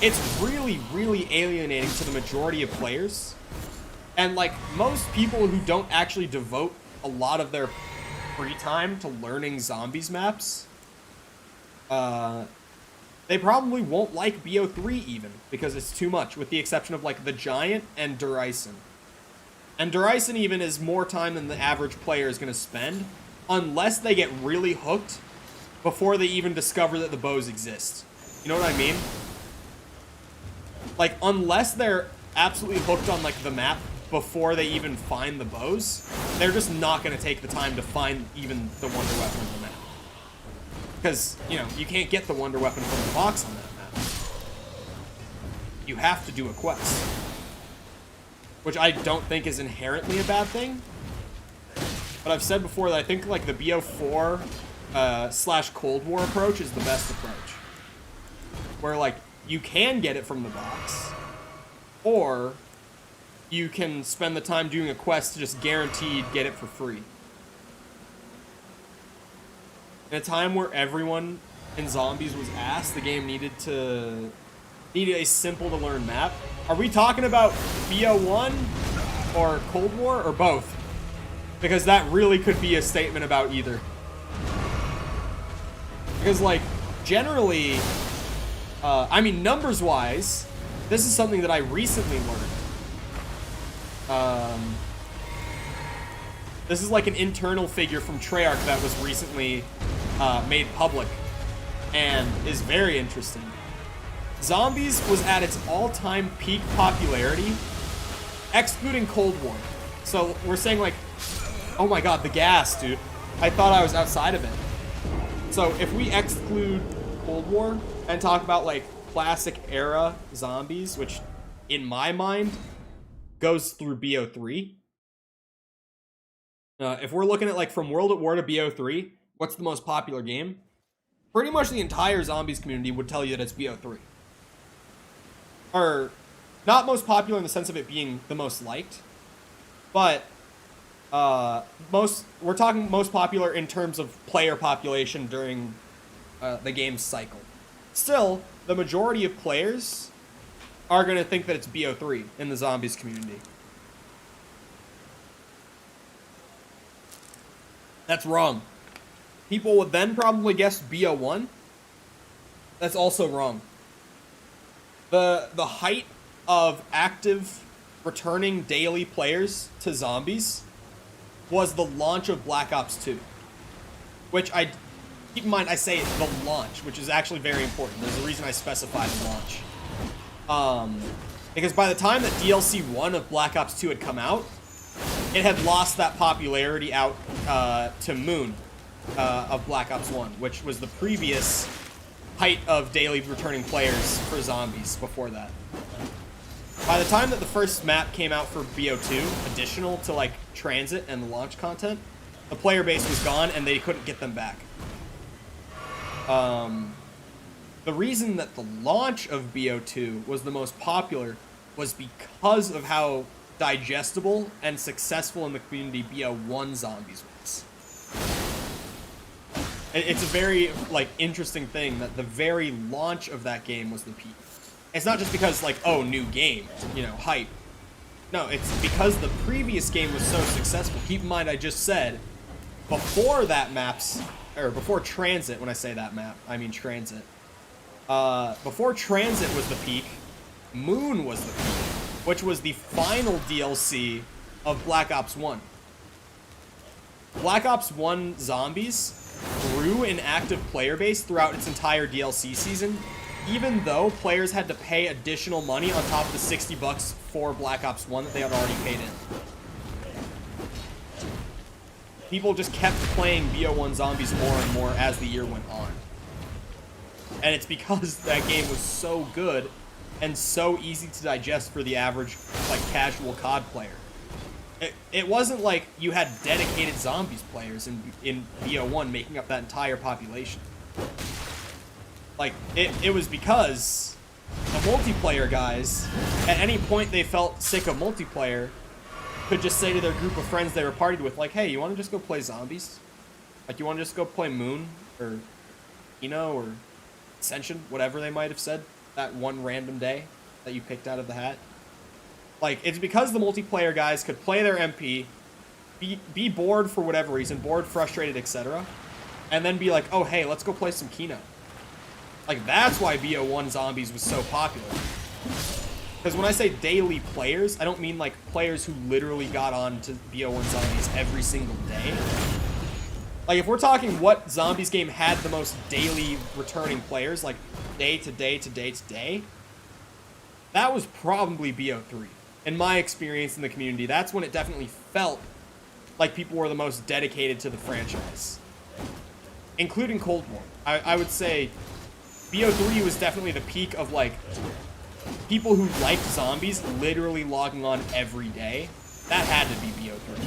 it's really, really alienating to the majority of players. And, like, most people who don't actually devote a lot of their free time to learning zombies maps, they probably won't like BO3 even, because it's too much, with the exception of, like, the Giant and Durison. And Durison even is more time than the average player is going to spend, unless they get really hooked before they even discover that the bows exist. You know what I mean? Like, unless they're absolutely hooked on, like, the map before they even find the bows, they're just not going to take the time to find even the wonder weapon on the map. Because, you know, you can't get the wonder weapon from the box on that map. You have to do a quest. Which I don't think is inherently a bad thing. But I've said before that I think, like, the BO4 / Cold War approach is the best approach. Where, like, you can get it from the box, or you can spend the time doing a quest to just guaranteed get it for free. In a time where everyone in zombies was ass, the game needed a simple to learn map. Are we talking about BO1 or Cold War or both? Because that really could be a statement about either. Because, like, generally, I mean, numbers-wise, this is something that I recently learned. This is like an internal figure from Treyarch that was recently made public and is very interesting. Zombies was at its all-time peak popularity, excluding Cold War. So we're saying, like, oh my god, the gas, dude. I thought I was outside of it. So if we exclude Cold War and talk about, like, classic era zombies, which in my mind goes through BO3. If we're looking at, like, from World at War to BO3, what's the most popular game? Pretty much the entire zombies community would tell you that it's BO3. Or, not most popular in the sense of it being the most liked, but we're talking most popular in terms of player population during the game's cycle. Still, the majority of players are going to think that it's BO3 in the zombies community. That's wrong. People would then probably guess BO1. That's also wrong. The height of active returning daily players to zombies was the launch of Black Ops 2. Which keep in mind, I say the launch, which is actually very important. There's a reason I specified the launch. Because by the time that DLC 1 of Black Ops 2 had come out, it had lost that popularity out to Moon of Black Ops 1, which was the previous height of daily returning players for zombies before that. By the time that the first map came out for BO2, additional to, like, Transit and the launch content, the player base was gone and they couldn't get them back. The reason that the launch of BO2 was the most popular was because of how digestible and successful in the community BO1 zombies was. It's a very, like, interesting thing that the very launch of that game was the peak. It's not just because, like, oh, new game, you know, hype. No, it's because the previous game was so successful. Keep in mind, I just said, before that before Transit, when I say that map, I mean Transit. Before Transit was the peak, Moon was the peak, which was the final DLC of Black Ops 1. Black Ops 1 Zombies grew in active player base throughout its entire DLC season, even though players had to pay additional money on top of the $60 for Black Ops 1 that they had already paid in. people just kept playing BO1 Zombies more and more as the year went on. And it's because that game was so good and so easy to digest for the average, like, casual COD player. It wasn't like you had dedicated Zombies players in BO1 making up that entire population. Like, it was because the multiplayer guys, at any point they felt sick of multiplayer, could just say to their group of friends they were partied with, like, hey, you want to just go play Zombies? Like, you want to just go play Moon, or or Ascension, whatever they might have said that one random day that you picked out of the hat. Like, it's because the multiplayer guys could play their MP, be bored for whatever reason, bored, frustrated, etc., and then be like, oh, hey, let's go play some Kino. Like, that's why BO1 Zombies was so popular. Because when I say daily players, I don't mean, like, players who literally got on to BO1 Zombies every single day. Like, if we're talking what Zombies game had the most daily returning players, like, day to day to day to day, that was probably BO3. In my experience in the community, that's when it definitely felt like people were the most dedicated to the franchise. Including Cold War. I would say BO3 was definitely the peak of, like, people who liked Zombies literally logging on every day. That had to be BO3.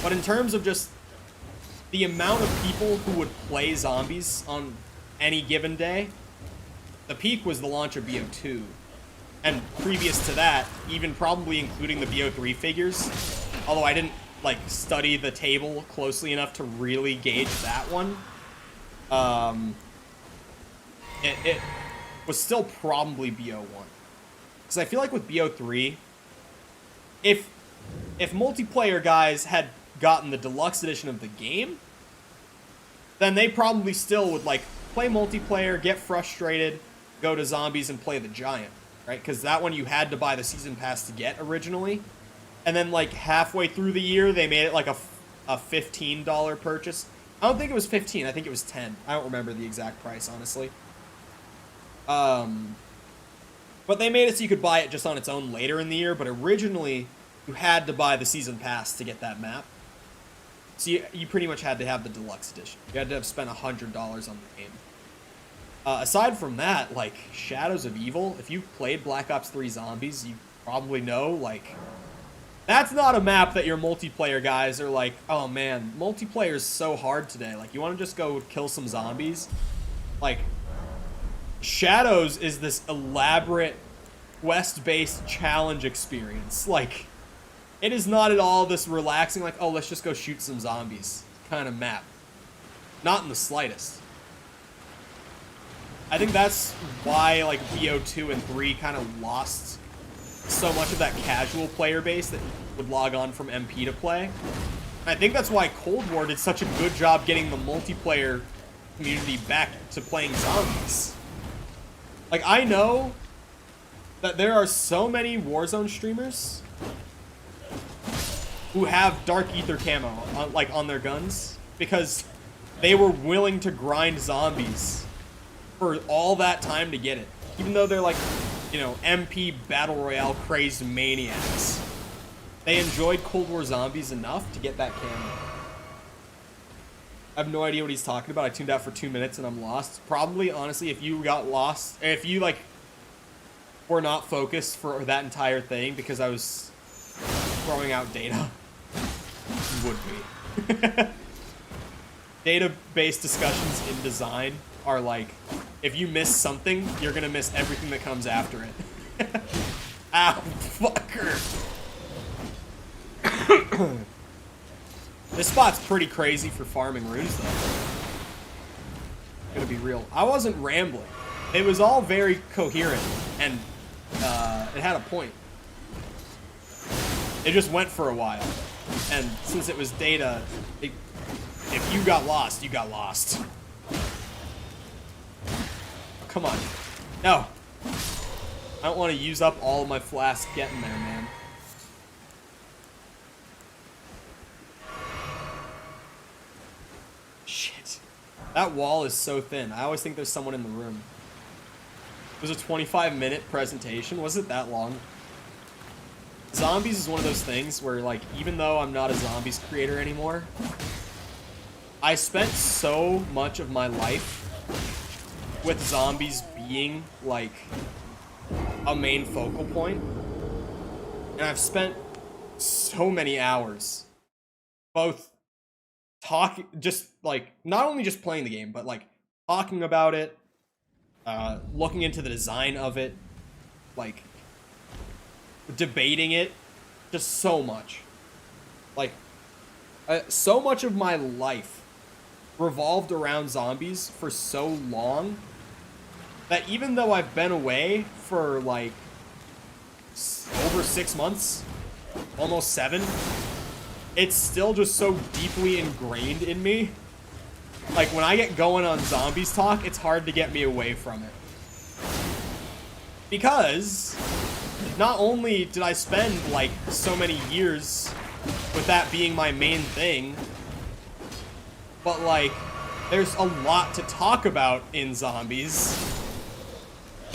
But in terms of just the amount of people who would play Zombies on any given day, the peak was the launch of BO2. And previous to that, even probably including the BO3 figures, although I didn't, like, study the table closely enough to really gauge that one, it was still probably BO1. Because I feel like with BO3, if multiplayer guys had gotten the deluxe edition of the game, then they probably still would, like, play multiplayer, get frustrated, go to Zombies, and play the Giant. Right, because that one you had to buy the season pass to get originally, and then, like, halfway through the year they made it like a $15 purchase. I don't think it was 15. I think it was 10. I don't remember the exact price, honestly. But they made it so you could buy it just on its own later in the year. But originally you had to buy the season pass to get that map. So you pretty much had to have the deluxe edition. You had to have spent $100 on the game. Aside from that, like, Shadows of Evil, if you've played Black Ops 3 Zombies, you probably know, like, that's not a map that your multiplayer guys are like, oh man, multiplayer is so hard today. Like, you want to just go kill some zombies? Like, Shadows is this elaborate quest-based challenge experience. Like, it is not at all this relaxing, like, oh, let's just go shoot some zombies kind of map. Not in the slightest. I think that's why, like, BO2 and 3 kind of lost so much of that casual player base that would log on from MP to play. And I think that's why Cold War did such a good job getting the multiplayer community back to playing zombies. Like, I know that there are so many Warzone streamers who have Dark Ether camo on, like, on their guns because they were willing to grind zombies for all that time to get it. Even though they're, like, MP Battle Royale crazed maniacs. They enjoyed Cold War Zombies enough to get that camo. I have no idea what he's talking about. I tuned out for 2 minutes and I'm lost. Probably, honestly, if you got lost, if you, like, were not focused for that entire thing because I was throwing out data, you would be. Data-based discussions in design are like, if you miss something, you're gonna miss everything that comes after it. Ow, fucker. This spot's pretty crazy for farming runes, though. Gonna be real. I wasn't rambling. It was all very coherent, and it had a point. It just went for a while. And since it was data, if you got lost, you got lost. Come on. No. I don't want to use up all of my flask getting there, man. Shit. That wall is so thin. I always think there's someone in the room. It was a 25-minute presentation. Was it that long? zombies is one of those things where, like, even though I'm not a zombies creator anymore, I spent so much of my life with zombies being, like, a main focal point. And I've spent so many hours both talking, just, like, not only just playing the game, but, like, talking about it, looking into the design of it, like, debating it, just so much. Like, so much of my life revolved around zombies for so long that even though I've been away for, like, over 6 months, almost 7, it's still just so deeply ingrained in me. Like, when I get going on zombies talk, it's hard to get me away from it. Because not only did I spend, like, so many years with that being my main thing, but, like, there's a lot to talk about in zombies.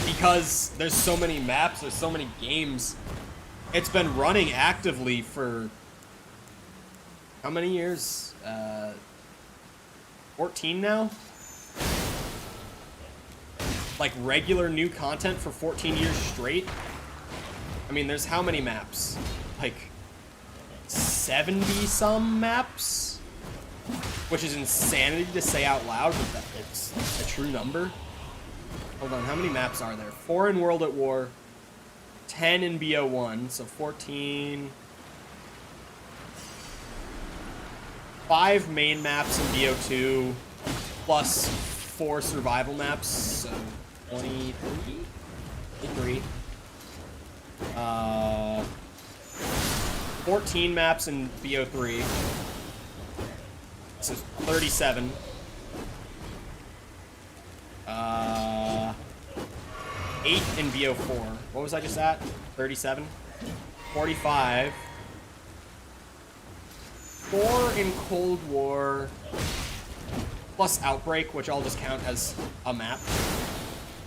Because there's so many maps, there's so many games. It's been running actively for how many years? 14 now? Like, regular new content for 14 years straight? I mean, there's how many maps? Like, 70-some maps? Which is insanity to say out loud, but it's a true number. Hold on, how many maps are there? 4 in World at War, 10 in BO1, so 14... 5 main maps in BO2, plus 4 survival maps, so 23? 23. 14 maps in BO3, so 37. 8 in BO4. What was I just at? 37? 45. 4 in Cold War, plus Outbreak, which I'll just count as a map.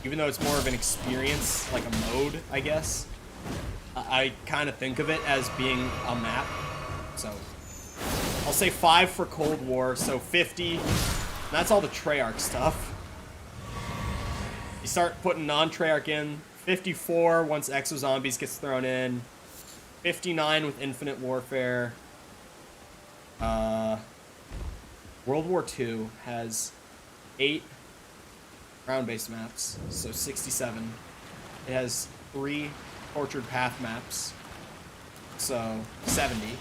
Even though it's more of an experience, like a mode, I guess. I kind of think of it as being a map. So, I'll say 5 for Cold War, so 50. And that's all the Treyarch stuff. You start putting non-Treyarch in. 54 once Exozombies gets thrown in. 59 with Infinite Warfare. World War II has 8 ground-based maps, so 67. It has 3 Tortured Path maps, so 70.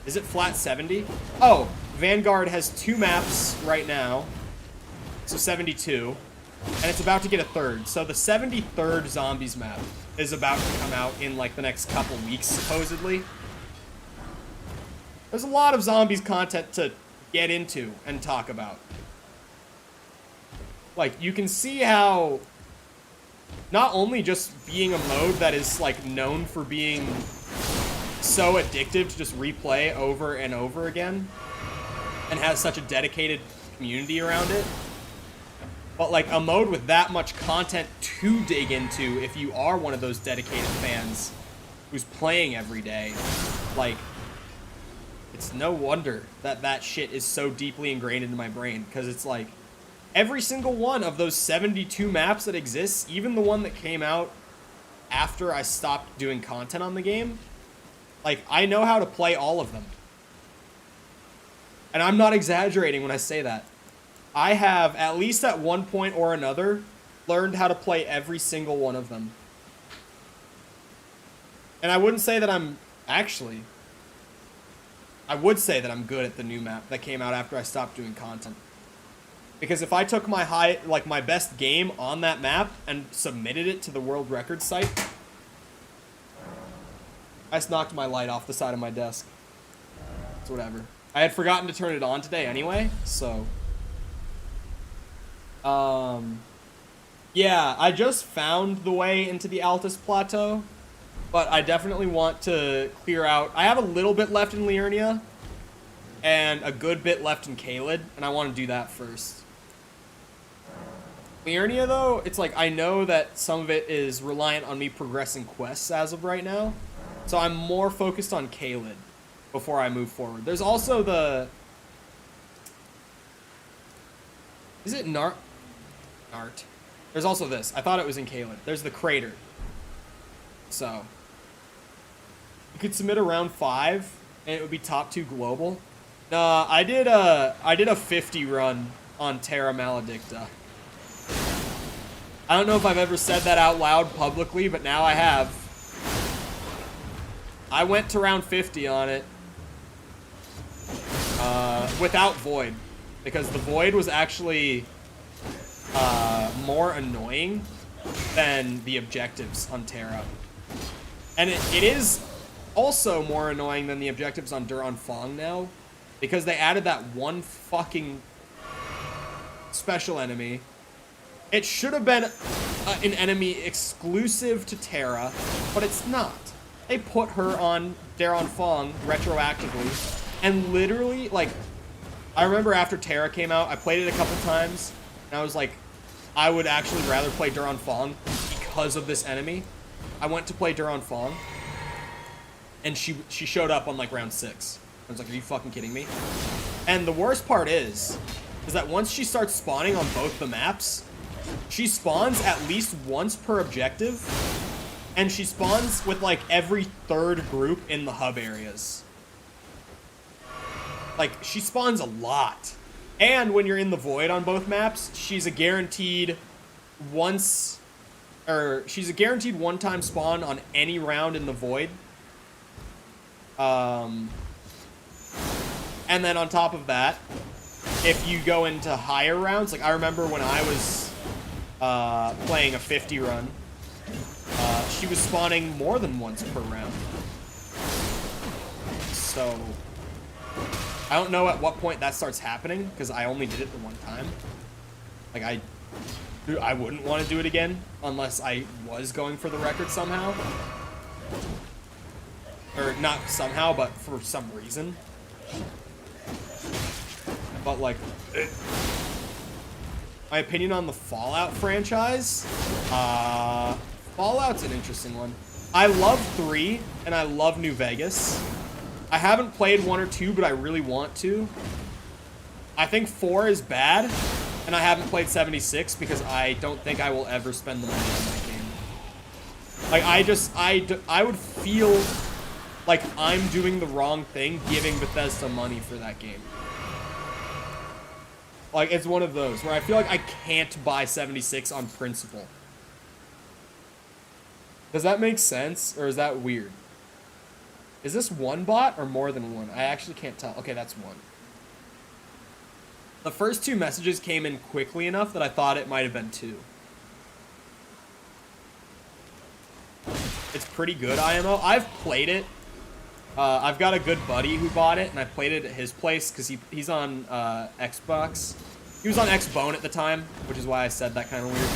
Is it flat 70? Oh, Vanguard has 2 maps right now, so 72. And it's about to get a 3rd. So the 73rd Zombies map is about to come out in, like, the next couple weeks, supposedly. There's a lot of Zombies content to get into and talk about. Like, you can see how not only just being a mode that is, like, known for being so addictive to just replay over and over again and has such a dedicated community around it, but, like, a mode with that much content to dig into if you are one of those dedicated fans who's playing every day, like, it's no wonder that that shit is so deeply ingrained into my brain, because it's like, every single one of those 72 maps that exists, even the one that came out after I stopped doing content on the game, like, I know how to play all of them. And I'm not exaggerating when I say that. I have, at least at one point or another, learned how to play every single one of them. And I wouldn't say that I'm, actually, I would say that I'm good at the new map that came out after I stopped doing content. Because if I took my my best game on that map and submitted it to the world record site, I just knocked my light off the side of my desk. It's whatever. I had forgotten to turn it on today anyway, so... yeah, I just found the way into the Altus Plateau, but I definitely want to clear out... I have a little bit left in Liurnia, and a good bit left in Caelid, and I want to do that first. Liurnia, though, it's like I know that some of it is reliant on me progressing quests as of right now. So I'm more focused on Caelid before I move forward. There's also the... Is it Nart? There's also this. I thought it was in Caelid. There's the Crater. So... You could submit around 5, and it would be top 2 global. Nah, I did a 50 run on Terra Maledicta. I don't know if I've ever said that out loud publicly, but now I have. I went to round 50 on it. Without Void. Because the Void was actually more annoying than the objectives on Terra. And it is also more annoying than the objectives on Duran Fong now. Because they added that one fucking special enemy. It should have been an enemy exclusive to Terra, but it's not. They put her on Duran Fong retroactively, and literally, like, I remember after Terra came out, I played it a couple times, and I was like, I would actually rather play Duran Fong because of this enemy. I went to play Duran Fong, and she showed up on, like, round 6. I was like, are you fucking kidding me? And the worst part is that once she starts spawning on both the maps, she spawns at least once per objective, and she spawns with, like, every 3rd group in the hub areas. Like, she spawns a lot. And when you're in the Void on both maps, she's a guaranteed she's a guaranteed one-time spawn on any round in the Void. And then on top of that, if you go into higher rounds, like I remember when I was playing a 50 run, she was spawning more than once per round. So I don't know at what point that starts happening, because I only did it the one time. Like I wouldn't want to do it again unless I was going for the record somehow. Or not somehow, but for some reason. But like, my opinion on the Fallout franchise, Fallout's an interesting one. I love 3 and I love New Vegas. I haven't played 1 or 2, but I really want to. I think 4 is bad, and I haven't played 76 because I don't think I will ever spend the money on that game. Like, I would feel like I'm doing the wrong thing giving Bethesda money for that game. Like, it's one of those where I feel like I can't buy 76 on principle. Does that make sense, or is that weird? Is this one bot or more than one? I actually can't tell. Okay, that's one. The first 2 messages came in quickly enough that I thought it might have been 2. It's pretty good, IMO. I've played it. I've got a good buddy who bought it, and I played it at his place because he's on Xbox. He was on Xbone at the time, which is why I said that kind of weird.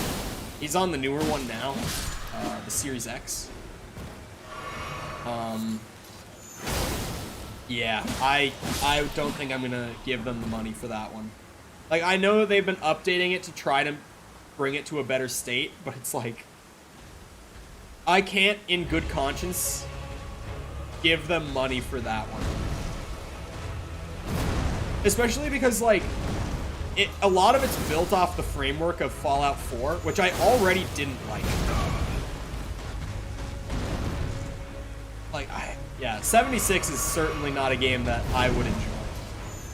He's on the newer one now, the Series X. Yeah, I don't think I'm gonna give them the money for that one. Like, I know they've been updating it to try to bring it to a better state, but it's like, I can't, in good conscience, give them money for that one. Especially because, like, a lot of it's built off the framework of Fallout 4, which I already didn't like. Like, yeah, 76 is certainly not a game that I would enjoy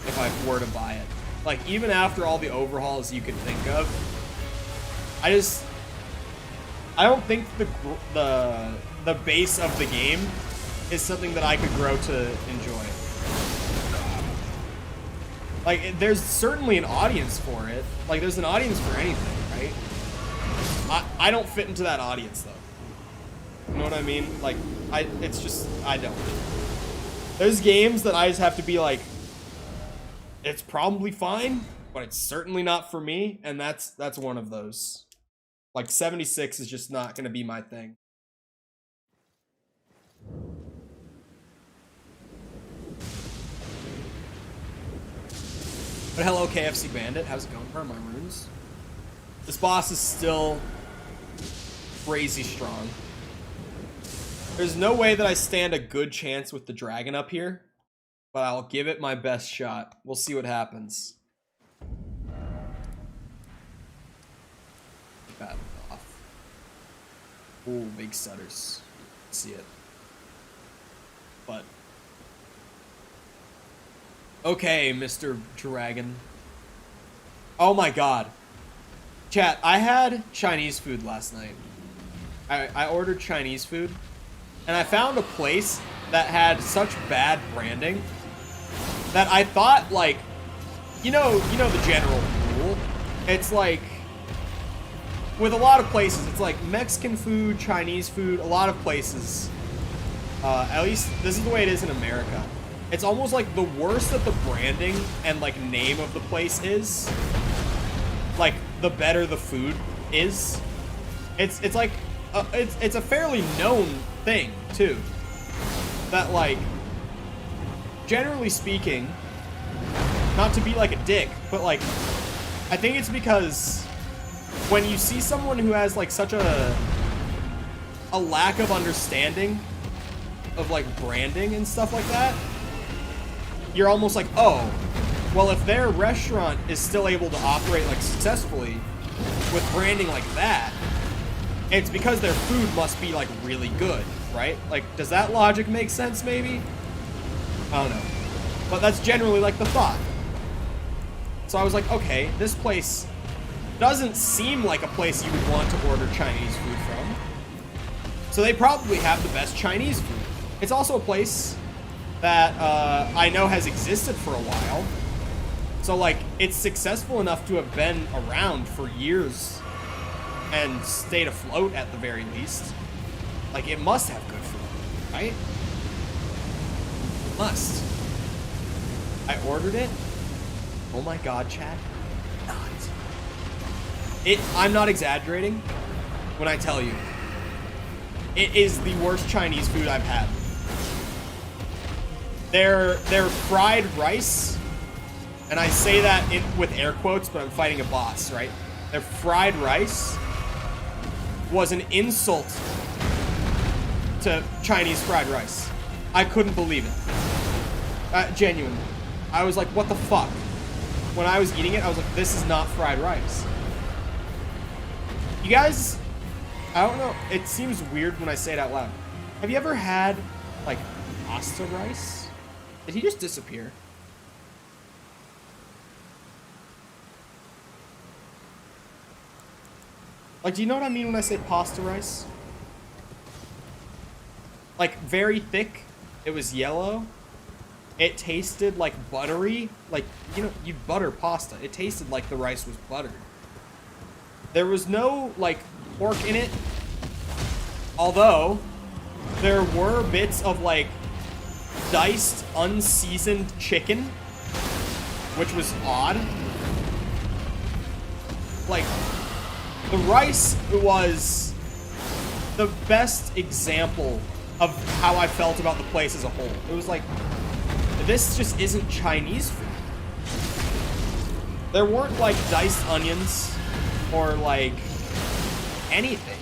if I were to buy it. Like, even after all the overhauls you could think of, I don't think the base of the game is something that I could grow to enjoy. Like, there's certainly an audience for it. Like, there's an audience for anything, right? I don't fit into that audience, though. You know what I mean? Like, it's just, I don't. There's games that I just have to be like, it's probably fine, but it's certainly not for me, and that's one of those. Like, 76 is just not going to be my thing. But hello, KFC Bandit. How's it going? Where are my runes? This boss is still crazy strong. There's no way that I stand a good chance with the dragon up here, but I'll give it my best shot. We'll see what happens. Battle off. Ooh, big stutters. See it. But okay, Mr. Dragon. Oh my god. Chat, I had Chinese food last night. I ordered Chinese food, and I found a place that had such bad branding that I thought, like, you know the general rule. It's like, with a lot of places, it's like Mexican food, Chinese food, a lot of places. At least this is the way it is in America. It's almost like the worse that the branding and like name of the place is, like the better the food is. It's like it's a fairly known thing too, that like generally speaking, not to be like a dick, but like I think it's because when you see someone who has like such a lack of understanding of like branding and stuff like that, you're almost like, oh, well, if their restaurant is still able to operate like successfully with branding like that, it's because their food must be like really good, right? Like, does that logic make sense maybe? I don't know. But that's generally like the thought. So I was like, okay, this place doesn't seem like a place you would want to order Chinese food from. So they probably have the best Chinese food. It's also a place that I know has existed for a while. So like, it's successful enough to have been around for years and stayed afloat at the very least. Like, it must have good food, right? It must. I ordered it. Oh my god, chat. Not. I'm not exaggerating when I tell you, it is the worst Chinese food I've had. Their fried rice, and I say that with air quotes, but I'm fighting a boss, right? Their fried rice was an insult to Chinese fried rice. I couldn't believe it. Genuinely. I was like, what the fuck? When I was eating it, I was like, this is not fried rice. You guys, I don't know, it seems weird when I say it out loud. Have you ever had, like, pasta rice? Did he just disappear? Like, do you know what I mean when I say pasta rice? Like, very thick. It was yellow. It tasted like buttery. Like, you know, you butter pasta. It tasted like the rice was buttered. There was no, like, pork in it. Although, there were bits of, like, diced, unseasoned chicken, which was odd. Like, the rice was the best example of how I felt about the place as a whole. It was like, this just isn't Chinese food. There weren't, like, diced onions or, like, anything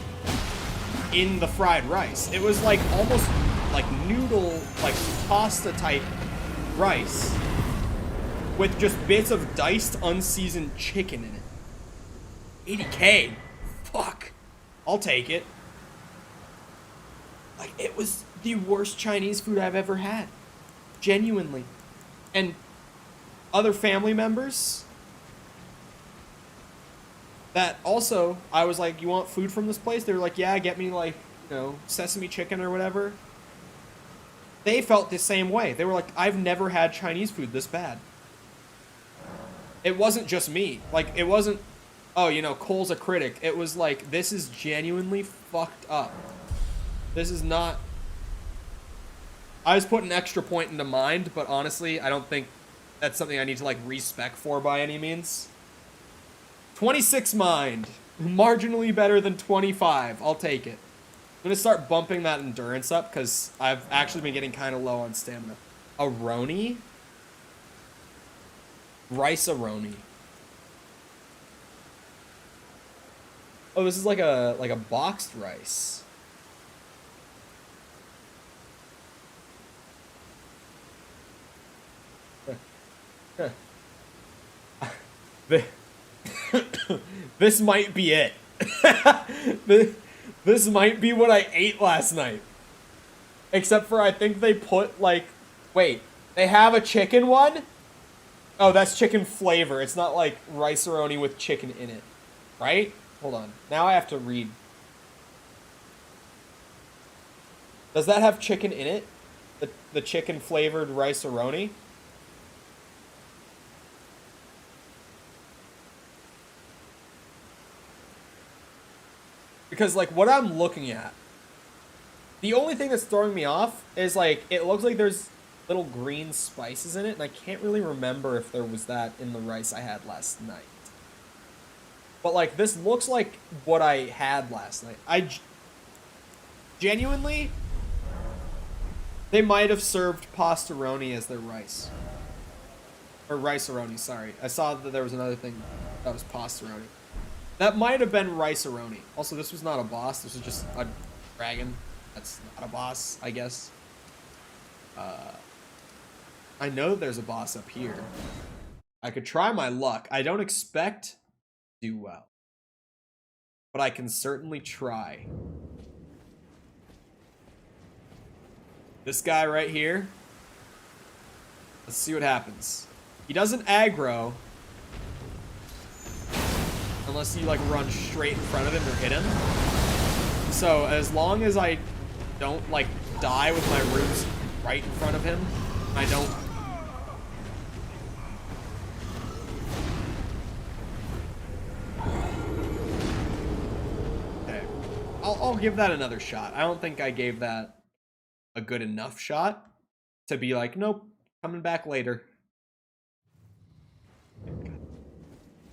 in the fried rice. It was, like, almost like noodle, like pasta type rice with just bits of diced, unseasoned chicken in it. 80K. Fuck. I'll take it. Like, it was the worst Chinese food I've ever had. Genuinely. And other family members that also, I was like, you want food from this place? They were like, yeah, get me, like, you know, sesame chicken or whatever. They felt the same way. They were like, I've never had Chinese food this bad. It wasn't just me. Like, it wasn't, oh, you know, Cole's a critic. It was like, this is genuinely fucked up. This is not... I was putting an extra point into mind, but honestly, I don't think that's something I need to, like, respec for by any means. 26 mind. Marginally better than 25. I'll take it. I'm going to start bumping that endurance up because I've actually been getting kind of low on stamina. Aroni? Rice-a-roni. Oh, this is like a boxed rice. This might be it. This might be what I ate last night. Except for I think they put like, wait, they have a chicken one? Oh, that's chicken flavor. It's not like rice-a-roni with chicken in it. Right? Hold on. Now I have to read. Does that have chicken in it? The chicken flavored rice-a-roni? Because like what I'm looking at, the only thing that's throwing me off is like, it looks like there's little green spices in it, and I can't really remember if there was that in the rice I had last night. But like, this looks like what I had last night. Genuinely, they might have served pastaroni as their rice. Or rice-a-roni, sorry. I saw that there was another thing that was pastaroni. That might have been rice-a-roni. Also, this was not a boss. This was just a dragon. That's not a boss, I guess. I know there's a boss up here. I could try my luck. I don't expect to do well. But I can certainly try. This guy right here. Let's see what happens. He doesn't aggro. Unless you like run straight in front of him or hit him. So as long as I don't like die with my roots right in front of him, I don't. Okay, I'll give that another shot. I don't think I gave that a good enough shot to be like, nope, coming back later.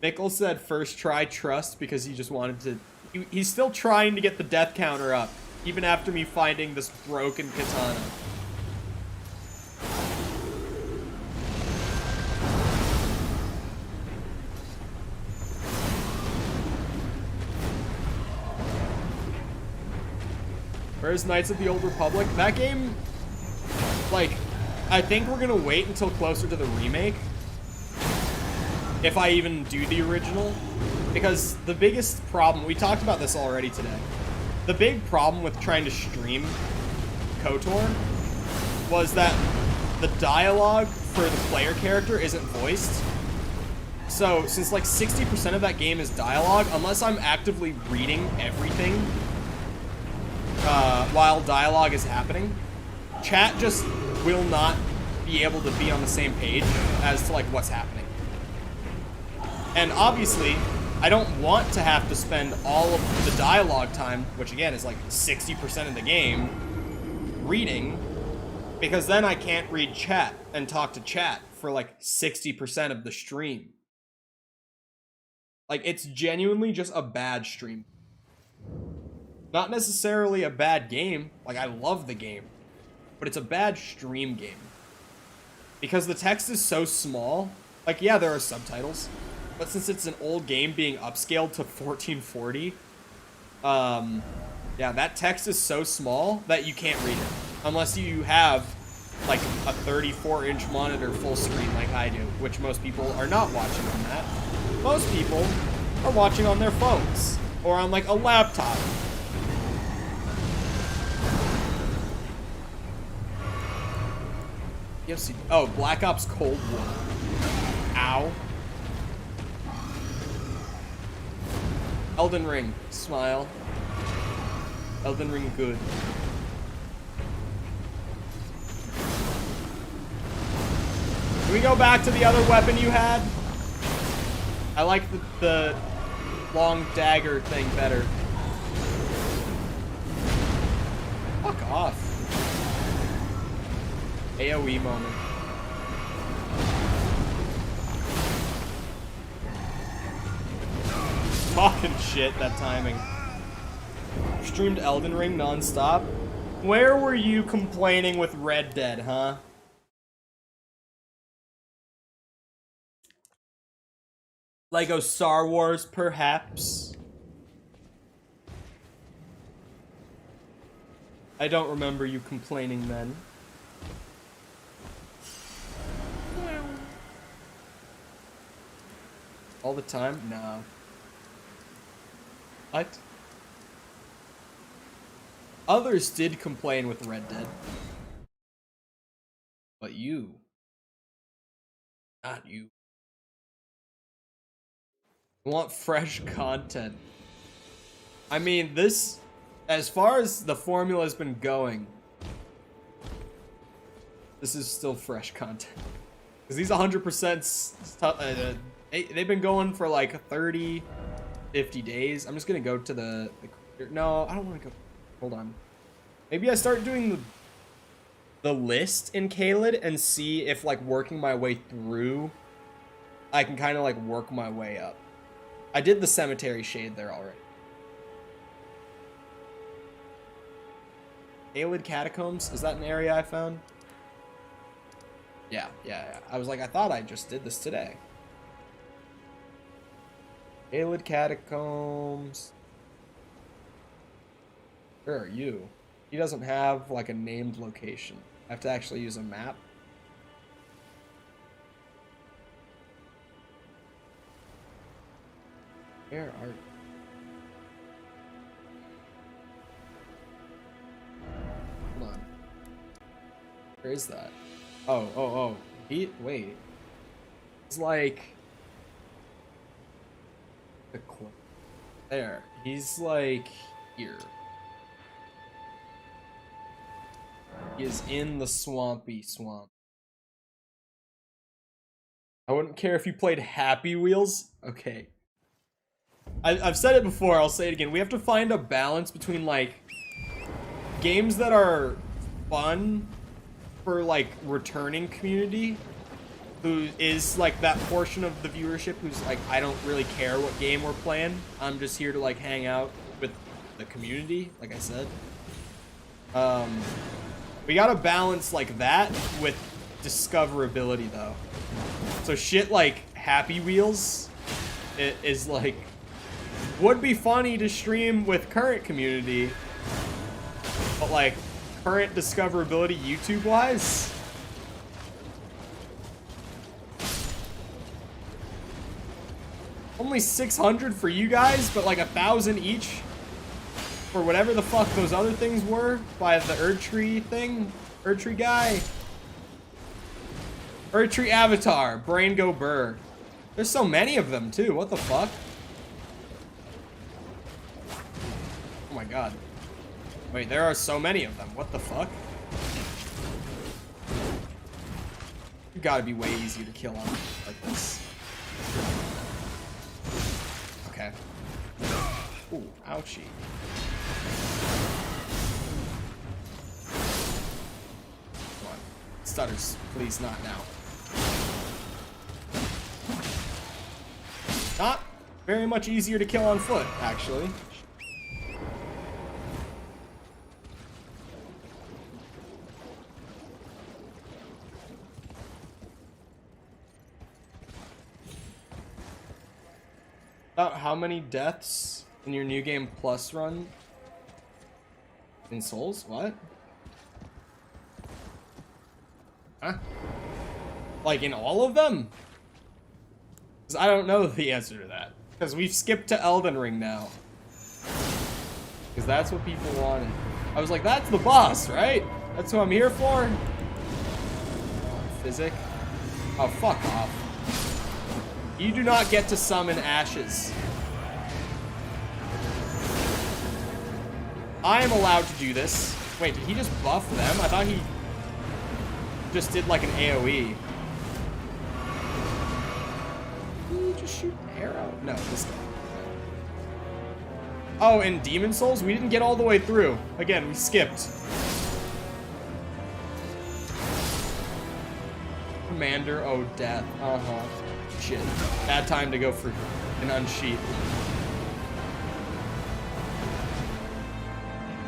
Mickle said first try trust because he just wanted to... He's still trying to get the death counter up, even after me finding this broken katana. Where's Knights of the Old Republic? That game, like, I think we're gonna wait until closer to the remake. If I even do the original. Because the biggest problem, we talked about this already today. The big problem with trying to stream KOTOR was that the dialogue for the player character isn't voiced. So, since like 60% of that game is dialogue, unless I'm actively reading everything while dialogue is happening, chat just will not be able to be on the same page as to like what's happening. And obviously, I don't want to have to spend all of the dialogue time, which again is like 60% of the game, reading, because then I can't read chat and talk to chat for like 60% of the stream. Like, it's genuinely just a bad stream. Not necessarily a bad game. Like, I love the game. But it's a bad stream game. Because the text is so small. Like, yeah, there are subtitles. But since it's an old game being upscaled to 1440, yeah, that text is so small that you can't read it. Unless you have, like, a 34-inch monitor full screen like I do, which most people are not watching on that. Most people are watching on their phones. Or on, like, a laptop. Yes. Oh, Black Ops Cold War. Ow. Elden Ring. Smile. Elden Ring good. Can we go back to the other weapon you had? I like the long dagger thing better. Fuck off. AoE moment. Fucking shit, that timing. Streamed Elden Ring non-stop. Where were you complaining with Red Dead, huh? Lego Star Wars, perhaps? I don't remember you complaining then. All the time? No. What? Others did complain with Red Dead. But you. Not you. I want fresh content. I mean, this, as far as the formula has been going, this is still fresh content. Because these 100%, they've been going for like 30, 50 days. I'm just going to go to the no, I don't want to go. Hold on. Maybe I start doing the list in Caelid and see if, like, working my way through, I can kind of, like, work my way up. I did the cemetery shade there already. Caelid Catacombs, is that an area I found? Yeah. I was like, I thought I just did this today. Caelid Catacombs. Where are you? He doesn't have, like, a named location. I have to actually use a map. Where are you? Hold on. Where is that? Oh. Wait. It's like... There. He's, like, here. He is in the swampy swamp. I wouldn't care if you played Happy Wheels. Okay. I've said it before, I'll say it again. We have to find a balance between, like, games that are fun for, like, returning community, who is, like, that portion of the viewership who's like, I don't really care what game we're playing. I'm just here to, like, hang out with the community, like I said. We gotta balance, like, that with discoverability, though. So shit like Happy Wheels is, like, would be funny to stream with current community, but, like, current discoverability YouTube-wise? Only 600 for you guys, but, like, 1,000 each for whatever the fuck those other things were by the Erdtree thing. Erdtree guy. Erdtree Avatar. Brain Go Burr. There's so many of them, too. What the fuck? Oh my god. Wait, there are so many of them. What the fuck? You gotta be way easier to kill on like this. Okay. Ooh, ouchie. Come on. Stutters, please, not now. Not very much easier to kill on foot, actually. About how many deaths in your New Game Plus run? In Souls? What? Huh? Like in all of them? Because I don't know the answer to that. Because we've skipped to Elden Ring now. Because that's what people wanted. I was like, that's the boss, right? That's who I'm here for? Physic? Oh, fuck off. You do not get to summon ashes. I am allowed to do this. Wait, did he just buff them? I thought he just did like an AoE. Did he just shoot an arrow? No, this guy. Oh, in Demon Souls, we didn't get all the way through. Again, we skipped. Commander, oh, death. Uh-huh. Shit. Bad time to go for an unsheath.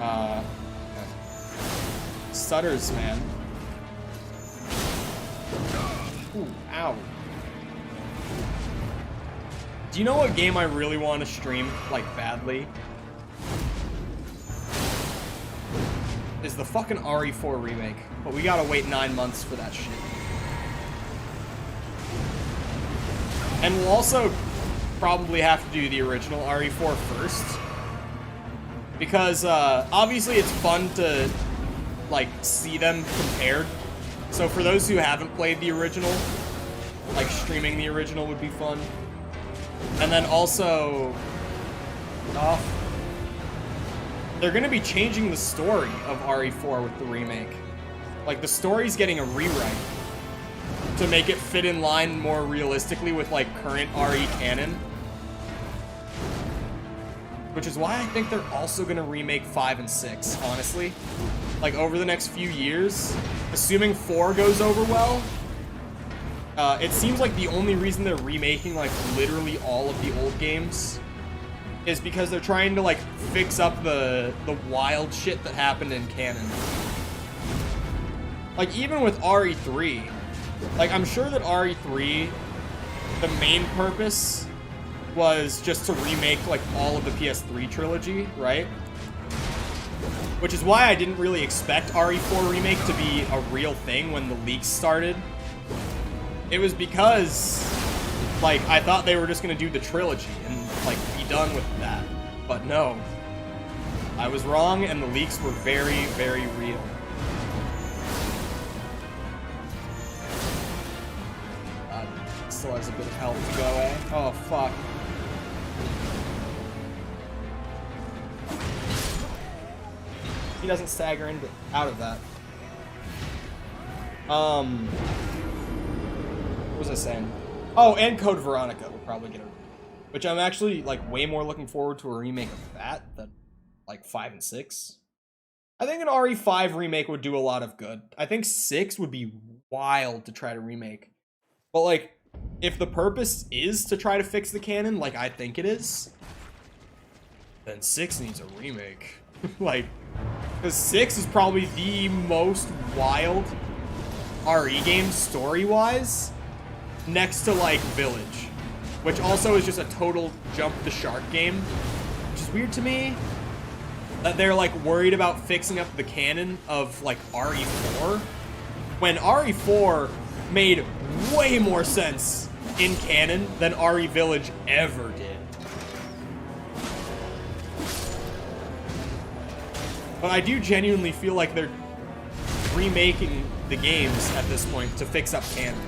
Okay. Stutters, man. Ooh, ow. Do you know what game I really want to stream, like, badly? is the fucking RE4 remake, but we gotta wait 9 months for that shit. And we'll also probably have to do the original RE4 first, because obviously it's fun to like see them compared. So for those who haven't played the original, like streaming the original would be fun. And then also, they're gonna be changing the story of RE4 with the remake. Like the story's getting a rewrite to make it fit in line more realistically with like current RE canon. Which is why I think they're also gonna remake 5 and 6, honestly. Like over the next few years, assuming 4 goes over well. It seems like the only reason they're remaking like literally all of the old games is because they're trying to like fix up the wild shit that happened in canon. Like even with RE3, like I'm sure that RE3, the main purpose was just to remake like all of the PS3 trilogy, right? Which is why I didn't really expect RE4 remake to be a real thing when the leaks started. It was because, like, I thought they were just gonna do the trilogy and, like, be done with that. But no. I was wrong, and the leaks were very, very real. Still has a bit of health to go, eh? Oh, fuck. He doesn't stagger out of that. What was I saying? Oh, and Code Veronica will probably get a remake. Which I'm actually, like, way more looking forward to a remake of that than, like, 5 and 6. I think an RE5 remake would do a lot of good. I think 6 would be wild to try to remake. But, like, if the purpose is to try to fix the canon, like I think it is, then 6 needs a remake. Like, because 6 is probably the most wild RE game story-wise, next to, like, Village, which also is just a total jump the shark game, which is weird to me, that they're, like, worried about fixing up the canon of, like, RE4, when RE4 made way more sense in canon than RE Village ever did. But I do genuinely feel like they're remaking the games at this point to fix up canon.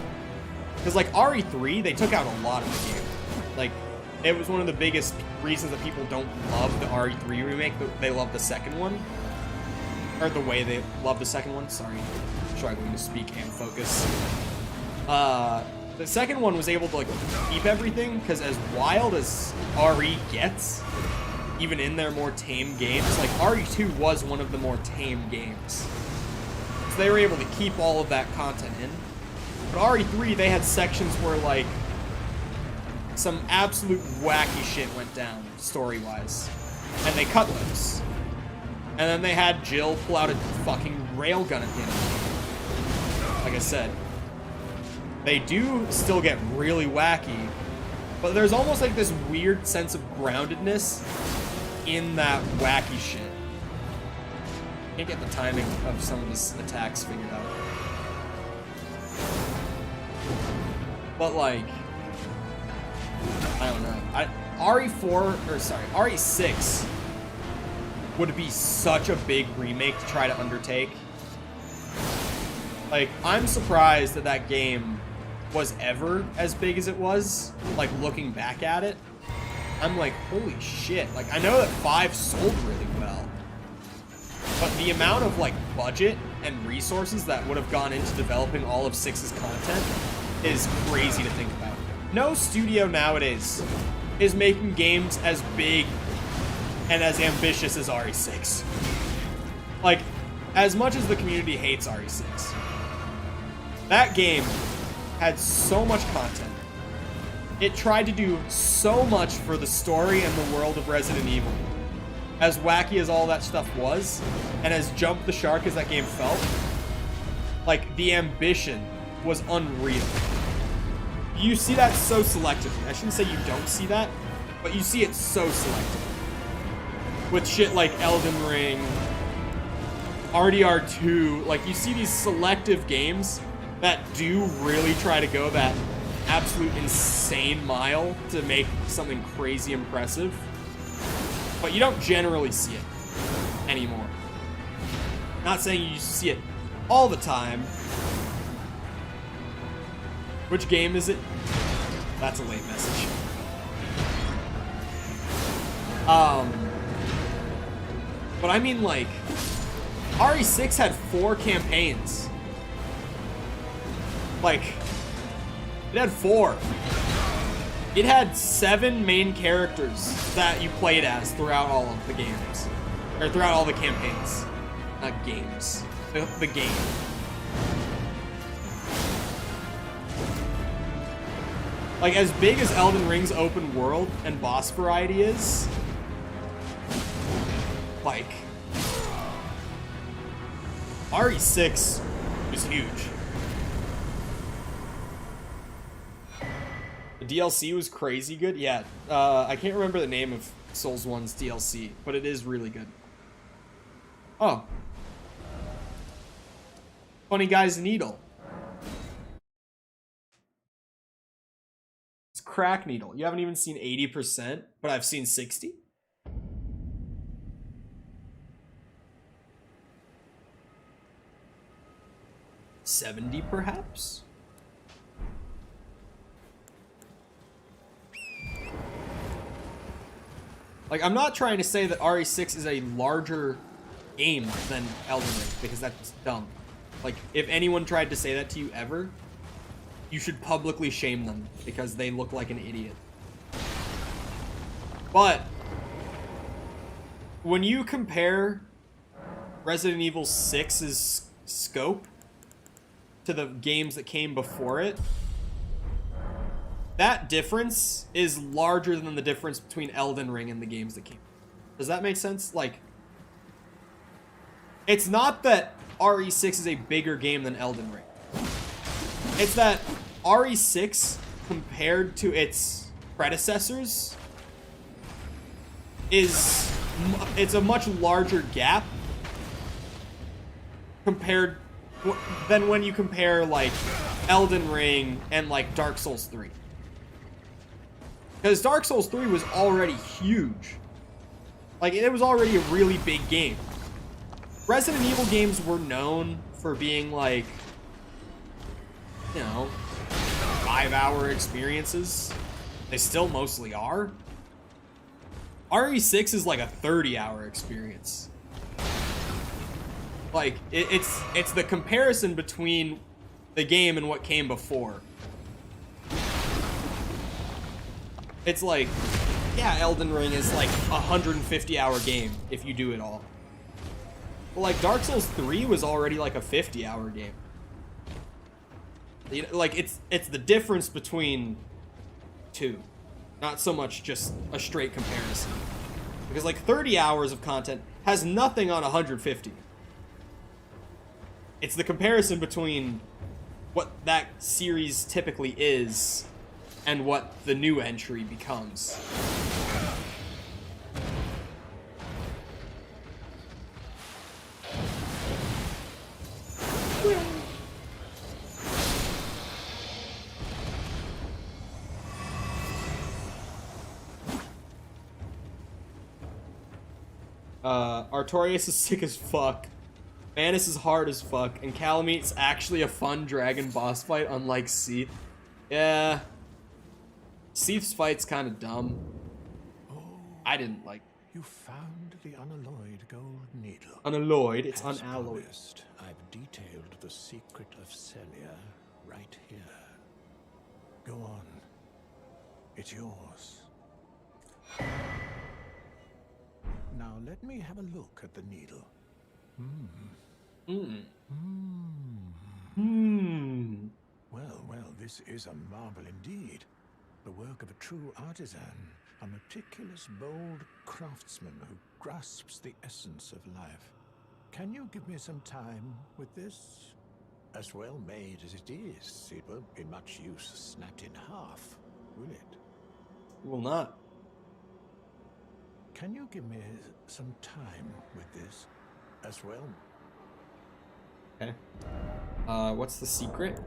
Because, like, RE3, they took out a lot of the game. Like, it was one of the biggest reasons that people don't love the RE3 remake, but they love the second one. Or the way they love the second one. Sorry, I'm struggling to speak and focus. The second one was able to, like, keep everything, because as wild as RE gets, even in their more tame games, like, RE2 was one of the more tame games. So they were able to keep all of that content in. But RE3, they had sections where, like, some absolute wacky shit went down, story-wise. And they cut those. And then they had Jill pull out a fucking railgun at the end. Like I said, they do still get really wacky, but there's almost like this weird sense of groundedness in that wacky shit. Can't get the timing of some of his attacks figured out. But, like, I don't know. RE6 would be such a big remake to try to undertake. Like, I'm surprised that that game was ever as big as it was. Like, looking back at it, I'm like, holy shit. Like, I know that 5 sold really well, but the amount of, like, budget and resources that would have gone into developing all of 6's content is crazy to think about. No studio nowadays is making games as big and as ambitious as RE6. Like, as much as the community hates RE6, that game had so much content. It tried to do so much for the story and the world of Resident Evil. As wacky as all that stuff was, and as jump the shark as that game felt, like, the ambition was unreal. You see that so selectively. I shouldn't say you don't see that, but you see it so selectively. With shit like Elden Ring, RDR2, like, you see these selective games that do really try to go that absolute insane mile to make something crazy impressive, but you don't generally see it anymore. Not saying you see it all the time. Which game is it? That's a late message. But I mean, like, RE6 had 4 campaigns. Like, it had 4. It had 7 main characters that you played as throughout all of the games. Or throughout all the campaigns. Not games. The game. Like, as big as Elden Ring's open world and boss variety is, like, RE6 is huge. The DLC was crazy good. Yeah, I can't remember the name of Souls 1's DLC, but it is really good. Oh. Funny Guy's Needle. It's Crack Needle. You haven't even seen 80%, but I've seen 60. $70 perhaps? Like, I'm not trying to say that RE6 is a larger game than Elden Ring, because that's dumb. Like, if anyone tried to say that to you ever, you should publicly shame them, because they look like an idiot. But when you compare Resident Evil 6's scope to the games that came before it, that difference is larger than the difference between Elden Ring and the games that came. Does that make sense? Like, it's not that RE6 is a bigger game than Elden Ring. It's that RE6, compared to its predecessors, it's a much larger gap compared than when you compare, like, Elden Ring and, like, Dark Souls 3. Because Dark Souls 3 was already huge. Like, it was already a really big game. Resident Evil games were known for being, like, you know, 5-hour experiences. They still mostly are. RE6 is like a 30-hour experience. Like, it's the comparison between the game and what came before. It's like, yeah, Elden Ring is like a 150-hour game if you do it all. But like, Dark Souls 3 was already like a 50-hour game. You know, like, it's the difference between two, not so much just a straight comparison. Because like 30 hours of content has nothing on 150. It's the comparison between what that series typically is and what the new entry becomes. Artorias is sick as fuck. Manus is hard as fuck, and Calamete's actually a fun dragon boss fight, unlike Seath. Yeah. Seath's fight's kind of dumb. Oh, I didn't like. you found the unalloyed gold needle. Unalloyed, it's As unalloyed. promised, I've detailed the secret of Celia right here. Go on. It's yours. Now let me have a look at the needle. Well, this is a marvel indeed. The work of a true artisan, a meticulous, bold craftsman who grasps the essence of life. Can you give me some time with this? As well made as it is, it won't be much use snapped in half, will it? Will not. Can you give me some time with this? As well Okay. What's the secret?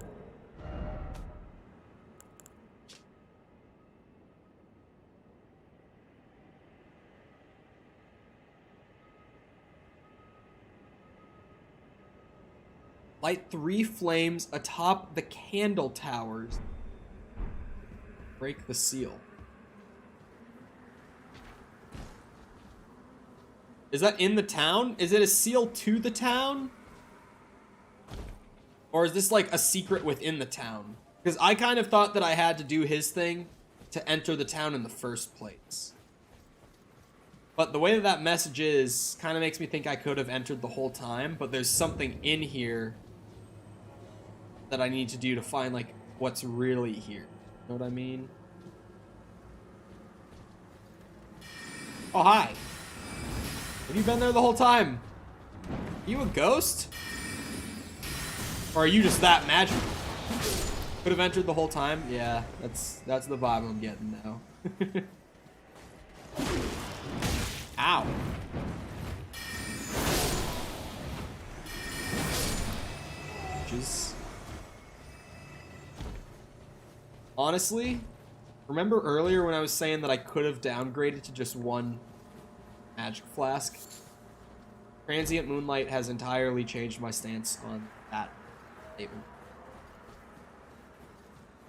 Light 3 flames atop the candle towers. Break the seal. Is that in the town? Is it a seal to the town? Or is this like a secret within the town? Because I kind of thought that I had to do his thing to enter the town in the first place. But the way that that message is kind of makes me think I could have entered the whole time, but there's something in here that I need to do to find like what's really here. Know what I mean? Oh, hi. Have you been there the whole time? Are you a ghost? Or are you just that magical? Could have entered the whole time? Yeah, that's the vibe I'm getting now. Ow. Just... Honestly, remember earlier when I was saying that I could have downgraded to just one magic flask? Transient Moonlight has entirely changed my stance on that statement.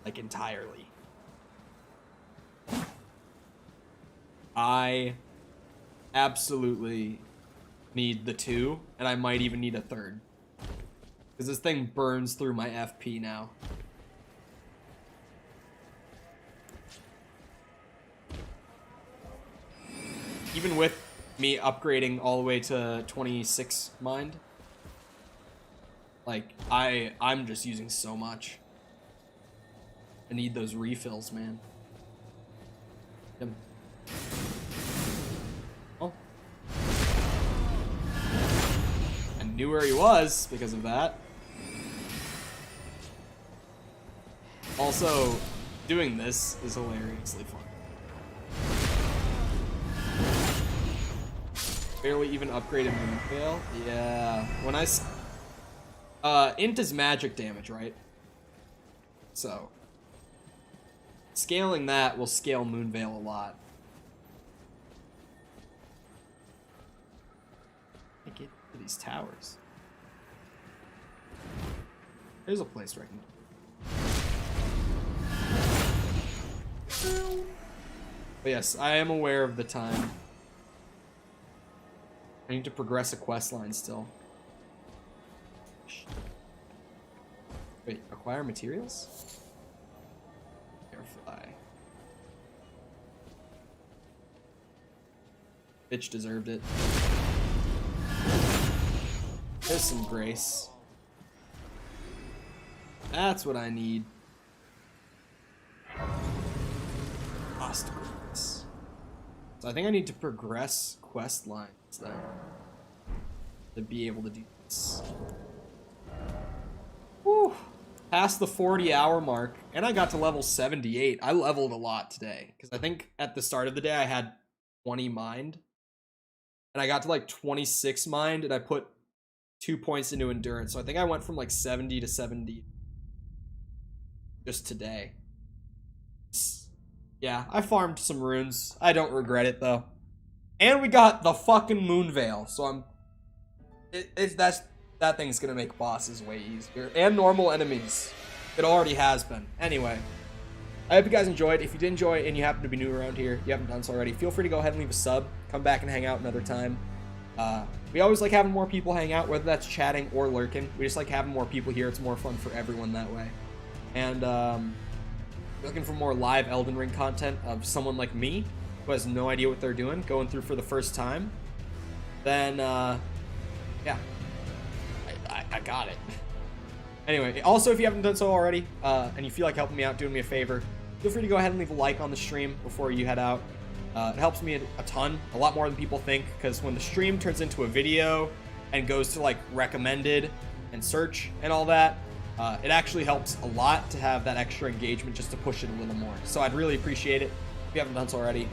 Like, entirely. I absolutely need the 2, and I might even need a 3rd. Because this thing burns through my FP now. Even with me upgrading all the way to 26 mind, like, I'm just using so much. I need those refills, man. Yep. Oh. I knew where he was because of that. Also, doing this is hilariously fun. Barely even upgraded Moonveil. Yeah. When Int is magic damage, right? So scaling that will scale Moonveil a lot. I get to these towers. There's a place where I can. But yes, I am aware of the time. I need to progress a quest line still. Wait, acquire materials? Airfly. Bitch deserved it. There's some grace. That's what I need. Obstacles. So I think I need to progress quest lines then to be able to do this. Whew. Past the 40-hour mark, and I got to level 78. I leveled a lot today because I think at the start of the day I had 20 mind, and I got to like 26 mind, and I put 2 points into endurance. So I think I went from like 70 to 70 just today. Yeah, I farmed some runes. I don't regret it though. And we got the fucking Moonveil, so that thing's gonna make bosses way easier. And normal enemies. It already has been. Anyway, I hope you guys enjoyed. If you did enjoy and you happen to be new around here, you haven't done so already, feel free to go ahead and leave a sub. Come back and hang out another time. We always like having more people hang out, whether that's chatting or lurking. We just like having more people here. It's more fun for everyone that way. And looking for more live Elden Ring content of someone like me who has no idea what they're doing, going through for the first time, then yeah, I got it. Anyway, also if you haven't done so already, and you feel like helping me out, doing me a favor, feel free to go ahead and leave a like on the stream before you head out. It helps me a ton, a lot more than people think, because when the stream turns into a video and goes to like recommended and search and all that, it actually helps a lot to have that extra engagement just to push it a little more. So I'd really appreciate it if you haven't done so already.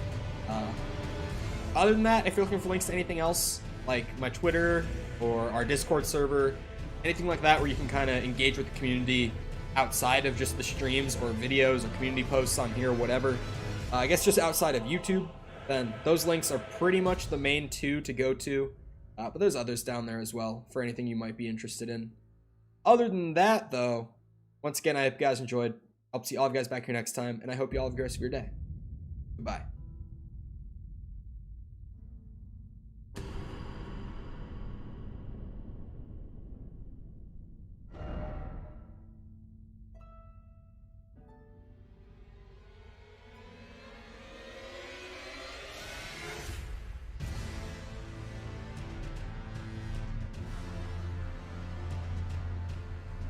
Other than that, if you're looking for links to anything else, like my Twitter or our Discord server, anything like that where you can kind of engage with the community outside of just the streams or videos or community posts on here or whatever, I guess just outside of YouTube, then those links are pretty much the main two to go to. But there's others down there as well for anything you might be interested in. Other than that, though, once again, I hope you guys enjoyed. I'll see all of you guys back here next time, and I hope you all have a good rest of your day. Goodbye.